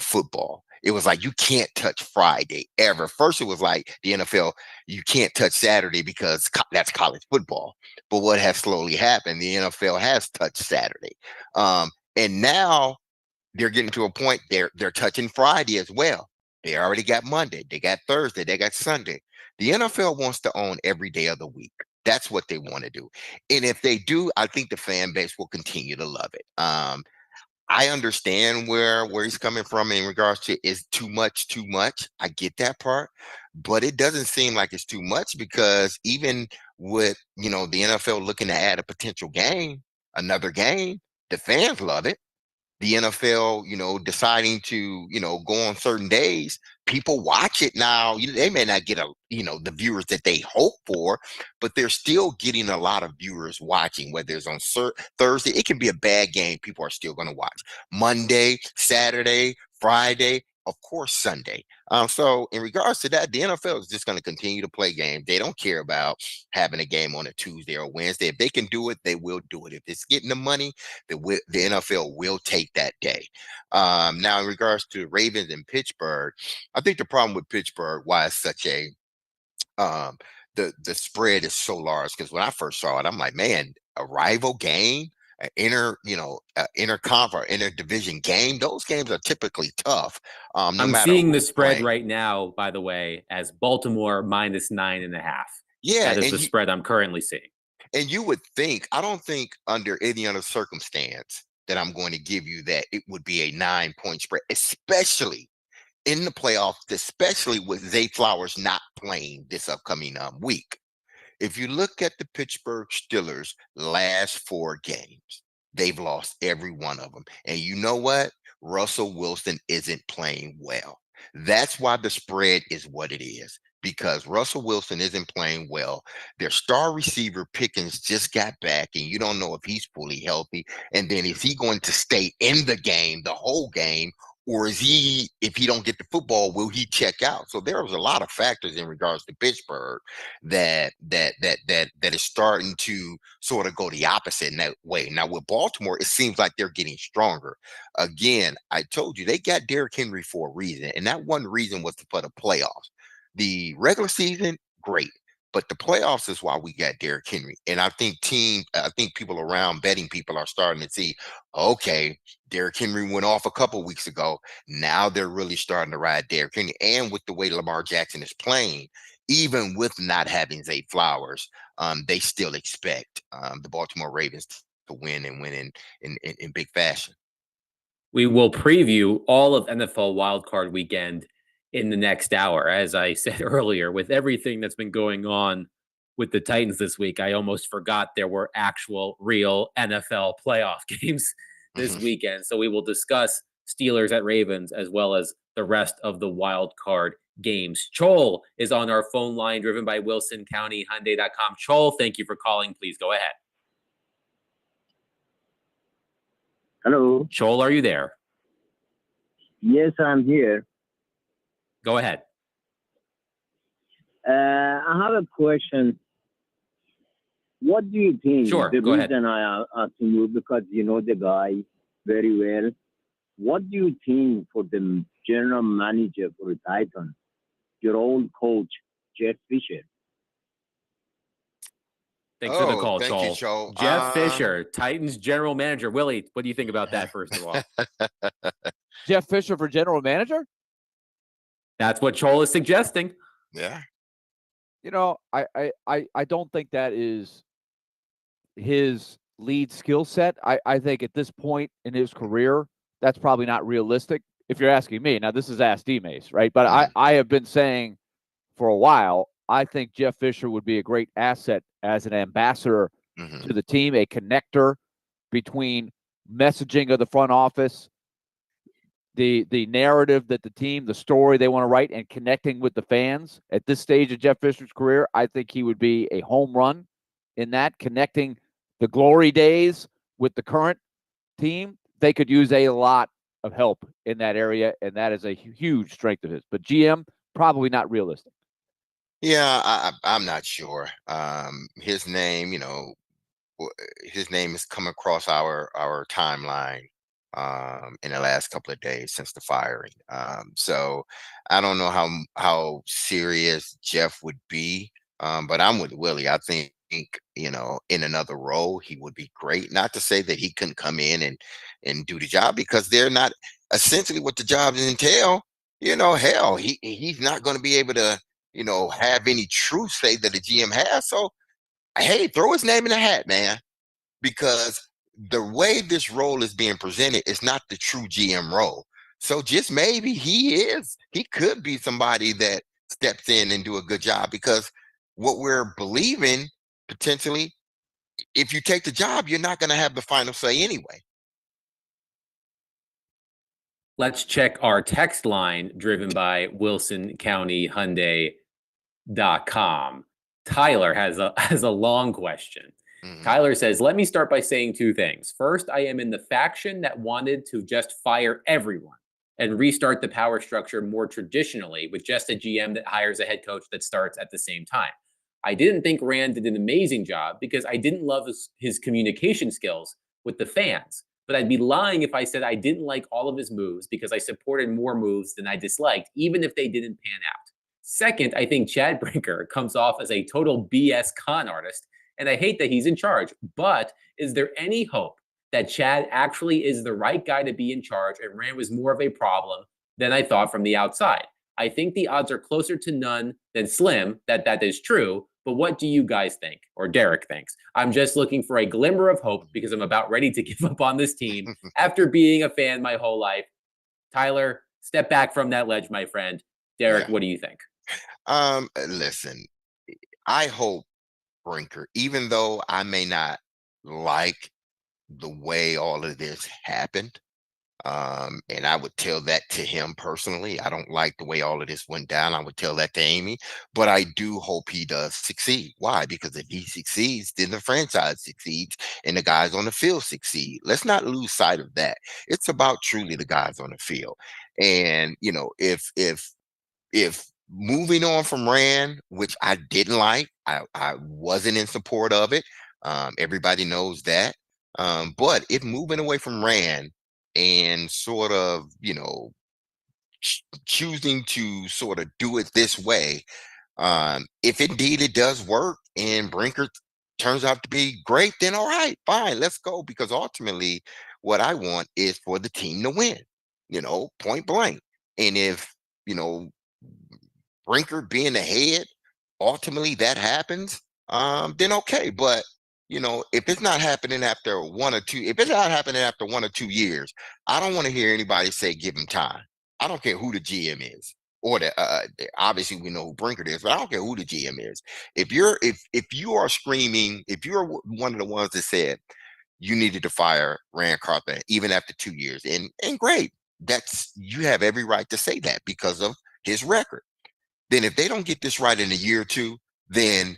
football. It was like, you can't touch Friday ever. First, it was like the NFL, you can't touch Saturday because that's college football. But what has slowly happened, the NFL has touched Saturday. And now they're getting to a point they're touching Friday as well. They already got Monday, they got Thursday, they got Sunday. The NFL wants to own every day of the week. That's what they want to do. And if they do, I think the fan base will continue to love it. I understand where he's coming from in regards to is too much. I get that part, but it doesn't seem like it's too much because even with, the NFL looking to add a potential game, another game, the fans love it. The NFL, deciding to, go on certain days, people watch it now. They may not get the viewers that they hope for, but they're still getting a lot of viewers watching, whether it's on Thursday. It can be a bad game. People are still going to watch Monday, Saturday, Friday. of course, Sunday. So in regards to that, the NFL is just going to continue to play games. They don't care about having a game on a Tuesday or Wednesday. If they can do it, they will do it. If it's getting the money, the NFL will take that day. Now, in regards to Ravens and Pittsburgh, I think the problem with Pittsburgh, why it's such a the spread is so large, because when I first saw it, I'm like, man, a rival game, an interconference, interdivision game, those games are typically tough. I'm seeing the spread right now, by the way, as Baltimore -9.5. Yeah, that is the spread I'm currently seeing. And you would think, I don't think under any other circumstance that I'm going to give you that it would be a 9-point spread, especially in the playoffs, especially with Zay Flowers not playing this upcoming week. If you look at the Pittsburgh Steelers' last 4 games, they've lost every one of them. And you know what? Russell Wilson isn't playing well. That's why the spread is what it is, because Russell Wilson isn't playing well. Their star receiver Pickens just got back, and you don't know if he's fully healthy. And then is he going to stay in the game, the whole game, or is he, if he don't get the football, will he check out? So there was a lot of factors in regards to Pittsburgh that is starting to sort of go the opposite in that way. Now with Baltimore, it seems like they're getting stronger. Again, I told you they got Derrick Henry for a reason, and that one reason was for the playoffs. The regular season, great. But the playoffs is why we got Derrick Henry. And I think people around, betting people, are starting to see, okay, Derrick Henry went off a couple weeks ago. Now they're really starting to ride Derrick Henry. And with the way Lamar Jackson is playing, even with not having Zay Flowers, they still expect the Baltimore Ravens to win, and win in big fashion. We will preview all of NFL Wildcard Weekend in the next hour. As I said earlier, with everything that's been going on with the Titans this week, I almost forgot there were actual real NFL playoff games this weekend. So we will discuss Steelers at Ravens as well as the rest of the wild card games. Chol is on our phone line, driven by WilsonCountyHyundai.com. Chol, thank you for calling. Please go ahead. Hello. Chol, are you there? Yes, I'm here. Go ahead. I have a question. What do you think? Sure, The go ahead. reason I asking you, because you know the guy very well. What do you think for the general manager for the Titans, your old coach, Jeff Fisher? Thanks for the call, thank Chol. you, Chol. Jeff Fisher, Titans general manager. Willie, what do you think about that, first of all? Jeff Fisher for general manager? That's what Chol is suggesting. Yeah. You know, I don't think that is his lead skill set. I think at this point in his career, that's probably not realistic, if you're asking me. Now, this is Ask D-Mace, right? But I have been saying for a while, I think Jeff Fisher would be a great asset as an ambassador to the team, a connector between messaging of the front office, the narrative that the team, the story they want to write, and connecting with the fans. At this stage of Jeff Fisher's career, I think he would be a home run in that, connecting the glory days with the current team. They could use a lot of help in that area, and that is a huge strength of his. But GM, probably not realistic. Yeah, I'm not sure. His name, his name has come across our timeline in the last couple of days since the firing. So I don't know how serious Jeff would be, but I'm with Willie. I think, in another role, he would be great. Not to say that he couldn't come in and do the job, because they're not essentially what the jobs entail. Hell, he's not going to be able to, have any true say that a GM has. So, hey, throw his name in the hat, man, because the way this role is being presented is not the true GM role. So just maybe he could be somebody that steps in and do a good job, because what we're believing potentially, if you take the job, you're not going to have the final say anyway. Let's check our text line, driven by WilsonCountyHyundai.com. Tyler has a long question. Tyler says, let me start by saying two things. First, I am in the faction that wanted to just fire everyone and restart the power structure more traditionally with just a GM that hires a head coach that starts at the same time. I didn't think Rand did an amazing job because I didn't love his communication skills with the fans. But I'd be lying if I said I didn't like all of his moves because I supported more moves than I disliked, even if they didn't pan out. Second, I think Chad Brinker comes off as a total BS con artist, and I hate that he's in charge. But is there any hope that Chad actually is the right guy to be in charge and Rand was more of a problem than I thought from the outside? I think the odds are closer to none than slim that is true. But what do you guys think? Or Derek thinks? I'm just looking for a glimmer of hope because I'm about ready to give up on this team after being a fan my whole life. Tyler, step back from that ledge, my friend. Derek, what do you think? Listen, I hope Brinker, even though I may not like the way all of this happened, and I would tell that to him personally. I don't like the way all of this went down. I would tell that to Amy, but I do hope he does succeed. Why? Because if he succeeds, then the franchise succeeds and the guys on the field succeed. Let's not lose sight of that. It's about truly the guys on the field. And, you know, if moving on from Rand, which I didn't like, I wasn't in support of it. Everybody knows that. But if moving away from Rand and sort of, you know, choosing to sort of do it this way, if indeed it does work and Brinker turns out to be great, then all right, fine, let's go. Because ultimately, what I want is for the team to win, you know, point blank. And if, you know, Brinker being the head, ultimately that happens, then okay. But you know, if it's not happening after 1 or 2, if it's not happening after 1 or 2 years, I don't want to hear anybody say give him time. I don't care who the GM is, or obviously we know who Brinker is, but I don't care who the GM is. If you are screaming, if you're one of the ones that said you needed to fire Rand Carthon even after 2 years, and great, you have every right to say that because of his record. Then if they don't get this right in a year or two, then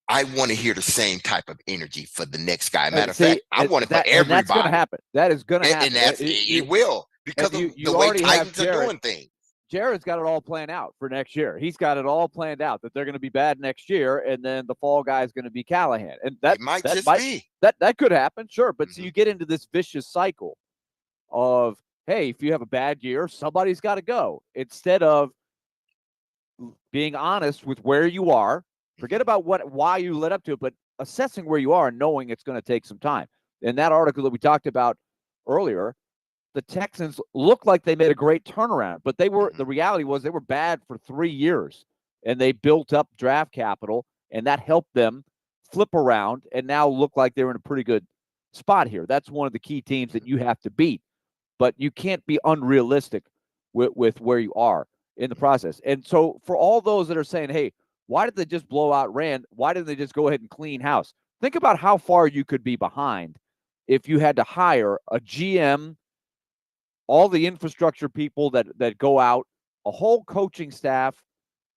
I want to hear the same type of energy for the next guy. Matter of fact, I want it for everybody. That's going to happen. That is going to happen. And it will, because of the way Titans are doing things. Jared's got it all planned out for next year. He's got it all planned out that they're going to be bad next year, and then the fall guy is going to be Callahan. And that might be. That could happen, sure. But so you get into this vicious cycle of, hey, if you have a bad year, somebody's got to go. Instead of being honest with where you are, forget about why you led up to it, but assessing where you are and knowing it's going to take some time. In that article that we talked about earlier, the Texans looked like they made a great turnaround, but the reality was they were bad for 3 years, and they built up draft capital, and that helped them flip around and now look like they're in a pretty good spot here. That's one of the key teams that you have to beat, but you can't be unrealistic with where you are in the process. And so for all those that are saying, hey, why did they just blow out Rand? Why didn't they just go ahead and clean house? Think about how far you could be behind if you had to hire a GM, all the infrastructure people that go out, a whole coaching staff,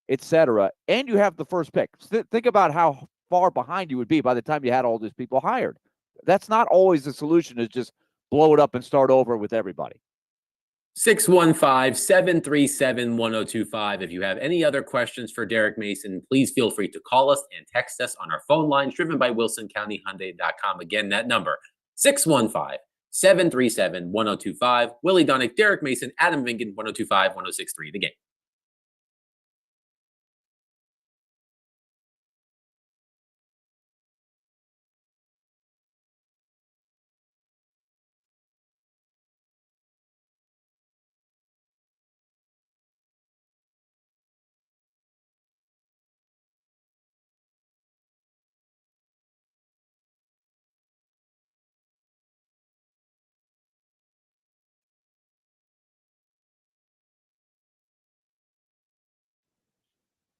etc., and you have the first pick. Think about how far behind you would be by the time you had all these people hired. That's not always the solution, is just blow it up and start over with everybody. 615-737-1025. If you have any other questions for Derek Mason, please feel free to call us and text us on our phone lines driven by WilsonCountyHyundai.com. Again, that number, 615-737-1025. Willie Donick, Derek Mason, Adam Vingan, 1025-1063. The Game.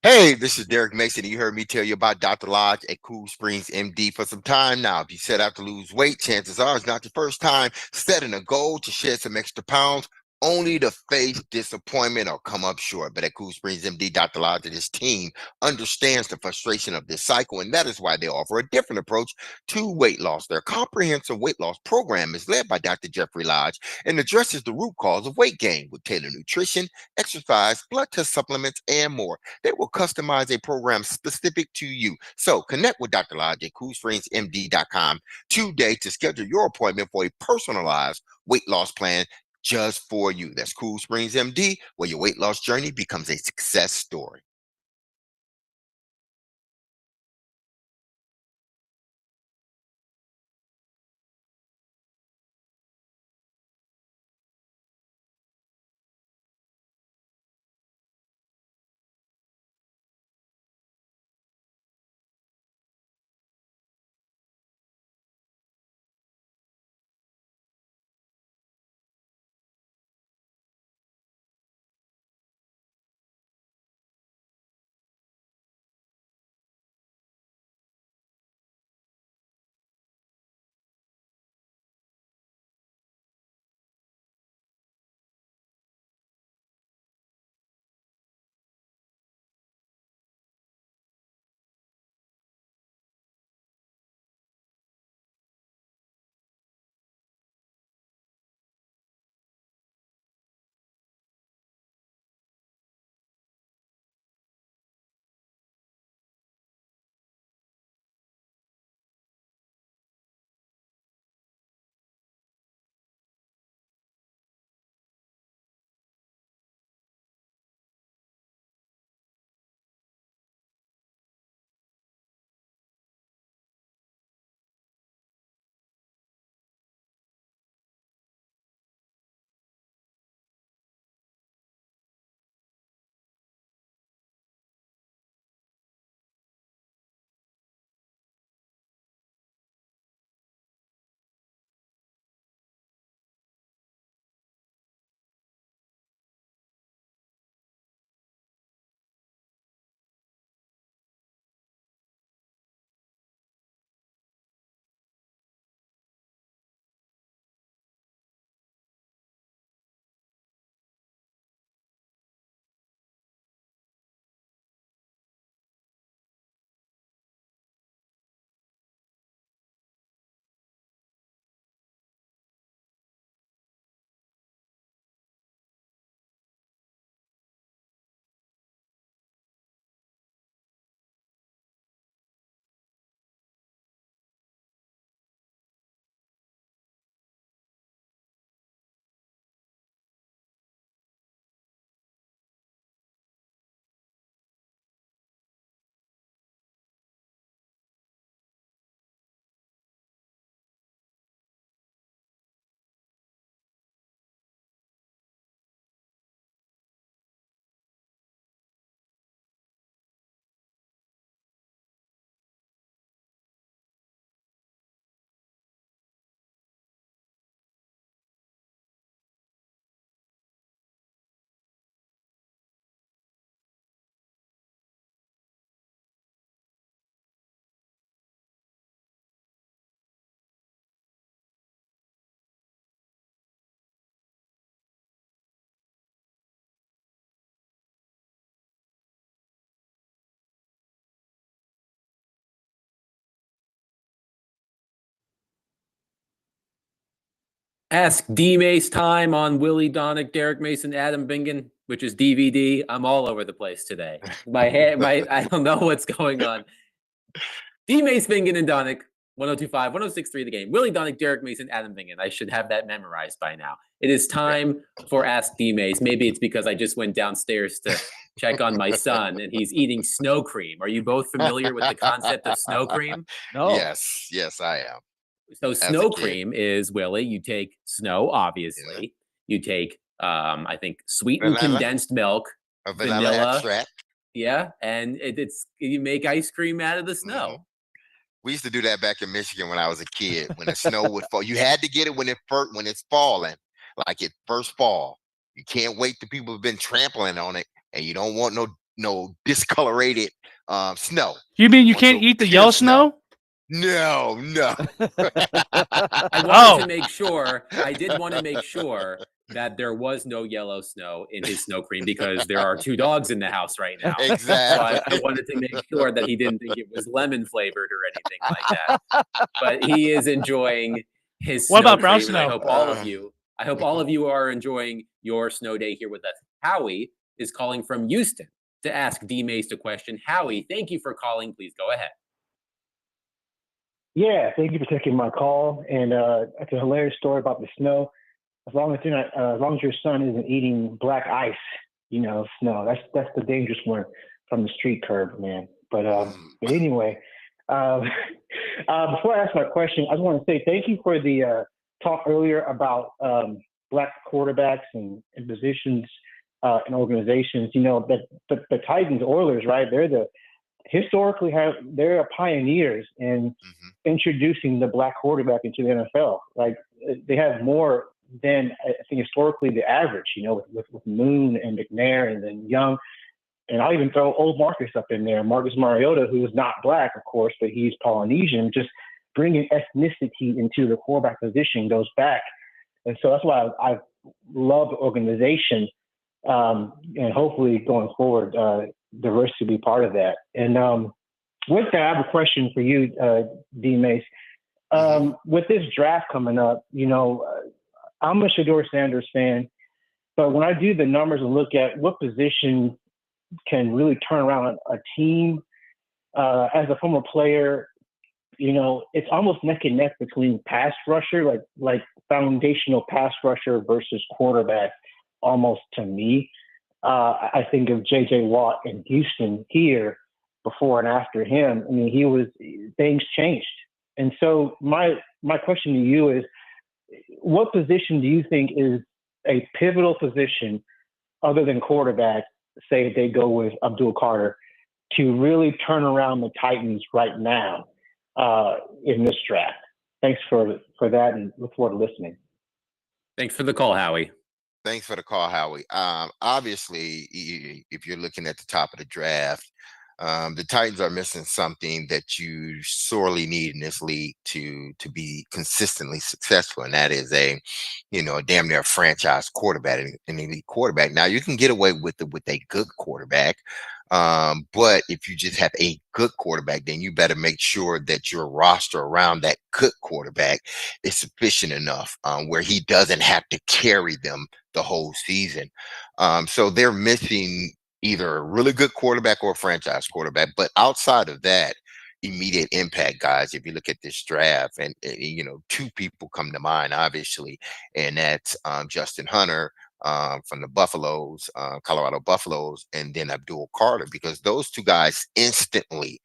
Hey, this is Derek Mason. You heard me tell you about Dr. Lodge at Cool Springs MD for some time now. If you set out to lose weight, chances are it's not the first time setting a goal to shed some extra pounds only to face disappointment or come up short. But at Cool Springs MD, Dr. Lodge and his team understands the frustration of this cycle, and that is why they offer a different approach to weight loss. Their comprehensive weight loss program is led by Dr. Jeffrey Lodge and addresses the root cause of weight gain with tailored nutrition, exercise, blood test supplements, and more. They will customize a program specific to you. So connect with Dr. Lodge at CoolSpringsMD.com today to schedule your appointment for a personalized weight loss plan just for you. That's Cool Springs MD, where your weight loss journey becomes a success story. Ask D Mace time on Willie Donick, Derek Mason, Adam Bingen, which is DVD. I'm all over the place today. I don't know what's going on. D Mace, Bingen, and Donick, 1025, 1063 the game. Willie Donick, Derek Mason, Adam Bingen. I should have that memorized by now. It is time for Ask D Mace. Maybe it's because I just went downstairs to check on my son and he's eating snow cream. Are you both familiar with the concept of snow cream? No. Yes, I am. So snow cream is, Willie, you take snow, obviously. You take, I think, sweetened condensed milk, a vanilla extract. Yeah, and you make ice cream out of the snow. Mm-hmm. We used to do that back in Michigan when I was a kid. When the snow would fall, you had to get it when it's falling, like it first fall. You can't wait till people have been trampling on it, and you don't want no discolorated snow. You mean you can't eat the yellow snow? No. I wanted to make sure. I did want to make sure that there was no yellow snow in his snow cream because there are 2 dogs in the house right now. So Exactly. I wanted to make sure that he didn't think it was lemon flavored or anything like that. But he is enjoying his What snow about brown cream, and I snow? hope all of you are enjoying your snow day here with us. Howie is calling from Houston to ask D Mace a question. Howie, thank you for calling. Please go ahead. Yeah, thank you for taking my call. And it's a hilarious story about the snow. As long as you're not, as long as your son isn't eating black ice, snow. That's the dangerous one from the street curb, man. But anyway, before I ask my question, I just want to say thank you for the talk earlier about black quarterbacks and positions and organizations. That the Titans, Oilers, right? They're pioneers in introducing the black quarterback into the NFL. Like they have more than I think historically the average, with Moon and McNair and then Young. And I'll even throw old Marcus up in there, Marcus Mariota, who is not black, of course, but he's Polynesian. Just bringing ethnicity into the quarterback position goes back. And so that's why I love the organization. And hopefully going forward, diversity will be part of that. And with that, I have a question for you, D. Mace. With this draft coming up, I'm a Shedeur Sanders fan, but when I do the numbers and look at what position can really turn around a team, as a former player, it's almost neck and neck between pass rusher, like foundational pass rusher versus quarterback, almost to me. I think of J.J. Watt in Houston here before and after him. I mean, things changed. And so my question to you is, what position do you think is a pivotal position other than quarterback, say if they go with Abdul Carter, to really turn around the Titans right now in this draft? Thanks for that, and look forward to listening. Thanks for the call, Howie. Thanks for the call, Howie. Obviously, if you're looking at the top of the draft, the Titans are missing something that you sorely need in this league to be consistently successful, and that is a damn near franchise quarterback, an elite quarterback. Now you can get away with it with a good quarterback, but if you just have a good quarterback, then you better make sure that your roster around that good quarterback is sufficient enough where he doesn't have to carry them the whole season. So they're missing either a really good quarterback or a franchise quarterback. But outside of that, immediate impact guys, if you look at this draft, and 2 people come to mind, obviously, and that's Justin Hunter from the Buffaloes, Colorado Buffaloes, and then Abdul Carter, because those 2 guys instantly,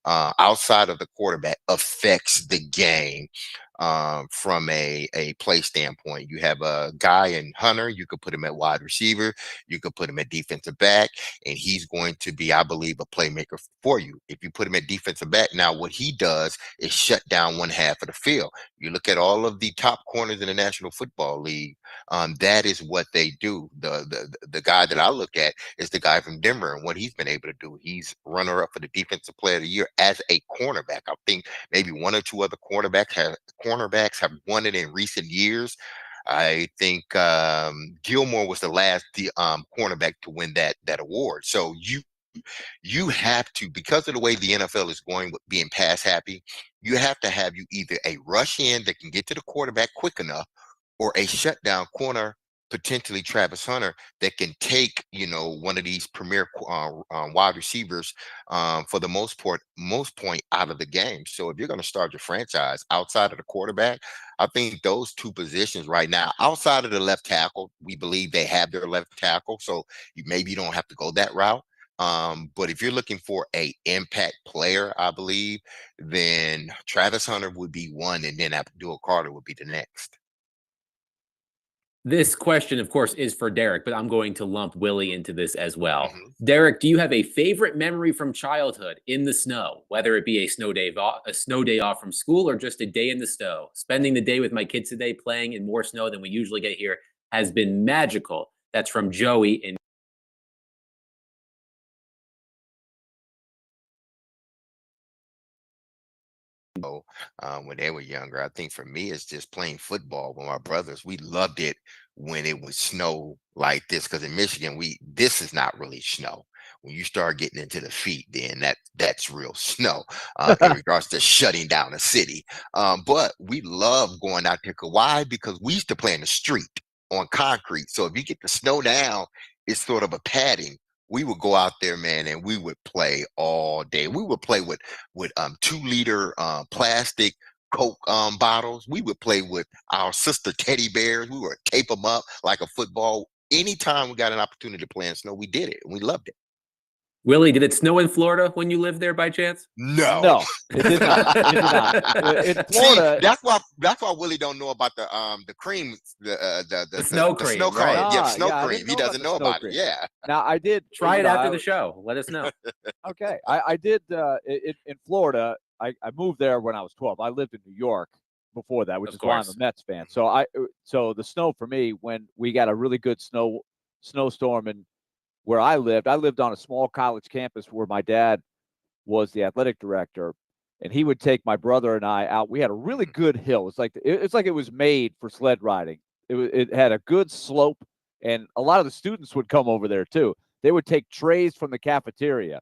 outside of the quarterback, affects the game. From a play standpoint, you have a guy in Hunter, you could put him at wide receiver, you could put him at defensive back, and he's going to be, I believe, a playmaker for you. If you put him at defensive back, now what he does is shut down one half of the field. You look at all of the top corners in the National Football League, that is what they do. The guy that I look at is the guy from Denver, and what he's been able to do. He's runner-up for the Defensive Player of the Year as a cornerback. I think maybe 1 or 2 other cornerbacks have won it in recent years. I think Gilmore was the last cornerback to win that award. So you have to, because of the way the NFL is going with being pass happy, you have to have either a rush in that can get to the quarterback quick enough, or a shutdown corner, potentially Travis Hunter, that can take one of these premier wide receivers for the most point out of the game. So if you're going to start your franchise outside of the quarterback, I think those 2 positions right now, outside of the left tackle, we believe they have their left tackle, so maybe you don't have to go that route. But if you're looking for a impact player, I believe, then Travis Hunter would be one, and then Abdul Carter would be the next. This question, of course, is for Derek, but I'm going to lump Willie into this as well. Derek, do you have a favorite memory from childhood in the snow, whether it be a snow day off from school or just a day in the snow? Spending the day with my kids today playing in more snow than we usually get here has been magical. That's from Joey in when they were younger. I think for me, it's just playing football with my brothers. We loved it when it would snow like this, because in Michigan, this is not really snow. When you start getting into the feet, then that's real snow in regards to shutting down a city. But we love going out there. Why? Because we used to play in the street on concrete. So if you get the snow down, it's sort of a padding. We would go out there, man, and we would play all day. We would play with 2-liter plastic Coke bottles. We would play with our sister teddy bears. We would tape them up like a football. Anytime we got an opportunity to play in snow, we did it, and we loved it. Willie, did it snow in Florida when you lived there by chance? No, it did not. It did not. In Florida, see, that's why Willie don't know about the cream, the snow cream, snow cream. right? Yeah, snow I cream. didn't He know about doesn't the know snow about cream. it. Yeah. Now I did Try you it know, after the show. Let us know. Okay, I did in Florida. I moved there when I was 12. I lived in New York before that, which Of is why I'm a course. Mets fan. So the snow for me, when we got a really good snowstorm and where I lived on a small college campus where my dad was the athletic director, and he would take my brother and I out. We had a really good hill. It's like it was made for sled riding. It had a good slope, and a lot of the students would come over there too. They would take trays from the cafeteria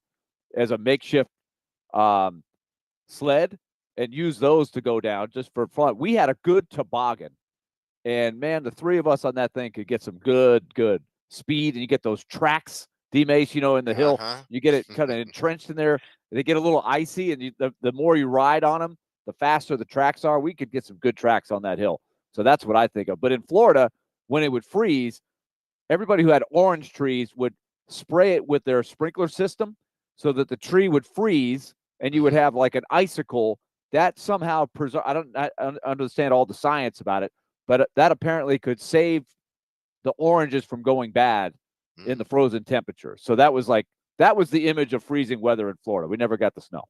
as a makeshift sled and use those to go down just for fun. We had a good toboggan, and man, the three of us on that thing could get some good speed, and you get those tracks, D-Mace, in the hill. You get it kind of entrenched in there. They get a little icy, and the more you ride on them, the faster the tracks are. We could get some good tracks on that hill. So that's what I think of. But in Florida, when it would freeze, everybody who had orange trees would spray it with their sprinkler system so that the tree would freeze, and you would have like an icicle that somehow I don't understand all the science about it, but that apparently could save the oranges from going bad in the frozen temperature. So that was the image of freezing weather in Florida. We never got the snow.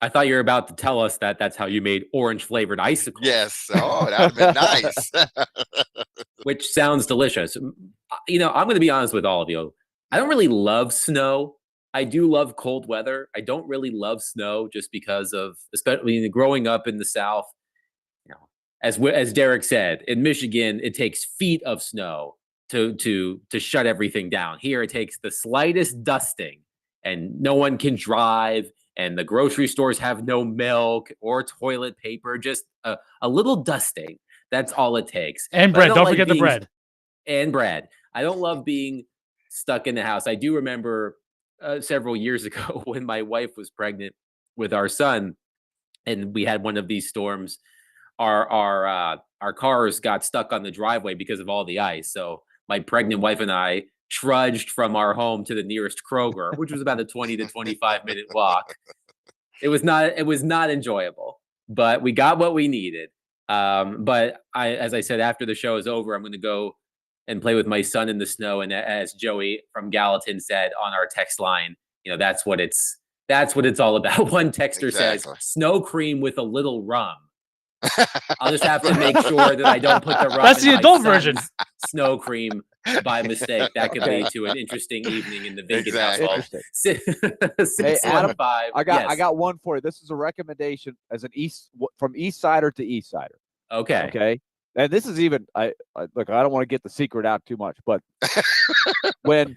I thought you were about to tell us that that's how you made orange flavored icicles. Yes. Oh, that would have been nice. Which sounds delicious. I'm going to be honest with all of you. I don't really love snow. I do love cold weather. I don't really love snow just because of, especially growing up in the South. As Derek said, in Michigan, it takes feet of snow to shut everything down. Here, it takes the slightest dusting, and no one can drive, and the grocery stores have no milk or toilet paper. Just a little dusting. That's all it takes. And bread. Don't forget the bread. And bread. I don't love being stuck in the house. I do remember several years ago when my wife was pregnant with our son, and we had one of these storms. Our cars got stuck on the driveway because of all the ice. So my pregnant wife and I trudged from our home to the nearest Kroger, which was about a 20 to 25-minute walk. It was not enjoyable, but we got what we needed. But as I said, after the show is over, I'm going to go and play with my son in the snow. And as Joey from Gallatin said on our text line, that's what it's all about. One texter says, "Snow cream with a little rum." I'll just have to make sure that I don't put the rum. That's the adult version. Snow cream by mistake. That could lead to an interesting evening in the Vingan household. Hey, Adam, I got one for you. This is a recommendation as from East Sider to East Sider. Okay. And this is even look. I don't want to get the secret out too much, but when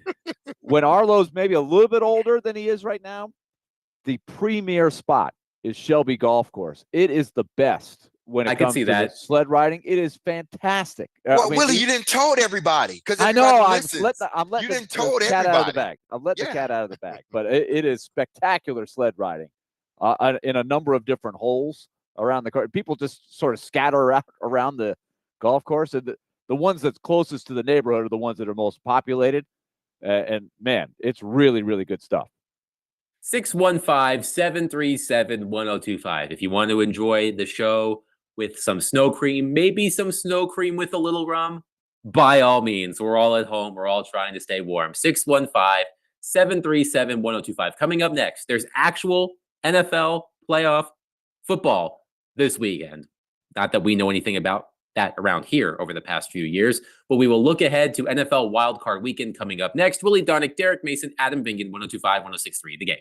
Arlo's maybe a little bit older than he is right now, the premier spot is Shelby Golf Course. It is the best when it comes to the sled riding. It is fantastic. Well, Willie, you didn't told everybody because I know I'm letting the cat out of the bag. I'm letting the cat out of the bag, but it is spectacular sled riding in a number of different holes around the course. People just sort of scatter around the golf course, and the ones that's closest to the neighborhood are the ones that are most populated. And man, it's really, really good stuff. 615-737-1025. If you want to enjoy the show with some snow cream, maybe some snow cream with a little rum, by all means. We're all at home. We're all trying to stay warm. 615-737-1025. Coming up next, there's actual NFL playoff football this weekend. Not that we know anything about that around here over the past few years, but we will look ahead to NFL wildcard weekend coming up next. Willie Darnick, Derek Mason, Adam Vingan, 102.5, 106.3, The Game.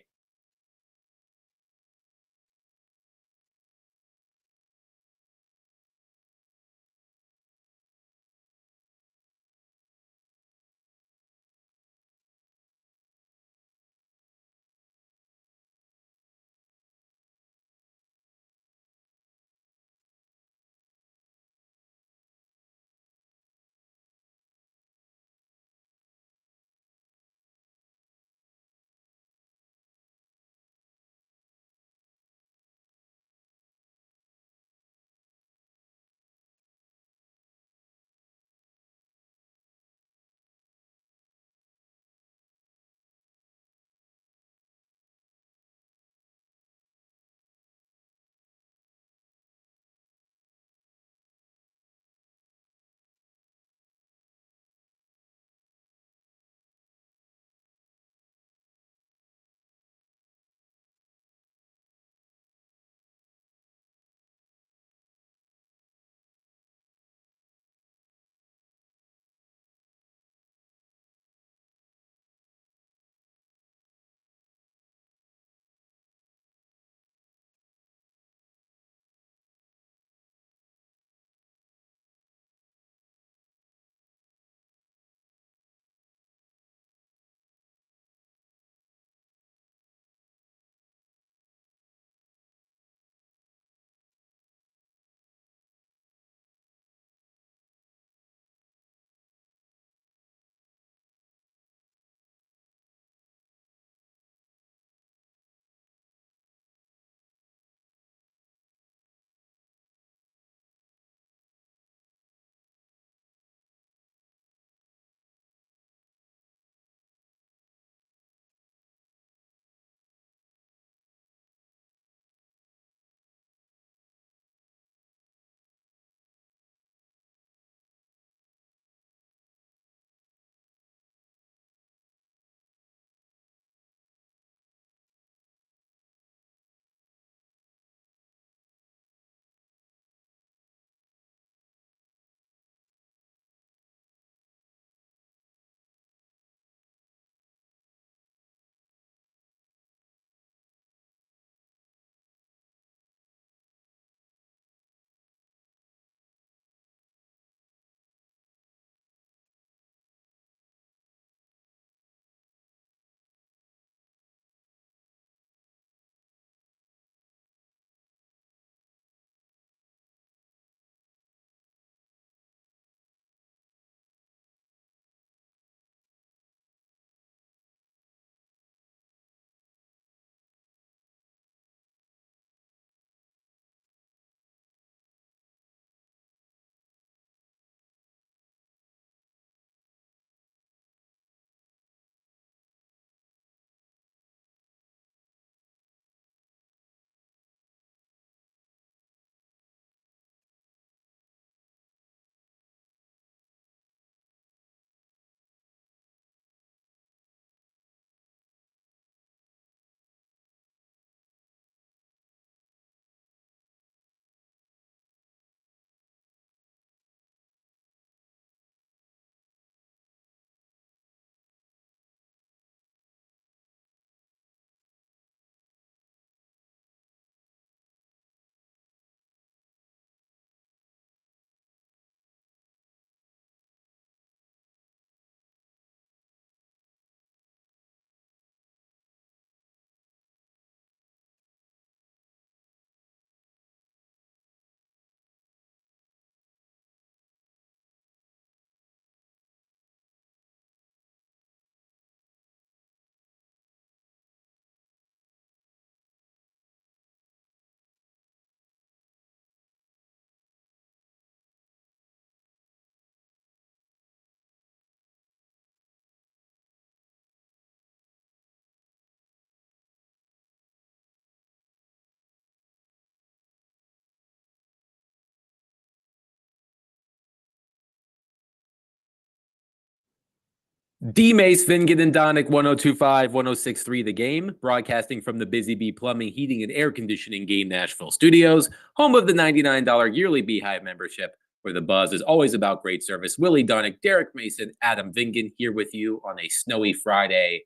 D Mace, Vingan, and Donick, 1025, 1063 The Game, broadcasting from the Busy Bee Plumbing, Heating, and Air Conditioning Game Nashville studios, home of the $99 yearly Beehive membership, where the buzz is always about great service. Willie Donick, Derek Mason, Adam Vingan here with you on a snowy Friday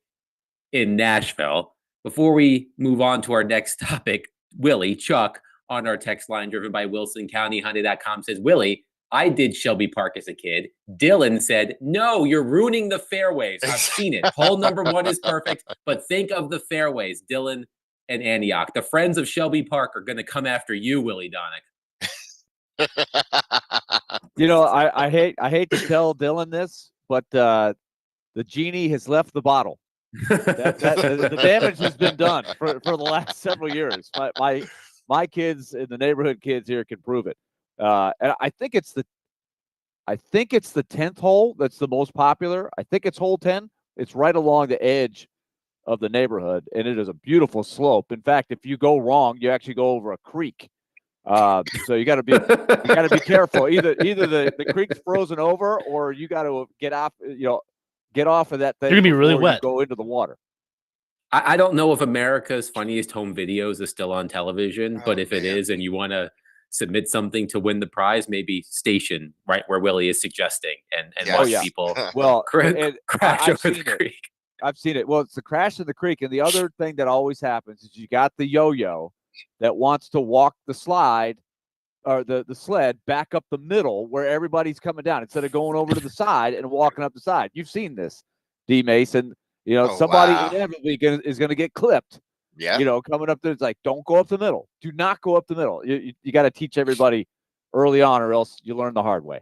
in Nashville. Before we move on to our next topic, Willie, Chuck, on our text line driven by WilsonCountyHyundai.com says, Willie, I did Shelby Park as a kid. Dylan said, no, you're ruining the fairways. I've seen it. Hole number 1 is perfect, but think of the fairways. Dylan and Antioch. The friends of Shelby Park are going to come after you, Willie Donick. I hate to tell Dylan this, but the genie has left the bottle. The damage has been done for the last several years. My kids and the neighborhood kids here can prove it. And I think it's the 10th hole that's the most popular. I think it's hole 10. It's right along the edge of the neighborhood, and it is a beautiful slope. In fact, if you go wrong, you actually go over a creek. So you got to be careful. Either the creek's frozen over, or you got to get off of that thing. You're gonna be really wet. Go into the water. I don't know if America's Funniest Home Videos is still on television, but if it is, and you want to submit something to win the prize, maybe station right where Willie is suggesting, and watch people crash over the creek. I've seen it. Well, it's the crash in the creek, and the other thing that always happens is you got the yo-yo that wants to walk the slide or the sled back up the middle where everybody's coming down instead of going over to the side and walking up the side. You've seen this, D. Mason. Somebody inevitably is going to get clipped. Yeah. Coming up there, it's like, don't go up the middle. Do not go up the middle. You got to teach everybody early on, or else you learn the hard way.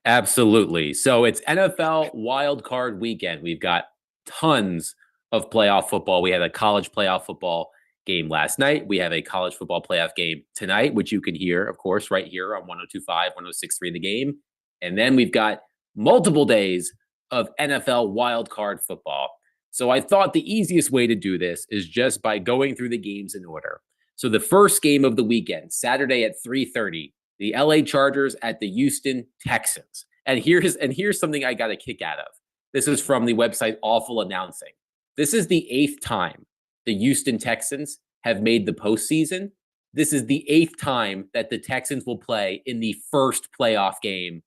Absolutely. So it's NFL Wild Card Weekend. We've got tons of playoff football. We had a college playoff football game last night. We have a college football playoff game tonight, which you can hear, of course, right here on 1025, 1063 The Game. And then we've got multiple days of NFL Wild Card football. So I thought the easiest way to do this is just by going through the games in order. So the first game of the weekend, Saturday at 3:30, the LA Chargers at the Houston Texans. And here's something I got a kick out of. This is from the website Awful Announcing. This is the 8th time the Houston Texans have made the postseason. This is the 8th time that the Texans will play in the first playoff game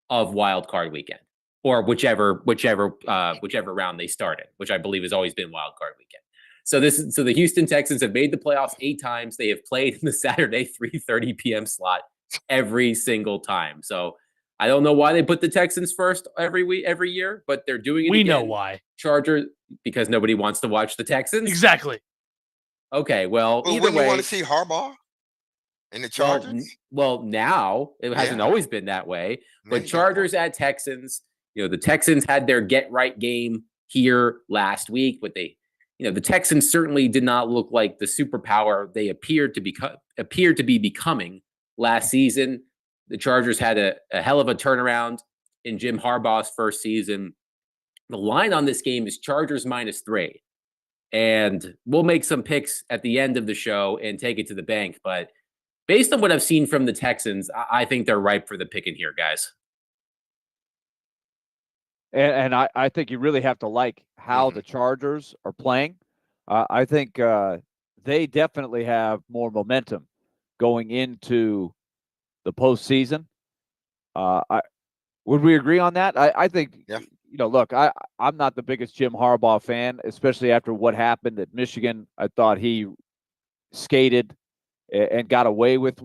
of Wild Card Weekend, or whichever round they started, which I believe has always been Wild Card Weekend. So the Houston Texans have made the playoffs 8 times. They have played in the Saturday 3:30 p.m. slot every single time. So I don't know why they put the Texans first every year, but they're doing it. We again. know why. Chargers, because nobody wants to watch the Texans. Exactly. Okay, well, either wouldn't way, you want to see Harbaugh in the Chargers? Well, now it hasn't always been that way. But Chargers at Texans, the Texans had their get right game here last week, but the Texans certainly did not look like the superpower they appeared to be becoming last season. The Chargers had a hell of a turnaround in Jim Harbaugh's first season. The line on this game is Chargers -3. And we'll make some picks at the end of the show and take it to the bank. But based on what I've seen from the Texans, I think they're ripe for the picking here, guys. And I think you really have to like how the Chargers are playing. I think they definitely have more momentum going into the postseason. Would we agree on that? I think, look, I'm not the biggest Jim Harbaugh fan, especially after what happened at Michigan. I thought he skated and got away with,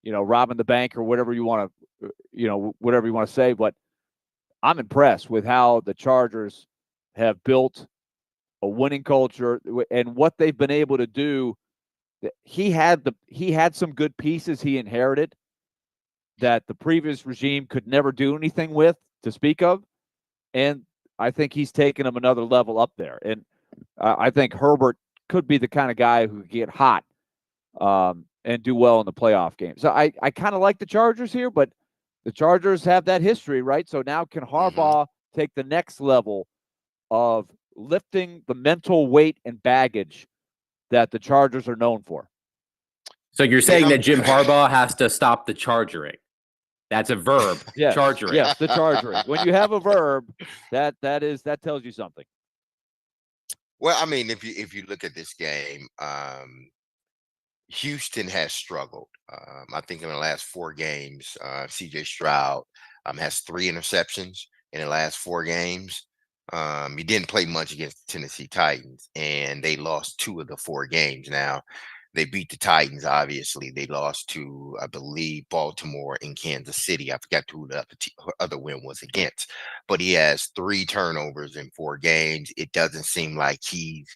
robbing the bank or whatever you want to say. But I'm impressed with how the Chargers have built a winning culture and what they've been able to do. He had some good pieces he inherited that the previous regime could never do anything with to speak of. And I think he's taken them another level up there. And I think Herbert could be the kind of guy who could get hot and do well in the playoff game. So I kind of like the Chargers here, but the Chargers have that history, right? So now can Harbaugh take the next level of lifting the mental weight and baggage that the Chargers are known for? So you're saying that Jim Harbaugh has to stop the chargering. That's a verb. Yes, Chargering. yes, the chargering. When you have a verb, that tells you something. Well, I mean, if you look at this game, Houston has struggled. I think in the last 4 games, CJ Stroud has 3 interceptions in the last 4 games. He didn't play much against the Tennessee Titans, and they lost 2 of the 4 games. Now, they beat the Titans, obviously. They lost to, I believe, Baltimore and Kansas City. I forgot who the other win was against. But he has 3 turnovers in 4 games. It doesn't seem like he's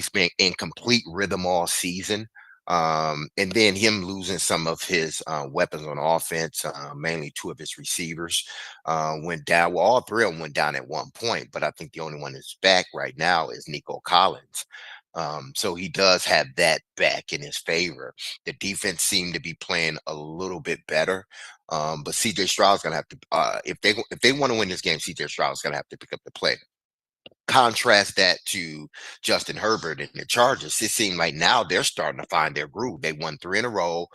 been in complete rhythm all season. And then him losing some of his weapons on offense, mainly 2 of his receivers went down. Well, all 3 of them went down at one point, but I think the only one that's back right now is Nico Collins. So he does have that back in his favor. The defense seemed to be playing a little bit better. But CJ Stroud's gonna have to if they want to win this game, CJ Stroud's gonna have to pick up the play. Contrast that to Justin Herbert and the Chargers. It seemed like now they're starting to find their groove. They won 3 in a row.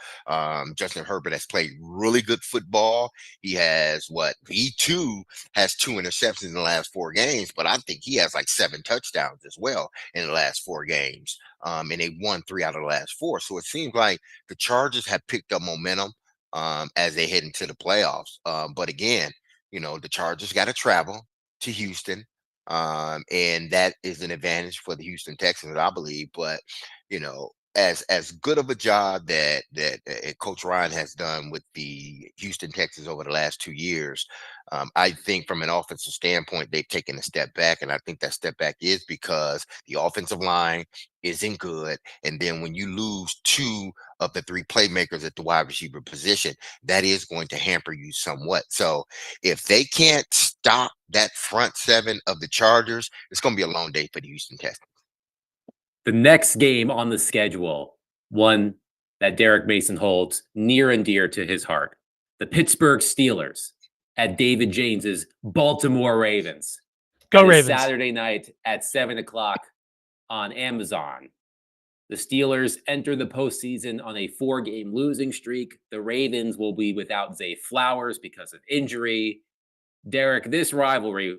Justin Herbert has played really good football. He has he too has 2 interceptions in the last 4 games, but I think he has like 7 touchdowns as well in the last 4 games. And they won 3 out of the last 4. So it seems like the Chargers have picked up momentum as they head into the playoffs. But again, the Chargers got to travel to Houston. And that is an advantage for the Houston Texans, I believe. But as good of a job that Coach Ryan has done with the Houston Texans over the last 2 years, I think from an offensive standpoint, they've taken a step back, and I think that step back is because the offensive line isn't good, and then when you lose 2 of the 3 playmakers at the wide receiver position, that is going to hamper you somewhat. So if they can't stop that front 7 of the Chargers, it's going to be a long day for the Houston Texans. The next game on the schedule, one that Derek Mason holds near and dear to his heart. The Pittsburgh Steelers at David James's Baltimore Ravens. Go Ravens. Saturday night at 7:00 on Amazon. The Steelers enter the postseason on a 4-game losing streak. The Ravens will be without Zay Flowers because of injury. Derek, this rivalry,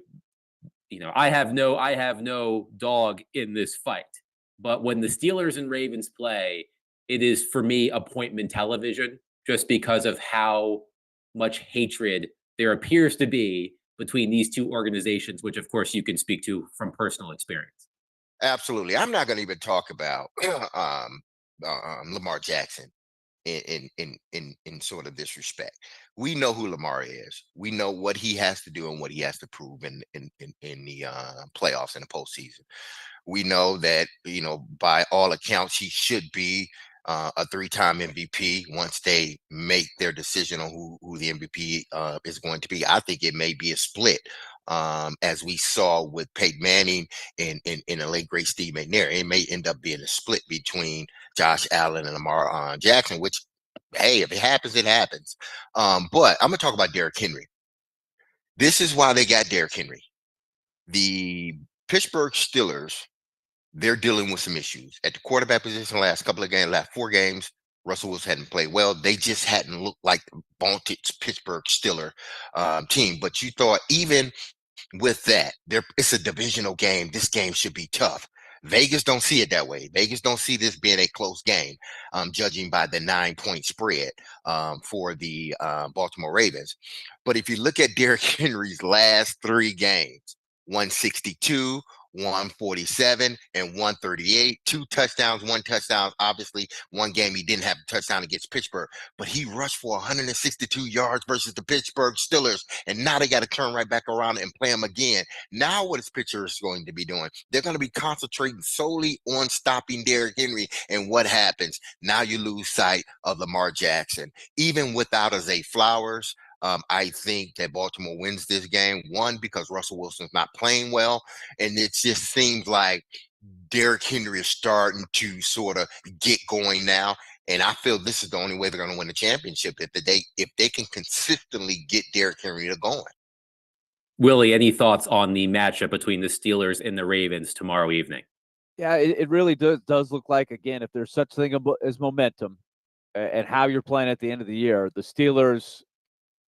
I have no dog in this fight. But when the Steelers and Ravens play, it is, for me, appointment television, just because of how much hatred there appears to be between these 2 organizations, which, of course, you can speak to from personal experience. Absolutely. I'm not going to even talk about Lamar Jackson in sort of this respect. We know who Lamar is. We know what he has to do and what he has to prove in the playoffs and the postseason. We know that, by all accounts, he should be a 3-time MVP once they make their decision on who the MVP is going to be. I think it may be a split, as we saw with Peyton Manning and the late great Steve McNair. It may end up being a split between Josh Allen and Lamar Jackson, which, hey, if it happens, it happens. But I'm going to talk about Derrick Henry. This is why they got Derrick Henry. The Pittsburgh Steelers, they're dealing with some issues at the quarterback position. Last 4 games, Russell Wilson hadn't played well. They just hadn't looked like the vaunted Pittsburgh Steelers team. But you thought even with that, it's a divisional game. This game should be tough. Vegas don't see it that way. Vegas don't see this being a close game, judging by the 9-point spread for the Baltimore Ravens. But if you look at Derrick Henry's last 3 games, 162, 147, and 138, 2 touchdowns, 1 touchdown. Obviously, 1 game he didn't have a touchdown against Pittsburgh, but he rushed for 162 yards versus the Pittsburgh Steelers, and now they got to turn right back around and play him again. Now what is Pittsburgh going to be doing? They're going to be concentrating solely on stopping Derrick Henry, and what happens? Now you lose sight of Lamar Jackson. Even without Zay Flowers, I think that Baltimore wins this game, 1, because Russell Wilson's not playing well, and it just seems like Derrick Henry is starting to sort of get going now, and I feel this is the only way they're going to win the championship if they can consistently get Derrick Henry to going. Willie, any thoughts on the matchup between the Steelers and the Ravens tomorrow evening? Yeah, it really does look like, again, if there's such thing as momentum and how you're playing at the end of the year, the Steelers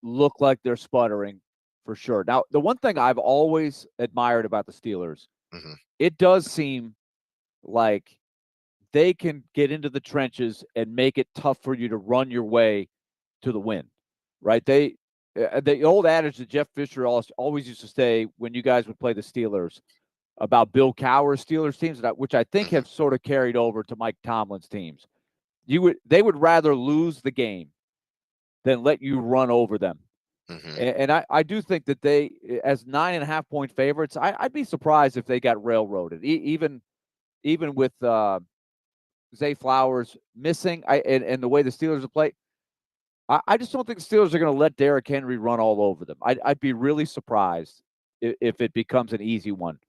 look like they're sputtering for sure. Now, the one thing I've always admired about the Steelers, it does seem like they can get into the trenches and make it tough for you to run your way to the win, right? The old adage that Jeff Fisher always used to say when you guys would play the Steelers about Bill Cowher's Steelers teams, which I think have sort of carried over to Mike Tomlin's teams. They would rather lose the game than let you run over them. And I do think that they, as 9.5-point favorites, I'd be surprised if they got railroaded, even with Zay Flowers missing, and the way the Steelers have played. I just don't think the Steelers are going to let Derrick Henry run all over them. I'd be really surprised if it becomes an easy one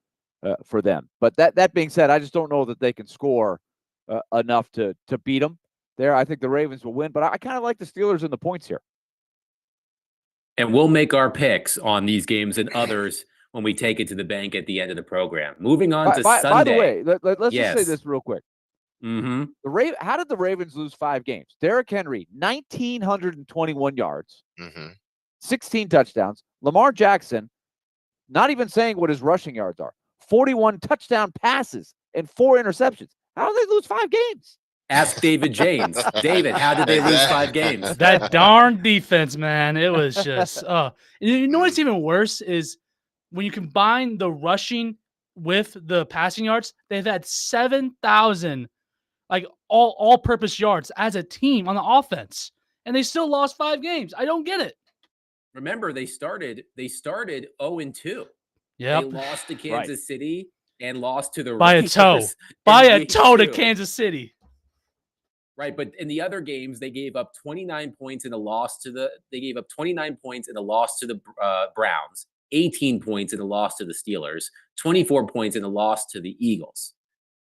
for them. But that being said, I just don't know that they can score enough to beat them there. I think the Ravens will win, but I kind of like the Steelers in the points here. And we'll make our picks on these games and others when we take it to the bank at the end of the program. Moving on to Sunday. By the way, let's just say this real quick. How did the Ravens lose 5 games? Derrick Henry, 1,921 yards, 16 touchdowns. Lamar Jackson, not even saying what his rushing yards are, 41 touchdown passes and 4 interceptions. How did they lose 5 games? Ask David James. David, how did they lose 5 games? That darn defense, man. It was just you know what's even worse is when you combine the rushing with the passing yards, they've had 7,000 all-purpose yards as a team on the offense, and they still lost 5 games. I don't get it. Remember, they started 0-2. Yep. They lost to Kansas City and lost to the by Raiders a toe. By a toe to 2. Kansas City. Right, but in the other games, they gave up 29 points in a loss to the. They gave up 29 points in a loss to the Browns, 18 points in a loss to the Steelers, 24 points in a loss to the Eagles.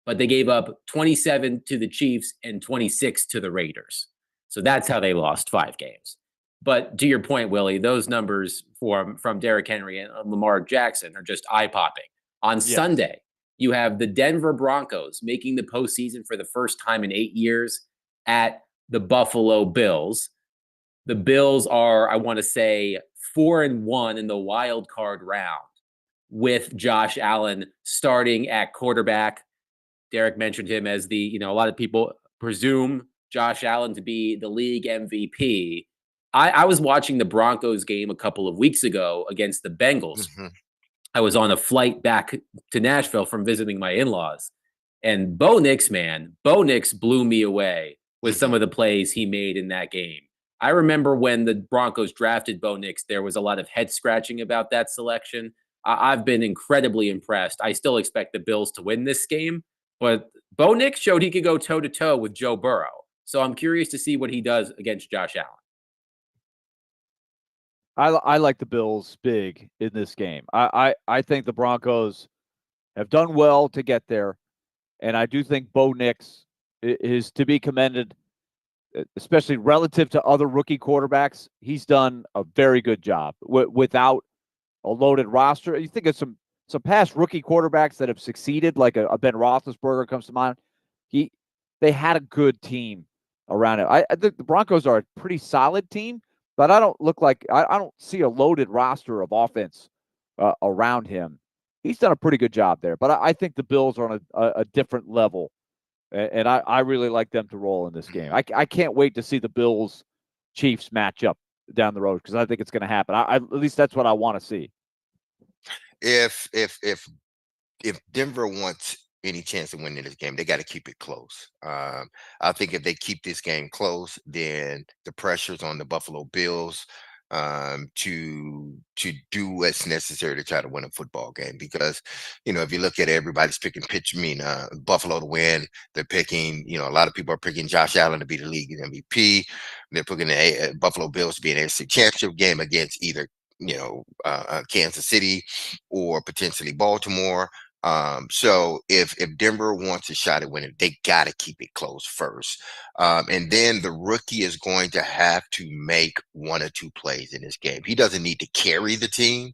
But they gave up 27 to the Chiefs and 26 to the Raiders. So that's how they lost 5 games. But to your point, Willie, those numbers from Derrick Henry and Lamar Jackson are just eye-popping. On Sunday, you have the Denver Broncos making the postseason for the first time in 8 years at the Buffalo Bills. The Bills are, I want to say, 4-1 in the wild card round with Josh Allen starting at quarterback. Derek mentioned him as a lot of people presume Josh Allen to be the league MVP. I was watching the Broncos game a couple of weeks ago against the Bengals. I was on a flight back to Nashville from visiting my in-laws. And Bo Nix blew me away with some of the plays he made in that game. I remember when the Broncos drafted Bo Nix, there was a lot of head scratching about that selection. I've been incredibly impressed. I still expect the Bills to win this game, but Bo Nix showed he could go toe-to-toe with Joe Burrow. So I'm curious to see what he does against Josh Allen. I like the Bills big in this game. I think the Broncos have done well to get there, and I do think Bo Nix is to be commended, especially relative to other rookie quarterbacks. He's done a very good job without a loaded roster. You think of some past rookie quarterbacks that have succeeded, like a Ben Roethlisberger comes to mind. They had a good team around it. I think the Broncos are a pretty solid team, but I don't see a loaded roster of offense around him. He's done a pretty good job there, but I think the Bills are on a different level, and I really like them to roll in this game. I can't wait to see the Bills-Chiefs match up down the road because I think it's going to happen. At least that's what I want to see. If Denver wants any chance of winning this game, they got to keep it close. I think if they keep this game close, then the pressure's on the Buffalo Bills to do what's necessary to try to win a football game. Because, if you look at it, everybody's picking Buffalo to win. They're picking, a lot of people are picking Josh Allen to be the league MVP. They're picking the Buffalo Bills to be an NFC Championship game against either, Kansas City or potentially Baltimore. So if Denver wants a shot at winning, they got to keep it close first. And then the rookie is going to have to make 1 or 2 plays in this game. He doesn't need to carry the team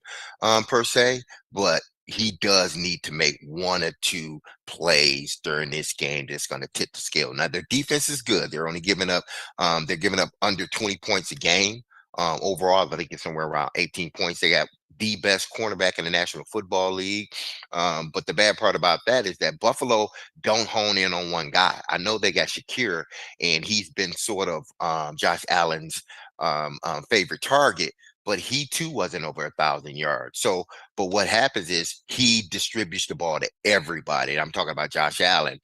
per se, but he does need to make 1 or 2 plays during this game that's going to tip the scale. Now, their defense is good. They're only giving up, under 20 points a game. Overall, I think it's somewhere around 18 points. They got the best cornerback in the National Football League. But the bad part about that is that Buffalo don't hone in on one guy. I know they got Shakir, and he's been sort of Josh Allen's favorite target, but he too wasn't over 1,000 yards. So, but what happens is he distributes the ball to everybody. I'm talking about Josh Allen.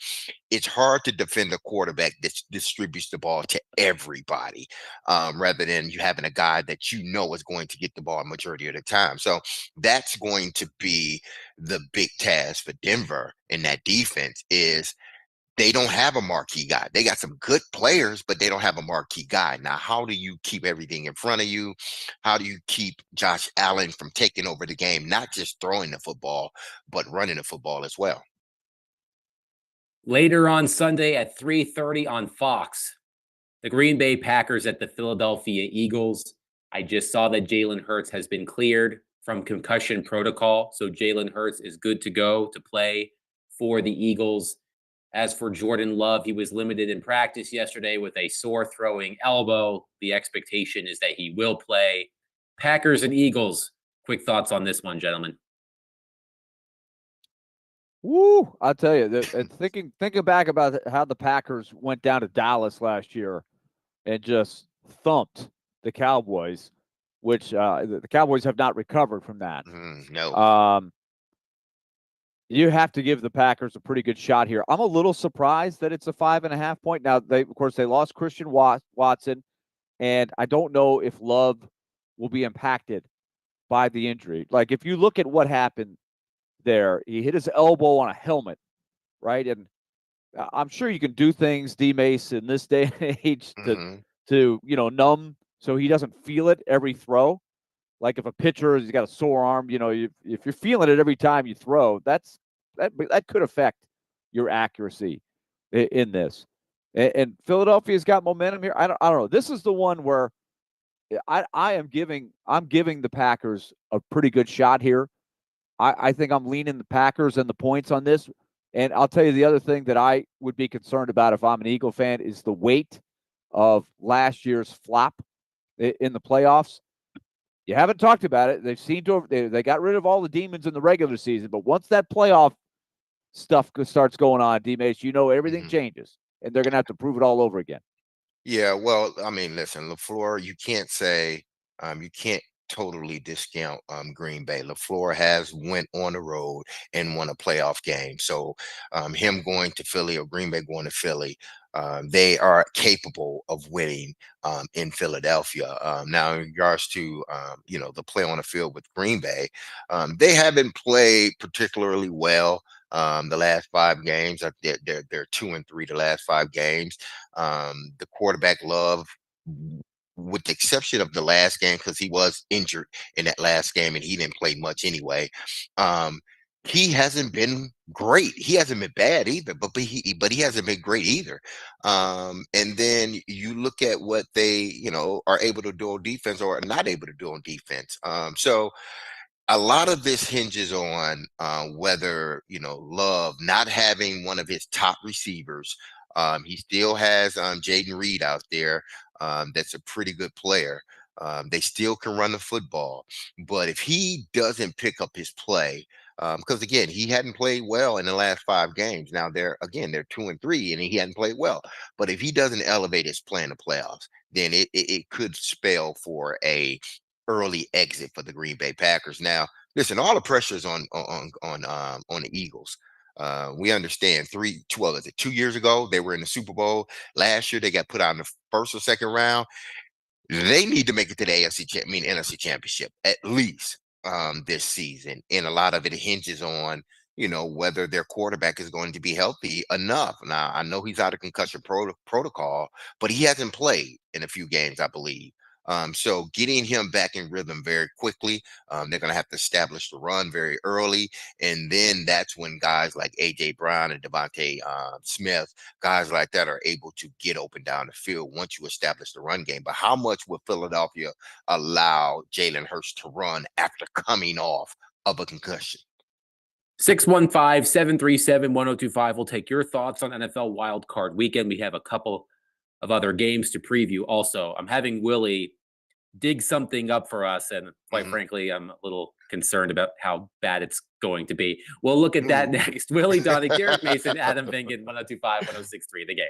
It's hard to defend a quarterback that distributes the ball to everybody, rather than you having a guy that you know is going to get the ball majority of the time. So that's going to be the big task for Denver in that defense is they don't have a marquee guy. They got some good players, but they don't have a marquee guy. Now, how do you keep everything in front of you? How do you keep Josh Allen from taking over the game, not just throwing the football, but running the football as well? Later on Sunday at 3:30 on Fox, the Green Bay Packers at the Philadelphia Eagles. I just saw that Jalen Hurts has been cleared from concussion protocol. So Jalen Hurts is good to go to play for the Eagles. As for Jordan Love, he was limited in practice yesterday with a sore throwing elbow. The expectation is that he will play. Packers and Eagles. Quick thoughts on this one, gentlemen. Woo! I'll tell you, thinking back about how the Packers went down to Dallas last year and just thumped the Cowboys, which the Cowboys have not recovered from that. No. You have to give the Packers a pretty good shot here. I'm a little surprised that it's a 5.5 point. Now, of course, they lost Christian Watson, and I don't know if Love will be impacted by the injury. Like, if you look at what happened there, he hit his elbow on a helmet, right? And I'm sure you can do things, D-Mace, in this day and age to numb so he doesn't feel it every throw. Like if a pitcher has got a sore arm, if you're feeling it every time you throw, that could affect your accuracy in this. And Philadelphia's got momentum here. I don't know. This is the one where I'm giving the Packers a pretty good shot here. I think I'm leaning the Packers and the points on this. And I'll tell you the other thing that I would be concerned about if I'm an Eagle fan is the weight of last year's flop in the playoffs. You haven't talked about it. They got rid of all the demons in the regular season, but once that playoff stuff starts going on, D-Mace, everything changes, and they're going to have to prove it all over again. Yeah, well, I mean, listen, LaFleur, you can't say you can't totally discount Green Bay. LaFleur has went on the road and won a playoff game. So him going to Philly or Green Bay going to Philly, they are capable of winning in Philadelphia. Now, in regards to the play on the field with Green Bay, they haven't played particularly well the last 5 games. They're 2-3 the last 5 games. The quarterback Love, with the exception of the last game, because he was injured in that last game and he didn't play much anyway. He hasn't been great. He hasn't been bad either, but he hasn't been great either. And then you look at what they, are able to do on defense or are not able to do on defense. So a lot of this hinges on whether, Love not having one of his top receivers. He still has Jaden Reed out there. That's a pretty good player. They still can run the football, but if he doesn't pick up his play, because again, he hadn't played well in the last 5 games. Now they're 2-3 and he hadn't played well. But if he doesn't elevate his play in the playoffs, then it could spell for a early exit for the Green Bay Packers. Now, listen, all the pressure is on the Eagles. We understand 2 years ago they were in the Super Bowl. Last year they got put out in the first or second round. They need to make it to the NFC Championship at least this season, and a lot of it hinges on whether their quarterback is going to be healthy enough. Now, I know he's out of concussion protocol, but he hasn't played in a few games, I believe. So getting him back in rhythm very quickly, they're going to have to establish the run very early. And then that's when guys like A.J. Brown and Devontae Smith, guys like that are able to get open down the field once you establish the run game. But how much will Philadelphia allow Jalen Hurts to run after coming off of a concussion? 615-737-1025. We'll take your thoughts on NFL Wild Card Weekend. We have a couple of other games to preview also. I'm having Willie dig something up for us. And quite frankly, I'm a little concerned about how bad it's going to be. We'll look at that next. Willie Donick, Derek Mason, Adam Vingan, 1025, 1063, The Game.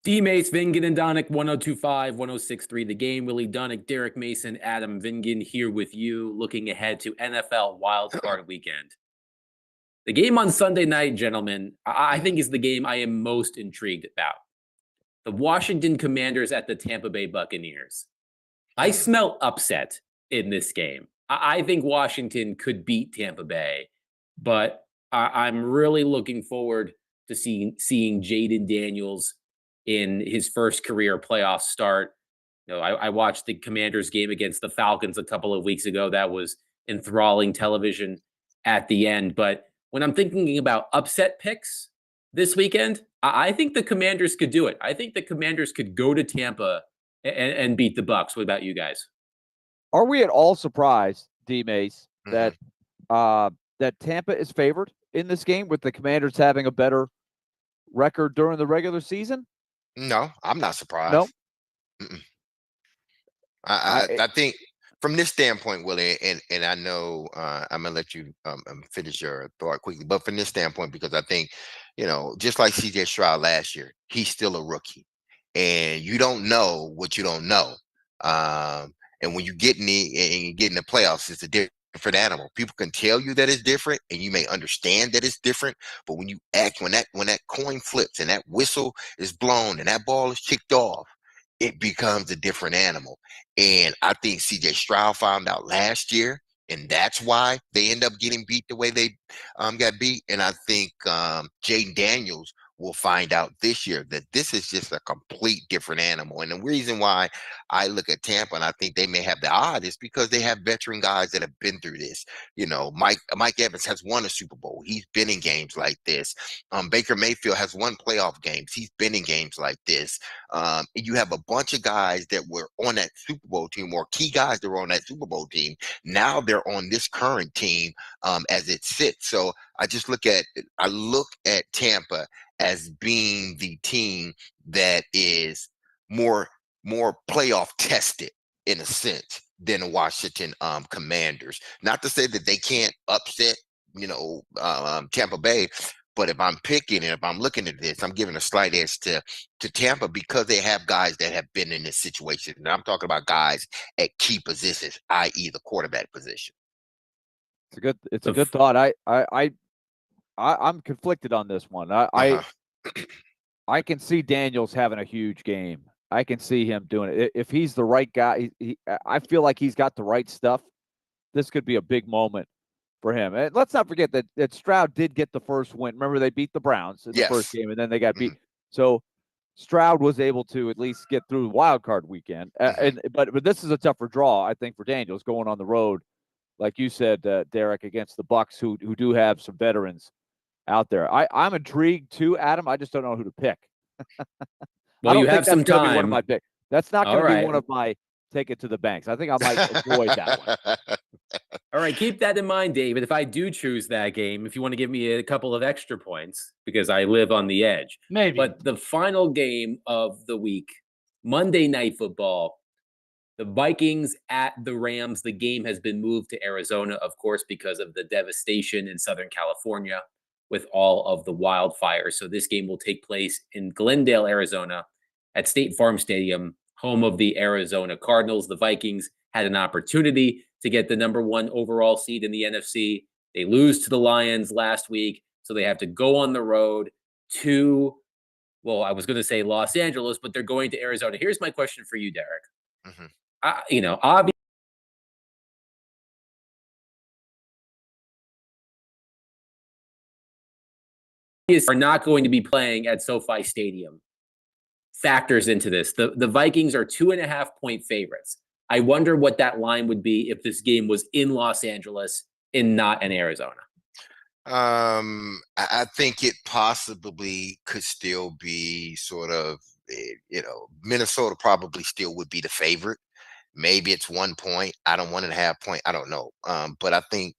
D-Mace, Vingan, and Donick, 1025, 1063, The Game. Willie Donick, Derek Mason, Adam Vingan here with you, looking ahead to NFL Wildcard Weekend. The game on Sunday night, gentlemen, I think is the game I am most intrigued about. The Washington Commanders at the Tampa Bay Buccaneers. I smell upset in this game. I think Washington could beat Tampa Bay, but I'm really looking forward to seeing Jaden Daniels in his first career playoff start. You know, I watched the Commanders game against the Falcons a couple of weeks ago. That was enthralling television at the end. But when I'm thinking about upset picks this weekend, I think the Commanders could do it. I think the Commanders could go to Tampa and beat the Bucs. What about you guys? Are we at all surprised, D-Mace, that that Tampa is favored in this game with the Commanders having a better record during the regular season? No, I'm not surprised. No. I think from this standpoint, Willie, and I know I'm gonna let you finish your thought quickly, but from this standpoint, because I think, just like CJ Stroud last year, he's still a rookie, and you don't know what you don't know. And when you get in the playoffs, it's a different animal. People can tell you that it's different, and you may understand that it's different, but when that coin flips and that whistle is blown and that ball is kicked off, it becomes a different animal. And I think CJ Stroud found out last year, and that's why they end up getting beat the way they got beat. And I think Jaden Daniels will find out this year that this is just a complete different animal. And the reason why I look at Tampa and I think they may have the odd is because they have veteran guys that have been through this. Mike Evans has won a Super Bowl. He's been in games like this. Baker Mayfield has won playoff games. He's been in games like this. You have a bunch of guys that were on that Super Bowl team, or key guys that were on that Super Bowl team. Now they're on this current team as it sits. So I look at Tampa as being the team that is more playoff tested in a sense than the Washington Commanders. Not to say that they can't upset, Tampa Bay, but if I'm picking and if I'm looking at this, I'm giving a slight edge to Tampa because they have guys that have been in this situation. And I'm talking about guys at key positions, i.e. the quarterback position. It's a good thought. I'm conflicted on this one. I can see Daniels having a huge game. I can see him doing it. If he's the right guy, I feel like he's got the right stuff. This could be a big moment for him. And let's not forget that Stroud did get the first win. Remember, they beat the Browns in the first game, and then they got beat. So Stroud was able to at least get through the wild card weekend. But this is a tougher draw, I think, for Daniels going on the road, like you said, Derek, against the Bucs, who do have some veterans out there. I'm intrigued too, Adam. I just don't know who to pick. Well, you have some time. One of my picks. That's not going to be one of my take it to the banks. I think I might avoid that one. All right, keep that in mind, David. If I do choose that game, if you want to give me a couple of extra points, because I live on the edge. Maybe. But the final game of the week, Monday Night Football, the Vikings at the Rams. The game has been moved to Arizona, of course, because of the devastation in Southern California with all of the wildfires. So this game will take place in Glendale, Arizona at State Farm Stadium, home of the Arizona Cardinals. The Vikings had an opportunity to get the number 1 overall seed in the NFC. They lose to the Lions last week, so they have to go on the road to, well, I was going to say Los Angeles, but they're going to Arizona. Here's my question for you, Derek. Obviously, are not going to be playing at SoFi Stadium factors into this. The Vikings are 2.5-point favorites. I wonder what that line would be if this game was in Los Angeles and not in Arizona. I think it possibly could still be sort of, Minnesota probably still would be the favorite. Maybe it's 1 point. I don't 1.5 point. I don't know. But I think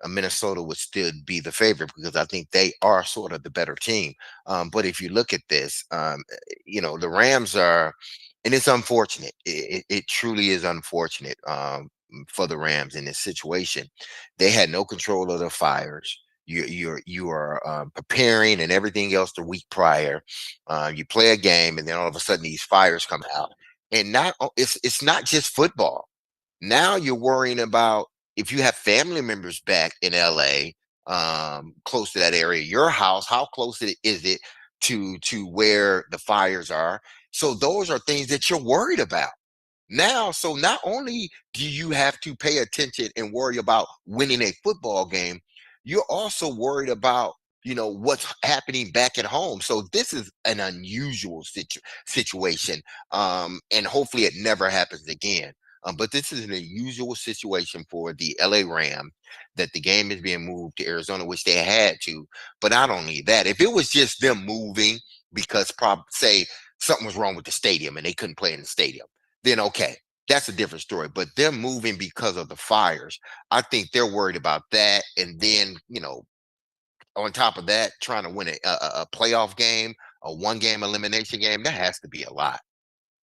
Minnesota would still be the favorite because I think they are sort of the better team. But if you look at this, the Rams are, and it's unfortunate. It truly is unfortunate for the Rams in this situation. They had no control of the fires. You are preparing and everything else the week prior. You play a game, and then all of a sudden these fires come out. And it's not just football. Now you're worrying about if you have family members back in LA, close to that area, your house, how close is it to where the fires are? So those are things that you're worried about now. So not only do you have to pay attention and worry about winning a football game, you're also worried about, what's happening back at home. So this is an unusual situation. And hopefully it never happens again. But this is an unusual situation for the LA Rams that the game is being moved to Arizona, which they had to. But not only that, if it was just them moving because say something was wrong with the stadium and they couldn't play in the stadium, then okay, that's a different story. But them moving because of the fires, I think they're worried about that. And then, on top of that, trying to win a playoff game, a 1-game elimination game, that has to be a lot.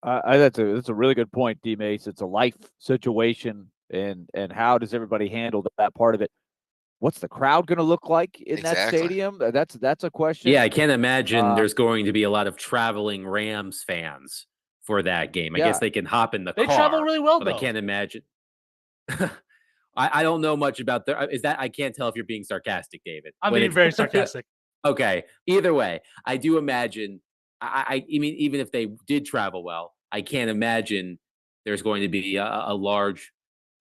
That's a really good point, D Mace. It's a life situation, and how does everybody handle that part of it? What's the crowd going to look like in that stadium? That's a question. Yeah, I can't imagine there's going to be a lot of traveling Rams fans for that game. I guess they can hop in the car. They travel really well, but though. I can't imagine. I don't know much about is that I can't tell if you're being sarcastic, David. I'm being very sarcastic. Okay. Either way, I do imagine. I mean, even if they did travel well, I can't imagine there's going to be a large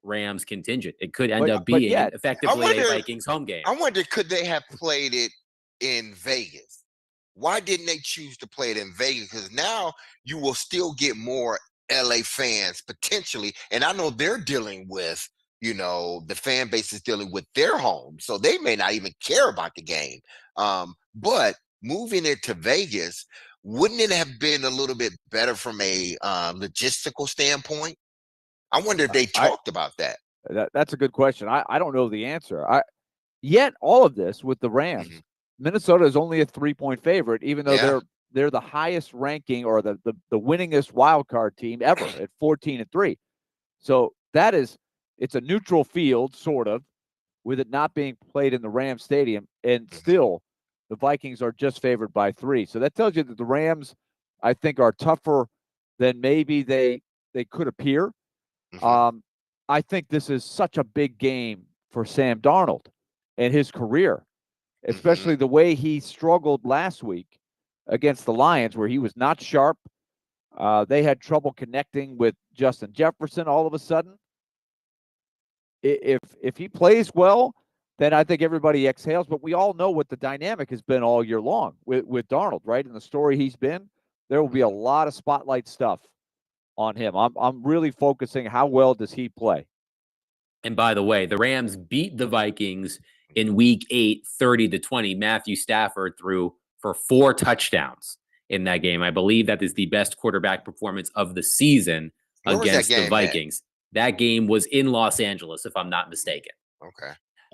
Rams contingent. It could end up being effectively a Vikings home game. I wonder, could they have played it in Vegas? Why didn't they choose to play it in Vegas? Because now you will still get more LA fans potentially, and I know they're dealing with, the fan base is dealing with their home, so they may not even care about the game. But moving it to Vegas, wouldn't it have been a little bit better from a logistical standpoint? I wonder if they talked about that. That's a good question. I don't know the answer. Yet all of this with the Rams, Minnesota is only a 3-point favorite, even though they're the highest ranking or the winningest wild card team ever at 14-3. So it's a neutral field, sort of, with it not being played in the Rams stadium, and still the Vikings are just favored by 3. So that tells you that the Rams, I think, are tougher than maybe they could appear. I think this is such a big game for Sam Darnold and his career, especially the way he struggled last week against the Lions, where he was not sharp. They had trouble connecting with Justin Jefferson all of a sudden. If he plays well, then I think everybody exhales. But we all know what the dynamic has been all year long with Darnold, right? And the story he's been, there will be a lot of spotlight stuff on him. I'm really focusing how well does he play. And by the way, the Rams beat the Vikings in week 8, 30-20. Matthew Stafford threw for 4 touchdowns in that game. I believe that is the best quarterback performance of the season against the Vikings. That game was in Los Angeles, if I'm not mistaken. Okay.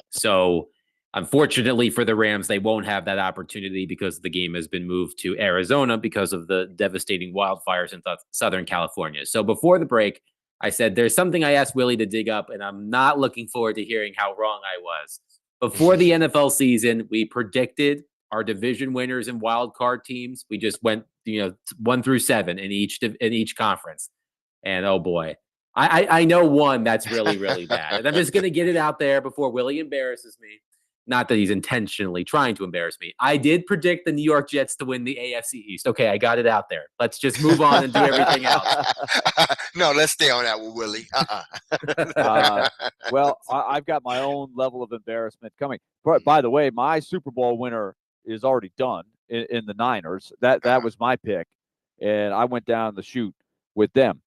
So unfortunately for the Rams, they won't have that opportunity because the game has been moved to Arizona because of the devastating wildfires in Southern California. So before the break, I said there's something I asked Willie to dig up, and I'm not looking forward to hearing how wrong I was. Before the NFL season, we predicted our division winners and wild card teams. We just went, 1 through 7 in each conference. And oh boy, I know one that's really, really bad. And I'm just going to get it out there before Willie embarrasses me. Not that he's intentionally trying to embarrass me. I did predict the New York Jets to win the AFC East. Okay, I got it out there. Let's just move on and do everything else. No, let's stay on that with Willie. Well, I've got my own level of embarrassment coming. By the way, my Super Bowl winner is already done in the Niners. That was my pick, and I went down the chute with them.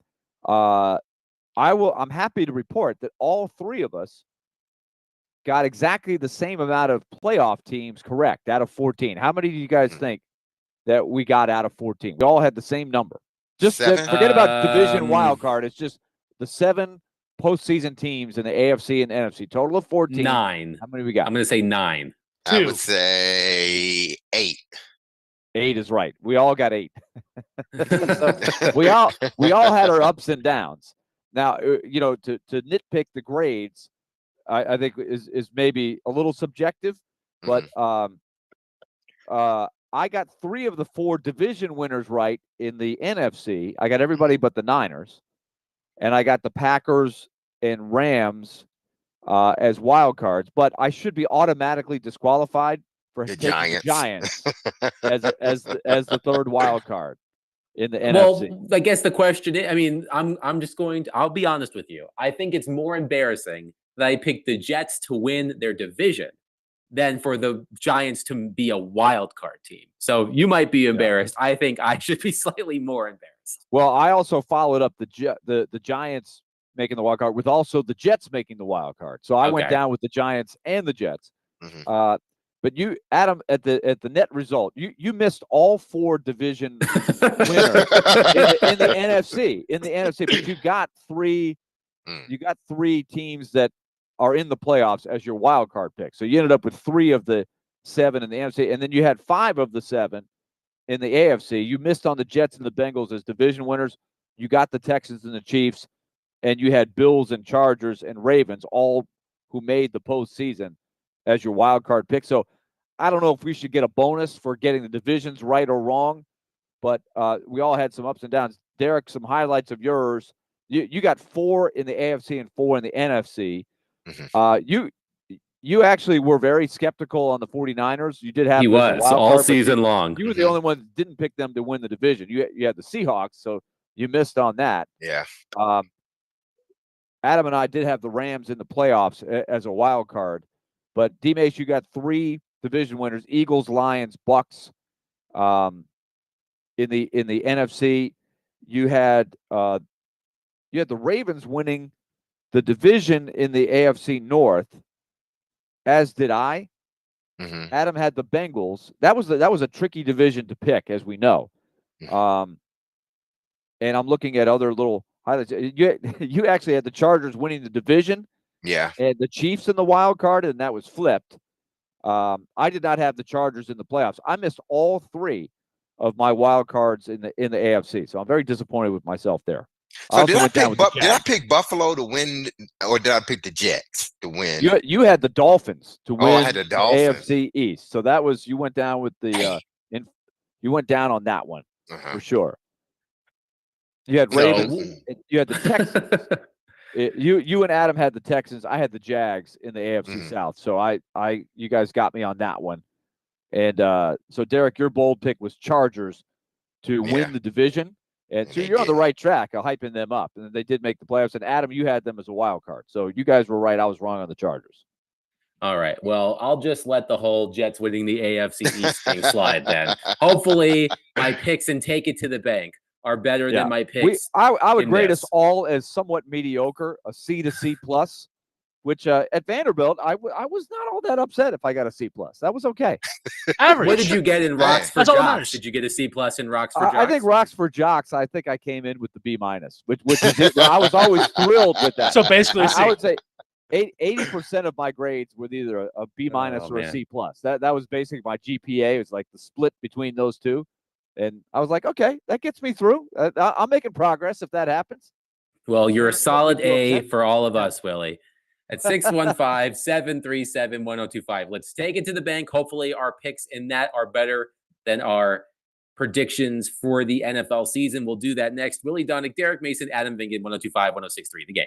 I'm happy to report that all 3 of us got exactly the same amount of playoff teams correct out of 14. How many do you guys think that we got out of 14? We all had the same number. Just forget about division wild card. It's just the 7 postseason teams in the AFC and NFC. Total of 14. 9. How many we got? I'm going to say 9. 2. I would say 8. 8 is right. We all got 8. So we all had our ups and downs. Now, to nitpick the grades, I think is maybe a little subjective, but I got 3 of the 4 division winners right in the NFC. I got everybody but the Niners, and I got the Packers and Rams as wild cards. But I should be automatically disqualified for taking the Giants as the 3rd wild card in the NFC. Well, I guess the question is, I'll be honest with you. I think it's more embarrassing that I picked the Jets to win their division than for the Giants to be a wild card team. So you might be embarrassed. I think I should be slightly more embarrassed. Well, I also followed up the Giants making the wild card with also the Jets making the wild card. So I went down with the Giants and the Jets. But you, Adam, at the net result, you missed all 4 division winners in the NFC. In the NFC, but you got 3. You got 3 teams that are in the playoffs as your wild card pick. So you ended up with 3 of the 7 in the NFC, and then you had 5 of the 7 in the AFC. You missed on the Jets and the Bengals as division winners. You got the Texans and the Chiefs, and you had Bills and Chargers and Ravens, all who made the postseason as your wild card pick. So I don't know if we should get a bonus for getting the divisions right or wrong, but we all had some ups and downs. Derek, some highlights of yours. You got 4 in the AFC and 4 in the NFC. You actually were very skeptical on the 49ers. You did have he was all season long. You were the only one that didn't pick them to win the division. You had the Seahawks, so you missed on that. Yeah. Adam and I did have the Rams in the playoffs as a wild card, but D-Mace, you got 3 division winners: Eagles, Lions, Bucks. In the NFC, you had the Ravens winning the division in the AFC North, as did I. Adam had the Bengals. That was a tricky division to pick, as we know. And I'm looking at other little highlights. You actually had the Chargers winning the division. Yeah. And the Chiefs in the wild card, and that was flipped. I did not have the Chargers in the playoffs. I missed all 3 of my wild cards in the AFC. So I'm very disappointed with myself there. So did I pick Buffalo to win, or did I pick the Jets to win? You had the Dolphins to win. I had the Dolphins. AFC East. So that was, you went down with the you went down on that one for sure. You had Ravens. You had the Texans. You and Adam had the Texans. I had the Jags in the AFC South. So you guys got me on that one. And so Derek, your bold pick was Chargers to win the division. And so you're on the right track of hyping them up. And they did make the playoffs. And Adam, you had them as a wild card. So you guys were right. I was wrong on the Chargers. All right. Well, I'll just let the whole Jets winning the AFC East thing slide then. Hopefully my picks and take it to the bank are better than my picks. I would grade us all as somewhat mediocre, a C to C plus. Which at Vanderbilt, I was not all that upset if I got a C plus. That was okay. Average. What did you get in Rocks for Jocks? Did you get a C plus in Rocks for Jocks? I think Rocks for Jocks. I think I came in with the B minus, which is I was always thrilled with that. So basically, I would say 80% of my grades were either a B minus or a C plus. That was basically my GPA. It was like the split between those two, and I was like, okay, that gets me through. I'm making progress if that happens. Well, you're a solid A for all of us, Willie. At 615-737-1025. Let's take it to the bank. Hopefully our picks in that are better than our predictions for the NFL season. We'll do that next. Willie Donick, Derek Mason, Adam Vingan, 1025, 1063, The Game.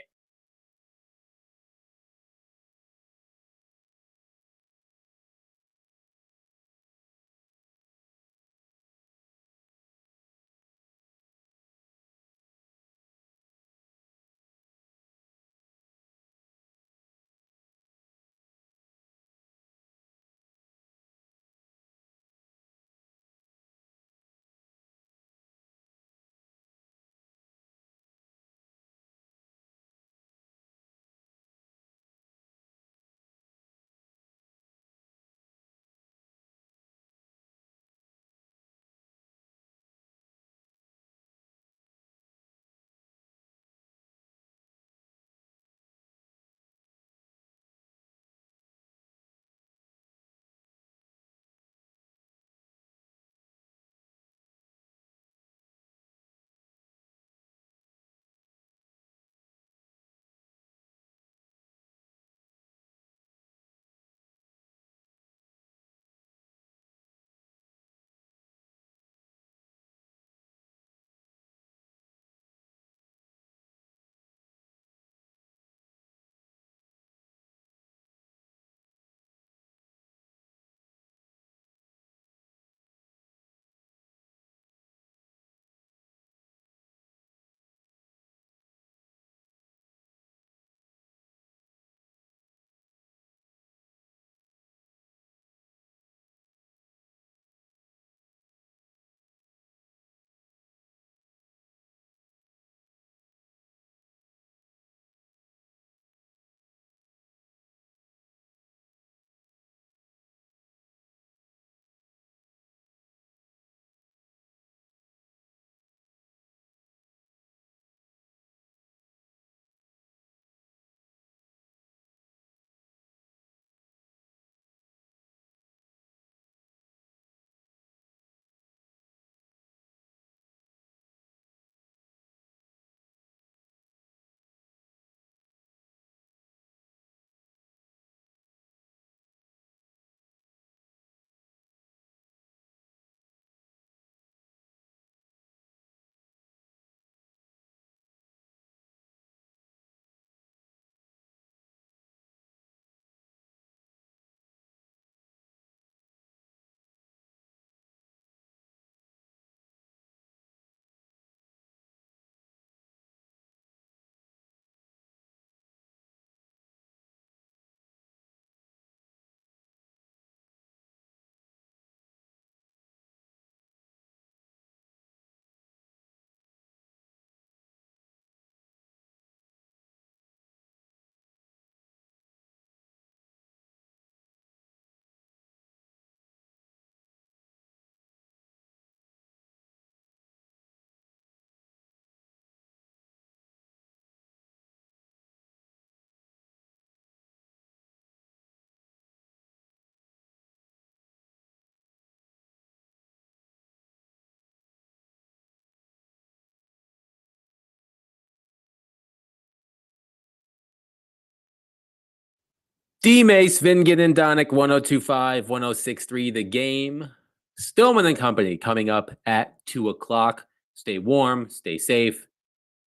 D-Mace, Vingan and Donick, 102.5, 106.3, The Game. Stillman and Company coming up at 2 o'clock. Stay warm, stay safe,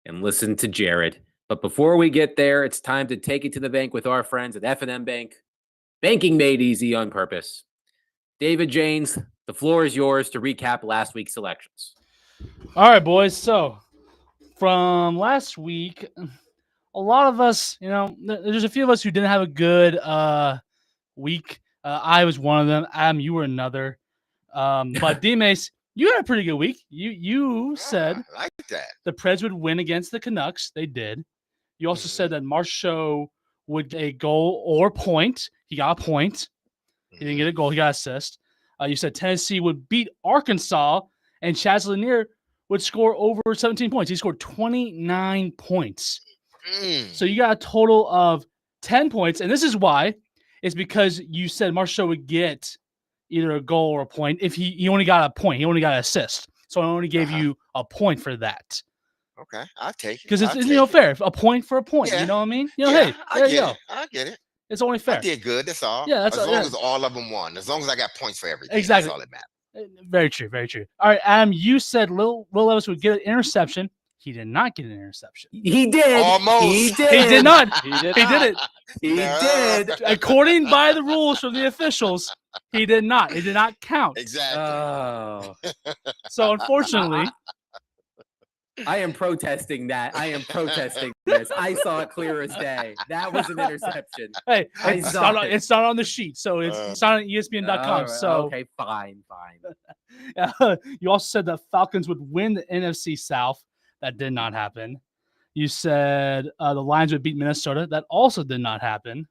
and listen to Jared. But before we get there, it's time to take it to the bank with our friends at F&M Bank. Banking made easy on purpose. David Janes, the floor is yours to recap last week's selections. All right, boys. So from last week, a lot of us, there's a few of us who didn't have a good week. I was one of them. Adam, you were another. But D-Mace, you had a pretty good week. You said I like that. The Preds would win against the Canucks. They did. You also said that Marchessault would get a goal or point. He got a point. He didn't get a goal. He got an assist. You said Tennessee would beat Arkansas, and Chaz Lanier would score over 17 points. He scored 29 points. So you got a total of 10 points. And this is why. It's because you said Marchessault would get either a goal or a point. If he only got a point. He only got an assist. So I only gave you a point for that. Okay, I'll take it. Because it's fair. A point for a point. Yeah. You know what I mean? Yeah, Hey, there you go. I get it. It's only fair. I did good. That's all. Yeah, as long as all of them won. As long as I got points for everything. Exactly. That's all that matters. Very true. Very true. All right, Adam, you said Will Levis would get an interception. He did not get an interception. He did. Almost. He did. He did not. He did He did it. He did. According by the rules from the officials, he did not. It did not count. Exactly. Oh. So unfortunately, I am protesting that. I am protesting this. I saw it clear as day. That was an interception. hey, I it's saw not, it. it's not on the sheet, so it's not on ESPN.com. All right, So okay, fine. you also said the Falcons would win the NFC South. That did not happen. You said the Lions would beat Minnesota. That also did not happen.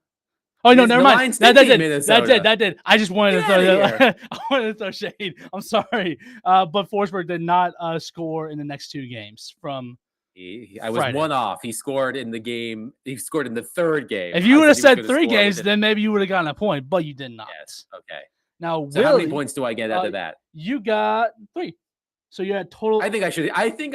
Oh no, The never mind. Lions That did beat did. Minnesota. That did. I just wanted Get to throw. outta I wanted to throw shade. I'm sorry, but Forsberg did not score in the next two games. From I was Friday. one off. He scored in the game. He scored in the third game. if you would have said said 3 games, then maybe you would have gotten a point, but you did not. yes. Okay. Now, So how many Willie, points do I get out of that? you got 3. So you had total. I think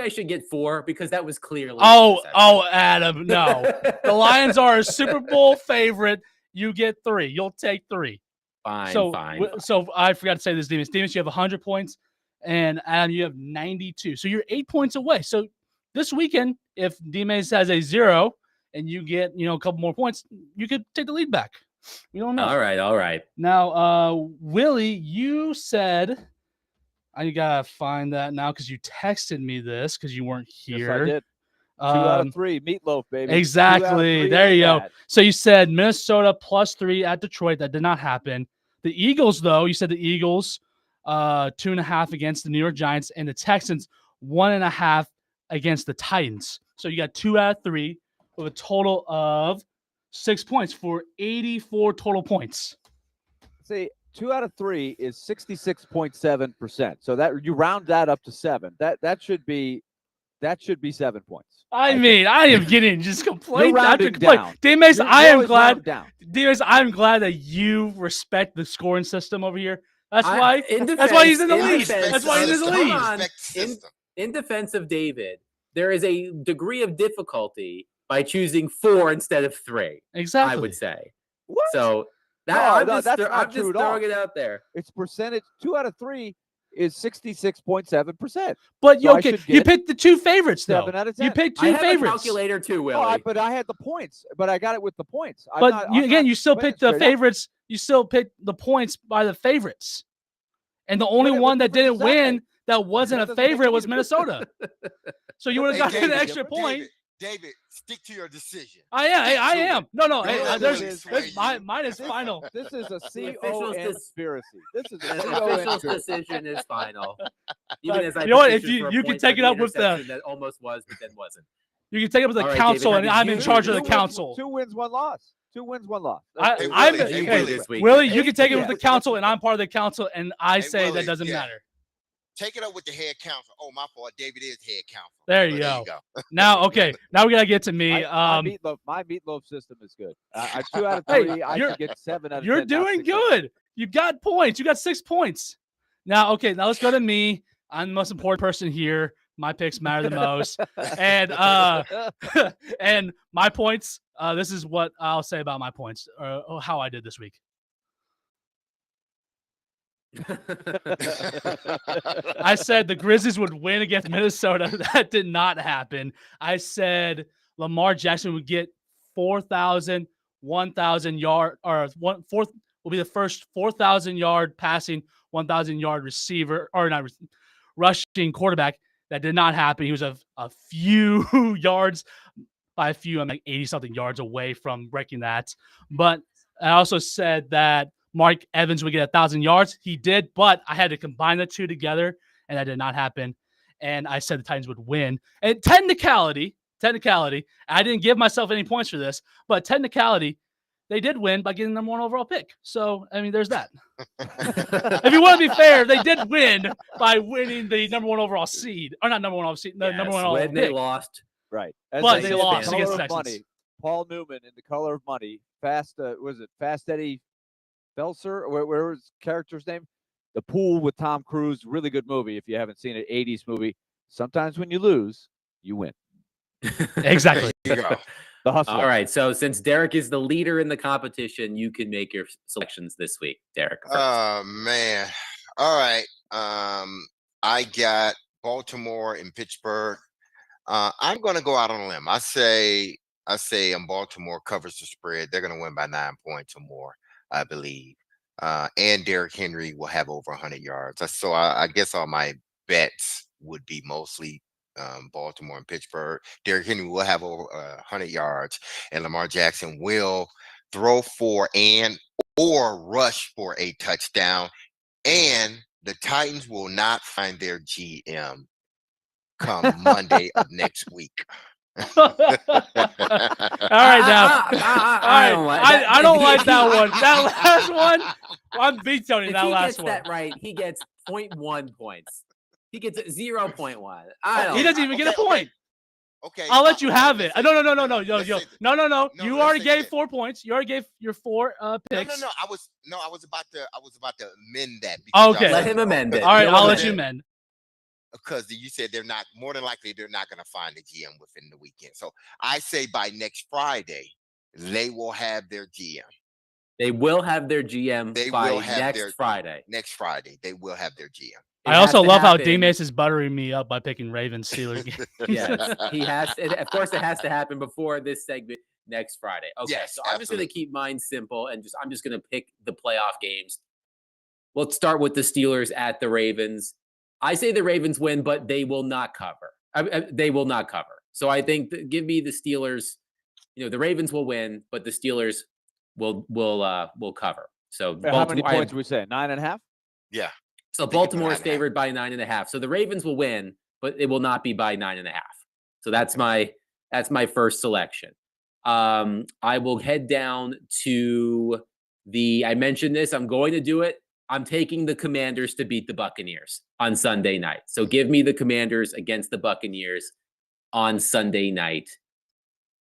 I should get 4 because that was clearly. Adam, no. The Lions are a Super Bowl favorite. You get 3. You'll take 3. Fine. So, fine. so I forgot to say this, Demas. Demas, you have 100 points, and Adam, you have 92. So you're 8 points away. So this weekend, if Demas has a 0 and you get a couple more points, you could take the lead back. We don't know. All right. Now, Willie, you said. I gotta find that now because you texted me this because you weren't here. Yes, I did. 2 out of 3. Meatloaf, baby. Exactly. There you go. So you said Minnesota +3 at Detroit. That did not happen. The Eagles, though, you said the Eagles 2.5 against the New York Giants, and the Texans 1.5 against the Titans. So you got 2 out of 3 with a total of 6 points for 84 total points. See, 2 out of 3 is 66.7%. So that you round that up to 7. That should be 7 points. I mean, I am getting just complaint You're after rounding complaint. down. Demas, You're I am always glad. round down. Demas, I'm glad that you respect the scoring system over here. That's why. In That's why he's in the defense- lead. in That's why he's in the defense- lead. Come on. Respect the system. In defense of David, there is a degree of difficulty by choosing 4 instead of 3. Exactly. I would say. What? So that, No, I'm no, just, that's I'm not just true at all. throwing it out there. It's percentage. 2 out of 3 is 66.7%. But So I okay, should you get picked the 2 favorites though. 7 out of 10. You picked I 2 have a favorites. calculator too, Willie. But I had the points. But I got it with the points. But you still picked the straight up. favorites. You still picked the points by the favorites. And the only Yeah, one what that didn't difference does that win that wasn't That a doesn't make favorite any was Minnesota. So you would have Hey, gotten an David, extra point. David, stick to your decision. I am. No. Don't Hey, let there's, Willie sway there's you. mine is final. This is a officials CON dis- conspiracy. This is a The CON official's conspiracy. decision is final. Even as I You know what, if petitioned for a you can point take for it the up with the- interception that almost was, but then wasn't. You can take it with the All right, council, David, and how I'm did in you- charge of the 2 council. 2 wins, 1 loss. 2 wins, 1 loss. I'm Hey, Willie, Willie. this week. Willie, you can take it with Yeah. the council, and I'm part of the council, and I Hey, say that Willie, doesn't yeah. matter. Take it up with the head counsel. Oh, my fault. David is head counsel. There you But go. Now we gotta get to me. My meatloaf system is good. 2 out of Hey, 3, I you're- should get 7 out of 10. You're not doing 6 out of 10. good. You got points. You got 6 points. Now let's go to me. I'm the most important person here. My picks matter the most. And and my points, this is what I'll say about my points, or how I did this week. I said the Grizzlies would win against Minnesota. That did not happen. I said Lamar Jackson would get 1,000 yard, or fourth will be the first 4,000 yard passing, 1,000 yard receiver, or not rushing quarterback. That did not happen. He was a few yards, by a few, I'm like 80 something yards away from breaking that. But I also said that Mark Evans would get 1,000 yards. He did, but I had to combine the two together, and that did not happen. And I said the Titans would win. And technicality, I didn't give myself any points for this, but technicality, they did win by getting the number 1 overall pick. So, I mean, there's that. If you want to be fair, they did win by winning the number 1 overall seed. Or not number 1 overall seed, the number 1 overall pick. They lost. Right. But they lost Color against of Texans. Money. Paul Newman in The Color of Money. Fast Eddie Belser? Where was the character's name? The Pool with Tom Cruise. Really good movie if you haven't seen it. 80s movie. Sometimes when you lose, you win. Exactly. There you go. The Hustler. All right. So since Derek is the leader in the competition, you can make your selections this week, Derek. Oh man. All right. I got Baltimore and Pittsburgh. I'm gonna go out on a limb. I say Baltimore covers the spread. They're gonna win by 9 points or more, I believe. And Derrick Henry will have over 100 yards. So I guess all my bets would be mostly Baltimore and Pittsburgh. Derrick Henry will have over 100 yards, and Lamar Jackson will throw for or rush for a touchdown. And the Titans will not find their GM come Monday of next week. All right, now. I don't like that one. That last one, I'm vetoing that last one. If he gets that right, he gets 0.1 points. He gets 0.1. He doesn't even get a point. Okay. I'll let you have it. No. No, You already gave 4 points. You already gave your 4 picks. No. I was about to amend that. Okay. Let him amend it. All right, I'll let you amend. Because you said they're not going to find a GM within the weekend. So I say by next Friday, they will have their GM. They will have their GM Friday. Next Friday, they will have their GM. I also love how D-Mace is buttering me up by picking Ravens Steelers. Yes, he has. Of course, it has to happen before this segment next Friday. Okay, yes, so I'm just going to keep mine simple and I'm just going to pick the playoff games. Let's start with the Steelers at the Ravens. I say the Ravens win, but they will not cover. They will not cover. So I think give me the Steelers. The Ravens will win, but the Steelers will cover. So how many points are we saying? 9.5? Yeah. So Baltimore is favored by 9.5. So the Ravens will win, but it will not be by 9.5. So that's my first selection. I will head down to I mentioned this. I'm going to do it. I'm taking the Commanders to beat the Buccaneers on Sunday night. So give me the Commanders against the Buccaneers on Sunday night.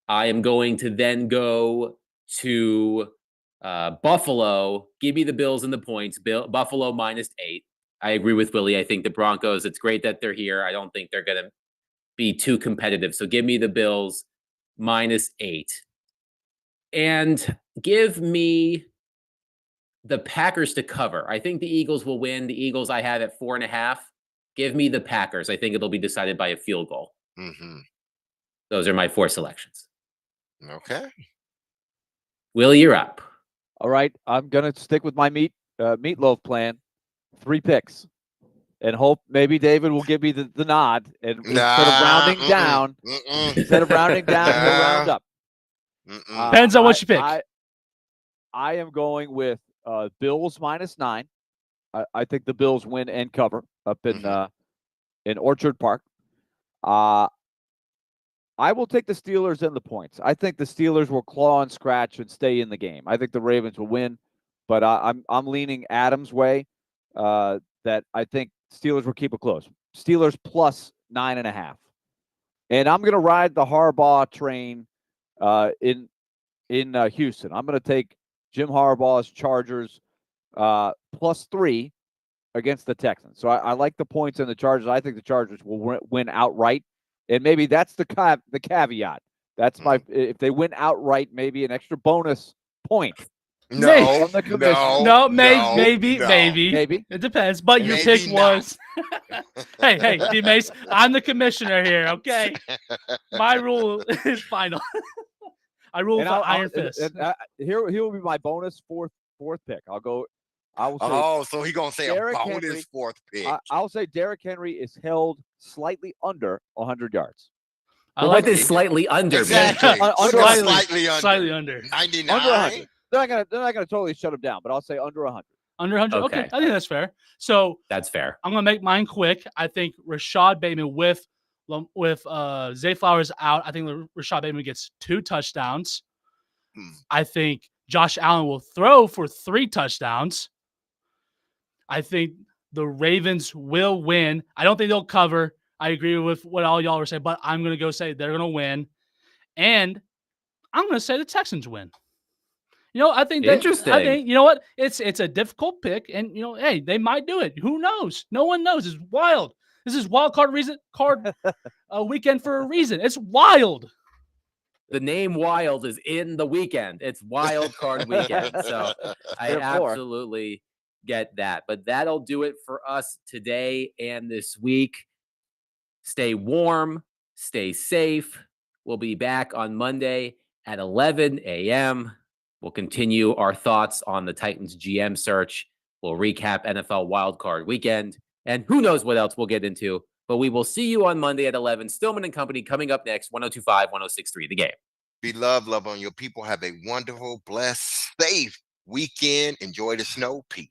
I am going to then go to Buffalo. Give me the Bills and the points. Buffalo -8. I agree with Willie. I think the Broncos, it's great that they're here. I don't think they're going to be too competitive. So give me the Bills -8. And give me the Packers to cover. I think the Eagles will win. The Eagles I have at 4.5. Give me the Packers. I think it'll be decided by a field goal. Mm-hmm. Those are my 4 selections. Okay. Will, you're up. All right. I'm going to stick with my meatloaf plan. 3 picks. And hope maybe David will give me the nod. And instead of rounding down, he'll round up. Depends on what you pick. I am going with Bills -9. I think the Bills win and cover up in Orchard Park. I will take the Steelers and the points. I think the Steelers will claw and scratch and stay in the game. I think the Ravens will win, but I'm leaning Adams' way. That I think Steelers will keep it close. Steelers +9.5, and I'm going to ride the Harbaugh train in Houston. I'm going to take Jim Harbaugh's Chargers +3 against the Texans. So I like the points in the Chargers. I think the Chargers will win outright, and maybe that's the caveat. That's if they win outright, maybe an extra bonus point. No, maybe. It depends. But your pick was, hey, D-Mace, I'm the commissioner here. Okay, my rule is final. I rule for Iron Fist. Here will be my bonus fourth pick. I will say. Oh, so he gonna say Derrick a bonus Henry, fourth pick. I'll say Derrick Henry is held slightly under 100 yards. What is slightly under? Exactly. Slightly under. 99. Under 100. They're not gonna totally shut him down, but I'll say under 100. Under 100. Okay, I think that's fair. So that's fair. I'm gonna make mine quick. I think Rashad Bateman with Zay Flowers out. I think Rashad Bateman gets 2 touchdowns. I think Josh Allen will throw for 3 touchdowns. I think the Ravens will win. I don't think they'll cover. I agree with what all y'all were saying, but I'm going to go say they're going to win. And I'm going to say the Texans win. I think interesting. I think, you know what? It's a difficult pick, and hey, they might do it. Who knows? No one knows. It's wild. This is wild card weekend for a reason. It's wild. The name Wild is in the weekend. It's Wild Card Weekend. So I absolutely get that. But that'll do it for us today and this week. Stay warm. Stay safe. We'll be back on Monday at 11 a.m. We'll continue our thoughts on the Titans GM search. We'll recap NFL Wild Card Weekend. And who knows what else we'll get into. But we will see you on Monday at 11. Stillman and Company coming up next, 102.5, 106.3 The Game. Be love on your people. Have a wonderful, blessed, safe weekend. Enjoy the snow. Peace.